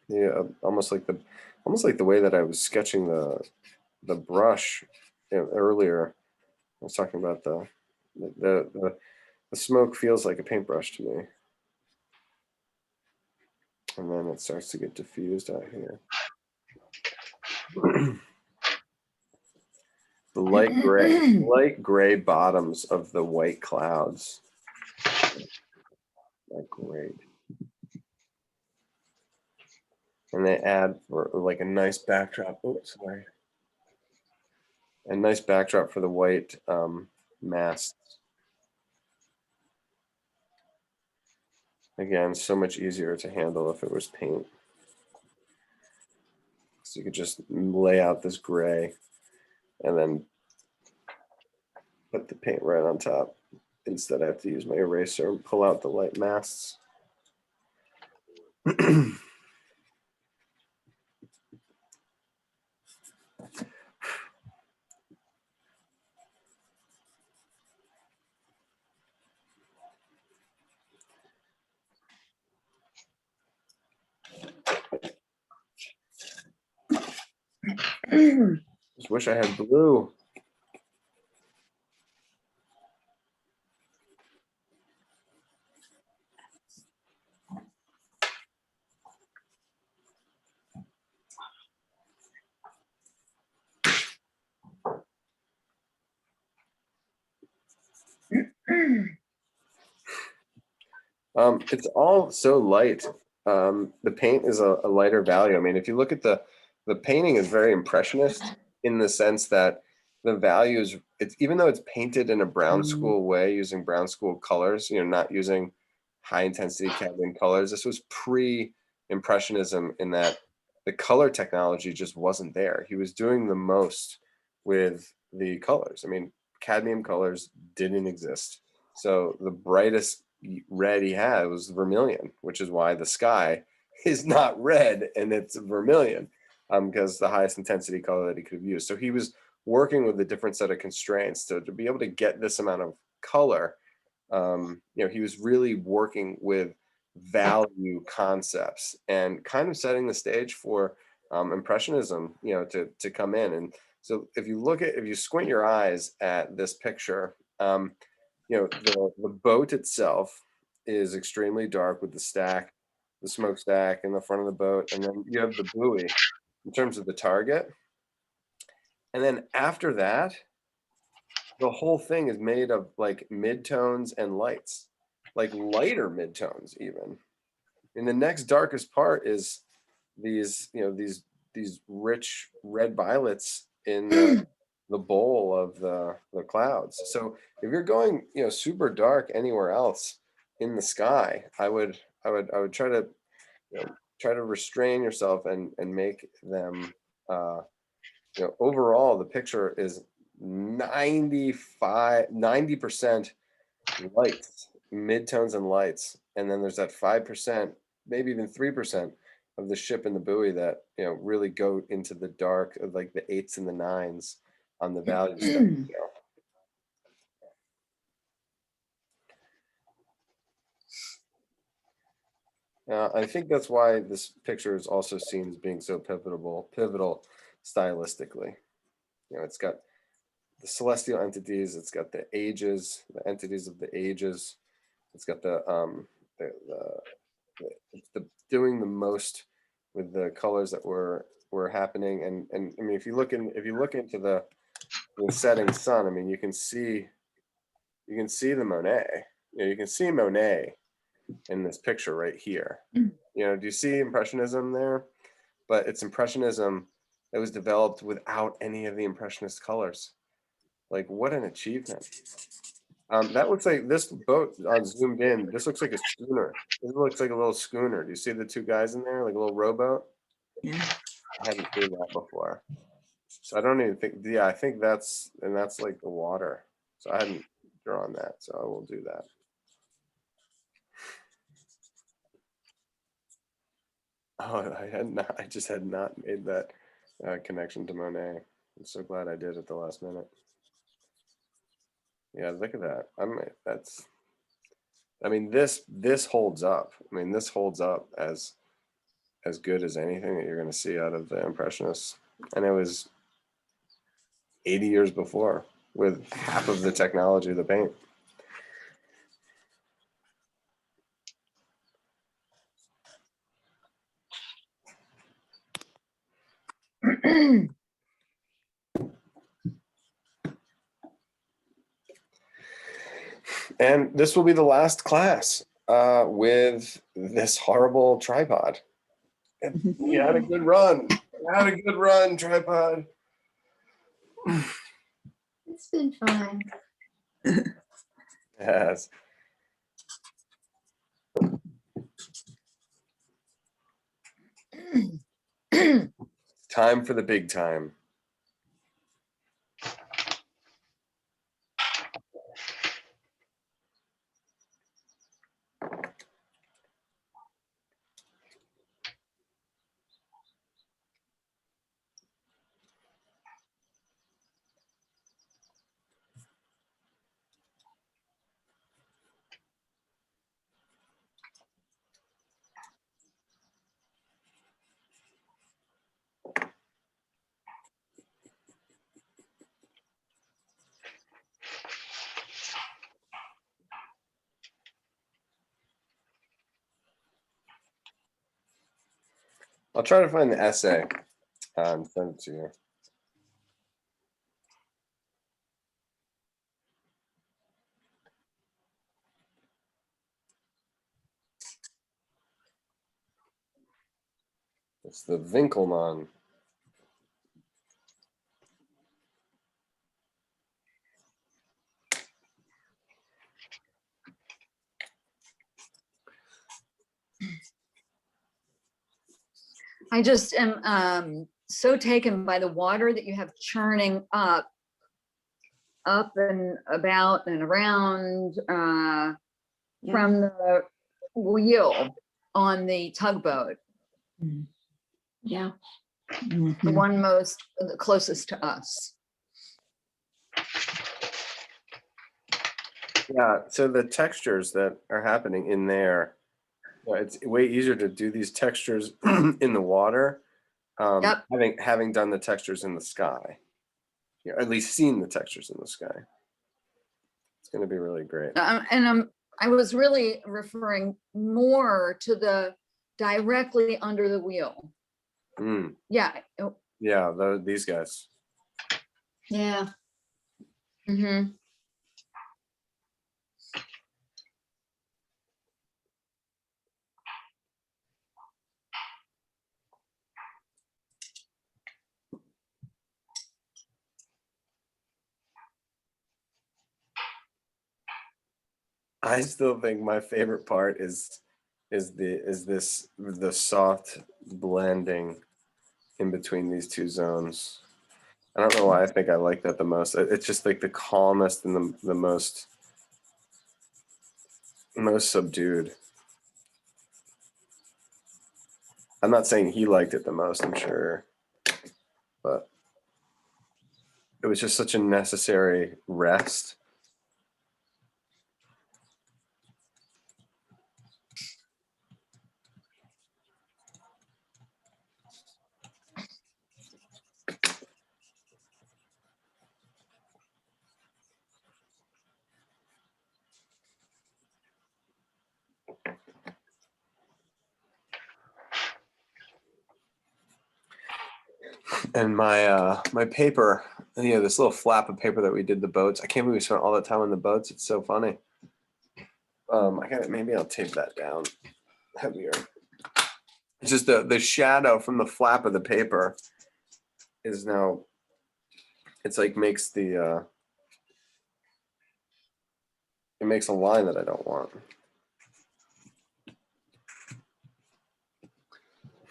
Yeah, almost like the way that I was sketching the brush earlier. I was talking about the smoke feels like a paintbrush to me. And then it starts to get diffused out here. The light gray bottoms of the white clouds. Like great. And they add for like a nice backdrop. Oops, sorry. A nice backdrop for the white masts. Again, so much easier to handle if it was paint. So you could just lay out this gray and then put the paint right on top. Instead, I have to use my eraser and pull out the light masts. Just wish I had blue. It's all so light. The paint is a lighter value. I mean, if you look at the painting is very impressionist in the sense that the values, it's even though it's painted in a brown school way using brown school colors, not using high intensity cadmium colors. This was pre-impressionism in that the color technology just wasn't there. He was doing the most with the colors. I mean, cadmium colors didn't exist. So the brightest red he had was vermilion, which is why the sky is not red and it's vermilion, because the highest intensity color that he could have used. So he was working with a different set of constraints to be able to get this amount of color. He was really working with value concepts and kind of setting the stage for impressionism, to come in. And so if you squint your eyes at this picture, the boat itself is extremely dark with the smokestack in the front of the boat, and then you have the buoy in terms of the target. And then after that, the whole thing is made of like midtones and lights, like lighter midtones even. And the next darkest part is these rich red violets in the bowl of the clouds. So if you're going, super dark anywhere else in the sky, I would try to restrain yourself and make them, overall the picture is 90% lights, midtones and lights. And then there's that 5%, maybe even 3% of the ship and the buoy that, really go into the dark, like the 8s and the 9s on the value stuff. I think that's why this picture is also seen as being so pivotal stylistically. You know, it's got the celestial entities, it's got the ages, the entities of the ages, it's got the doing the most with the colors that were happening, and I mean, if you look into the setting sun, I mean, you can see the Monet. You know, you can see Monet in this picture right here. You know, do you see impressionism there? But it's impressionism that was developed without any of the impressionist colors. Like, what an achievement. That looks like this boat zoomed in. This looks like a schooner. This looks like a little schooner. Do you see the two guys in there, like a little rowboat? Yeah. I hadn't seen that before. So I don't even think, yeah, I think that's like the water. So I hadn't drawn that, so I will do that. Oh, I just had not made that connection to Monet. I'm so glad I did at the last minute. Yeah, look at that. I mean, this holds up. I mean, this holds up as good as anything that you're going to see out of the Impressionists. And it was 80 years before with half of the technology of the paint. And this will be the last class with this horrible tripod. You had a good run. You had a good run, tripod. It's been fine. Yes. Time for the big time. I'll try to find the essay and send it to you. It's the Winkelmann. I just am so taken by the water that you have churning up and about and around from the wheel on the tugboat, Yeah. the Mhm. one the closest to us. Yeah, so the textures that are happening in there, it's way easier to do these textures in the water, Yep. having done the textures in the sky. Yeah, at least seen the textures in the sky. It's going to be really great. I was really referring more to the directly under the wheel. Mm, Yeah. yeah, these guys. Yeah. Mm-hmm. I still think my favorite part is the soft blending in between these two zones. I don't know why I think I like that the most. It's just like the calmest and the most subdued. I'm not saying he liked it the most, I'm sure, but it was just such a necessary rest. And my paper, this little flap of paper that we did the boats. I can't believe we spent all that time on the boats. It's so funny. I got it. Maybe I'll tape that down heavier. It's just the shadow from the flap of the paper is now. It's like makes the. It makes a line that I don't want.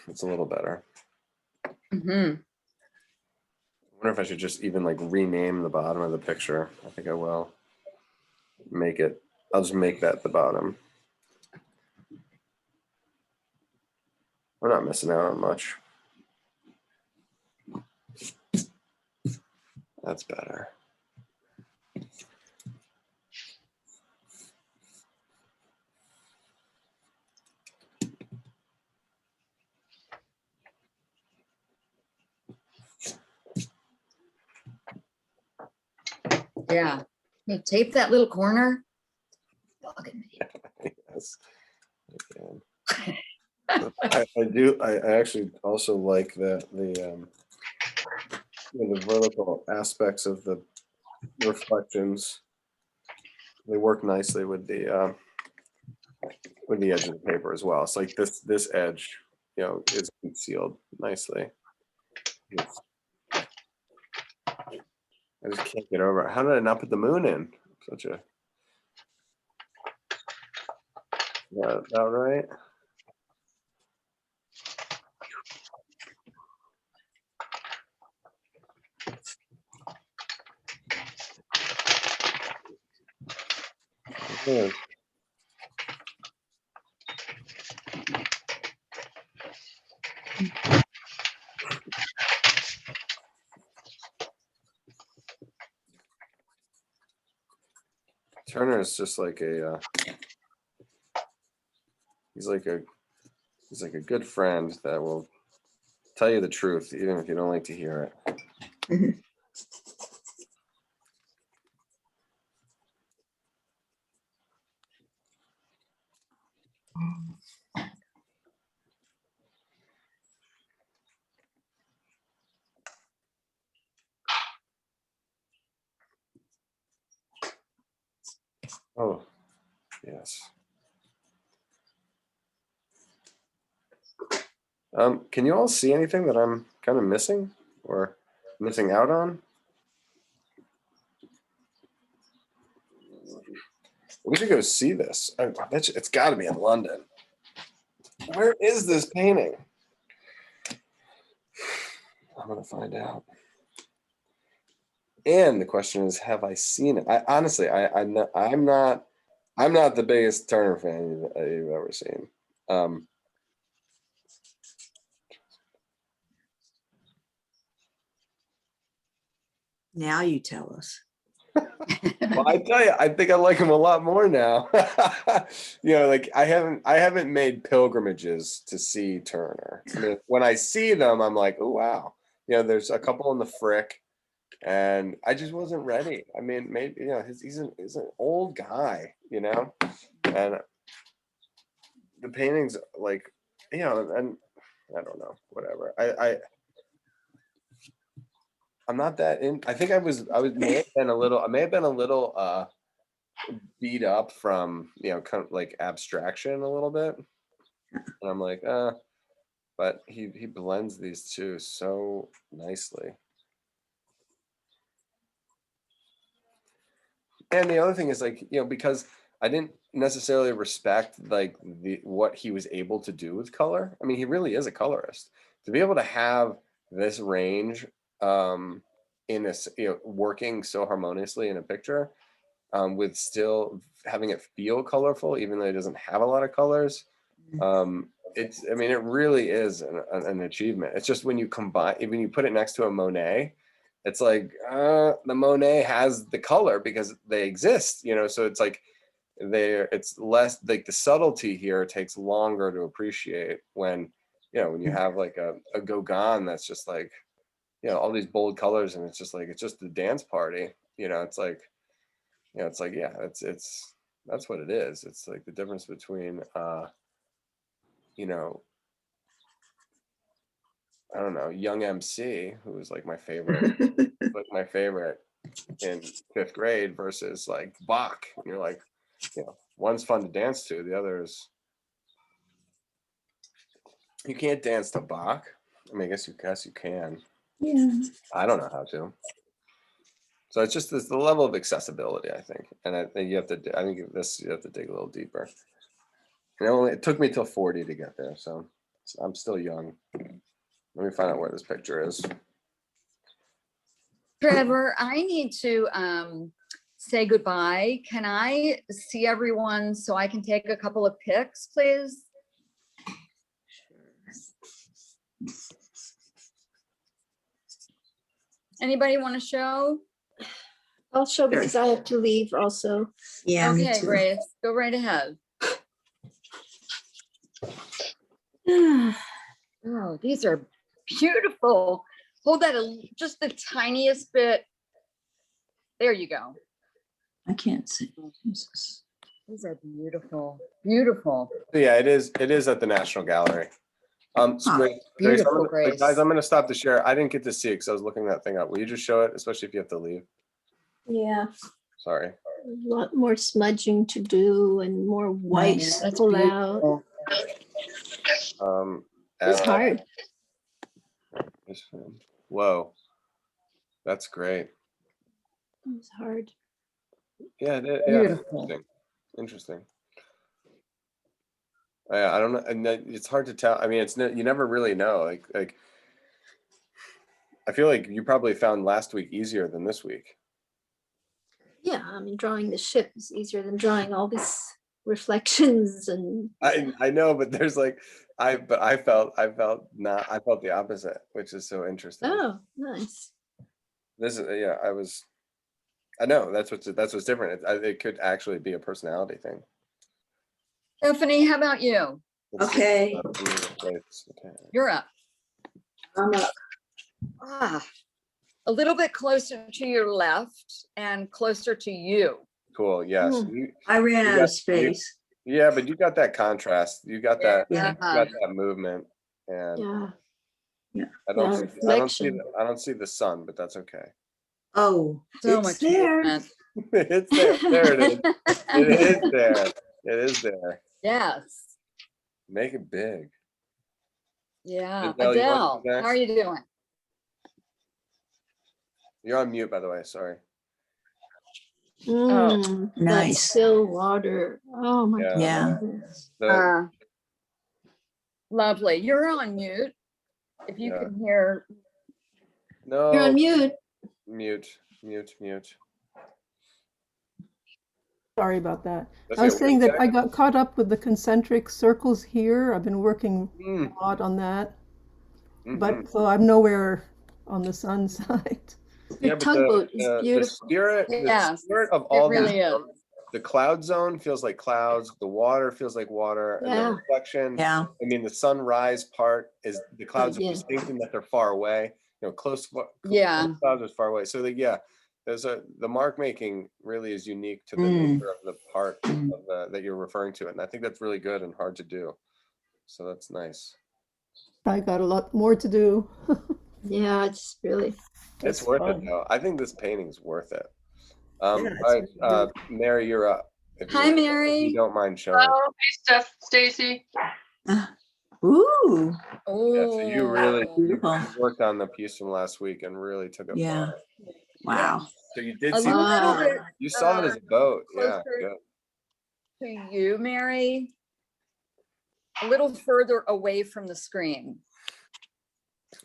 It's a little better. Mhm. I wonder if I should just even like rename the bottom of the picture. I think I will. Make it. I'll just make that the bottom. We're not missing out on much. That's better. Yeah. You tape that little corner. Bugging me. Yes. I do. I actually also like that the vertical aspects of the reflections. They work nicely with the edge of the paper as well. It's like this edge, is concealed nicely. I just can't get over it. How did I not put the moon in? Such a. Yeah, that right? Yeah. Turner is just like a. He's like a good friend that will tell you the truth, even if you don't like to hear it. Mhm. Oh, yes. Can you all see anything that I'm kind of missing or missing out on? We should go see this. I bet you it's got to be in London. Where is this painting? I'm gonna find out. And the question is, have I seen it? I honestly, I'm not the biggest Turner fan you've ever seen. Now you tell us. Well, I tell you, I think I like him a lot more now. Like I haven't made pilgrimages to see Turner. I mean, when I see them, I'm like, oh wow. There's a couple in the Frick, and I just wasn't ready. I mean, maybe he's an old guy, and the paintings like, and I don't know, whatever. I'm not that in. I think I may have been a little beat up from kind of like abstraction a little bit, and I'm like but he blends these two so nicely. And the other thing is like, because I didn't necessarily respect like what he was able to do with color. I mean, he really is a colorist. To be able to have this range in a working so harmoniously in a picture, with still having it feel colorful, even though it doesn't have a lot of colors. I mean, it really is an achievement. It's just when you put it next to a Monet, it's like the Monet has the color because they exist, so it's like it's less like the subtlety here takes longer to appreciate when you have like a Gauguin that's just like all these bold colors, and it's just the dance party. It's like it's like, yeah, it's that's what it is. It's like the difference between I don't know, young MC, who was like my favorite, in 5th grade versus like Bach. And you're like, you know, one's fun to dance to, the other is, you can't dance to Bach. I mean, I guess you can. Yeah. I don't know how to. So it's just this, the level of accessibility, I think. And I think you have to, I think this, you have to dig a little deeper. And it took me till 40 to get there. So I'm still young. Let me find out where this picture is. Trevor, I need to say goodbye. Can I see everyone so I can take a couple of pics, please? Anybody want to show? I'll show because I have to leave also. Yeah, me Okay, too. Grace, go right ahead. Oh, these are beautiful. Hold that just the tiniest bit. There you go. I can't see. Jesus. These are beautiful, beautiful. So yeah, it is at the National Gallery. It's Huh. great. Beautiful, Guys, Grace. I'm gonna stop the share. I didn't get to see it because I was looking that thing up. Will you just show it, especially if you have to leave? Yeah, Sorry. a lot more smudging to do and more white Nice. to That's pull out. beautiful. It's add- hard. Whoa, that's great. It's hard. Yeah, Beautiful. Interesting. I don't know, and it's hard to tell. I mean, you never really know. Like, I feel like you probably found last week easier than this week. Yeah, I mean, drawing the ship is easier than drawing all these reflections and I know, but there's like, I felt the opposite, which is so interesting. oh, nice. This is I know that's what's different. It could actually be a personality thing. Stephanie, how about you? Okay. You're up. I'm up. Ah, a little bit closer to your left and closer to you. Cool. Yes. Hmm. I ran out got- of space. Yeah, but you got that contrast. You got that. Yeah. You got that movement, and Yeah, I don't. Yeah, reflection. I don't see the sun, but that's okay. Oh, So it's much there. movement. It's there. There it is. It is there. It is there. Yes. Make it big. Yeah. Adele, you want Adele, to go how are you doing? You're on mute, by the way. Sorry. Mm, that Nice. still water. Oh my Yeah. Yeah. goodness. The- Lovely. You're on mute. If you Yeah. can hear. no. You're on mute. Mute. Sorry about that. That's I was it. saying that I got caught up with the concentric circles here. I've been working Mm, a lot on that, mhm. but so I'm nowhere on the sun side. Your tugboat is beautiful. The Yes, spirit of It all really these, is. the cloud zone feels like clouds, the water feels like water, and the Yeah. reflection. Yeah. I mean, the sunrise part is the clouds yeah. are distinct in that they're far away. You know, close Yeah. clouds are far away. So the mark making really is unique to the Mm. nature of the part Mm. of that you're referring to, and I think that's really good and hard to do. So that's nice. I got a lot more to do. Yeah, it's really. It's That's worth fun. it though. I think this painting's worth it. Yeah, All it's right, really Mary, you're up. If Hi, if Mary. you don't mind showing. Oh, hey, Steph, Stacy. Ooh, Oh. Yeah, so you really beautiful. worked on the piece from last week and really took it Yeah. far. Wow. So you did A see little the bit you saw it as a boat. Yeah, closer. good. To you, Mary. A little further away from the screen.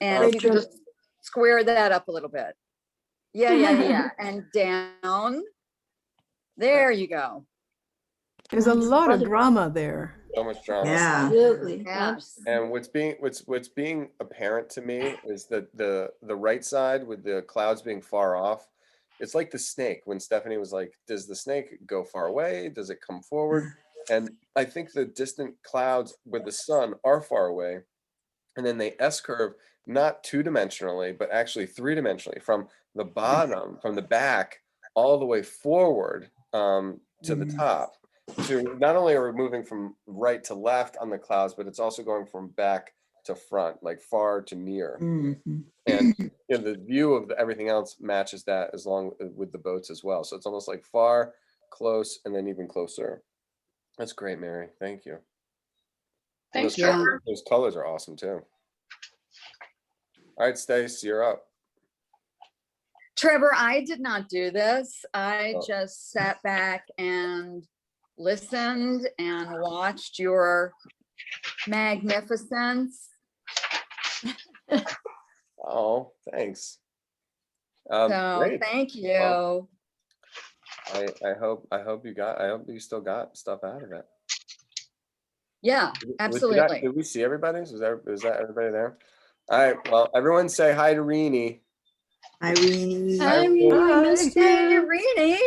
And if you can just square that up a little bit. Yeah. And down. There you go. There's a lot of drama there. So much drama. Yeah. Absolutely. Yes. And what's being apparent to me is that the right side with the clouds being far off, it's like the snake when Stephanie was like, does the snake go far away? Does it come forward? And I think the distant clouds with the sun are far away. And then they S-curve not two-dimensionally, but actually three-dimensionally from the bottom, from the back, all the way forward to the top. So not only are we moving from right to left on the clouds, but it's also going from back to front, like far to near. Mhm. And the view of everything else matches that as long with the boats as well. So it's almost like far, close, and then even closer. That's great, Mary. Thank you. And Thanks, those Yeah. Trevor. those colors are awesome too. All right, Stace, you're up. Trevor, I did not do this. I Oh. just sat back and listened and watched your magnificence. Oh, thanks. So Great. thank you. Well, I hope you still got stuff out of it. Yeah, Did we see that? absolutely. Did we see everybody? Was that everybody there? All right. Well, everyone say hi to Reenie. Irene. I really Hi. missed Hey, you. Rini.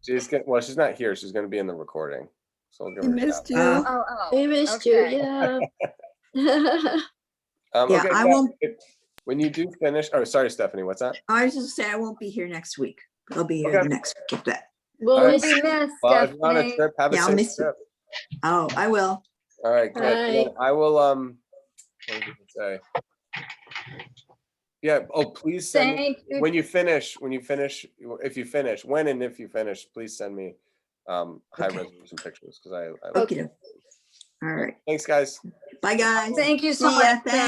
She's not here. She's gonna be in the recording. So we'll give We her a shout. missed you. Oh, oh. I missed you, okay. yeah. Yeah, Okay, I won't- when you do finish, oh, sorry, Stephanie, what's that? I was just saying I won't be here next week, but I'll be here Okay. the next week if that. We'll All right. We'll miss be you. missed, Well, if you're on a Stephanie. trip, have a Yeah, I'll safe miss you. trip. Oh, I will. All right, good. And then Bye. I will, what was I gonna say? Yeah, oh, please send me, Thank you. when you finish, if you finish, when and if you finish, please send me high Okay. resolution pictures, because I Okay. All right. thanks, guys. Bye, guys. Thank you so See ya. much. Thanks.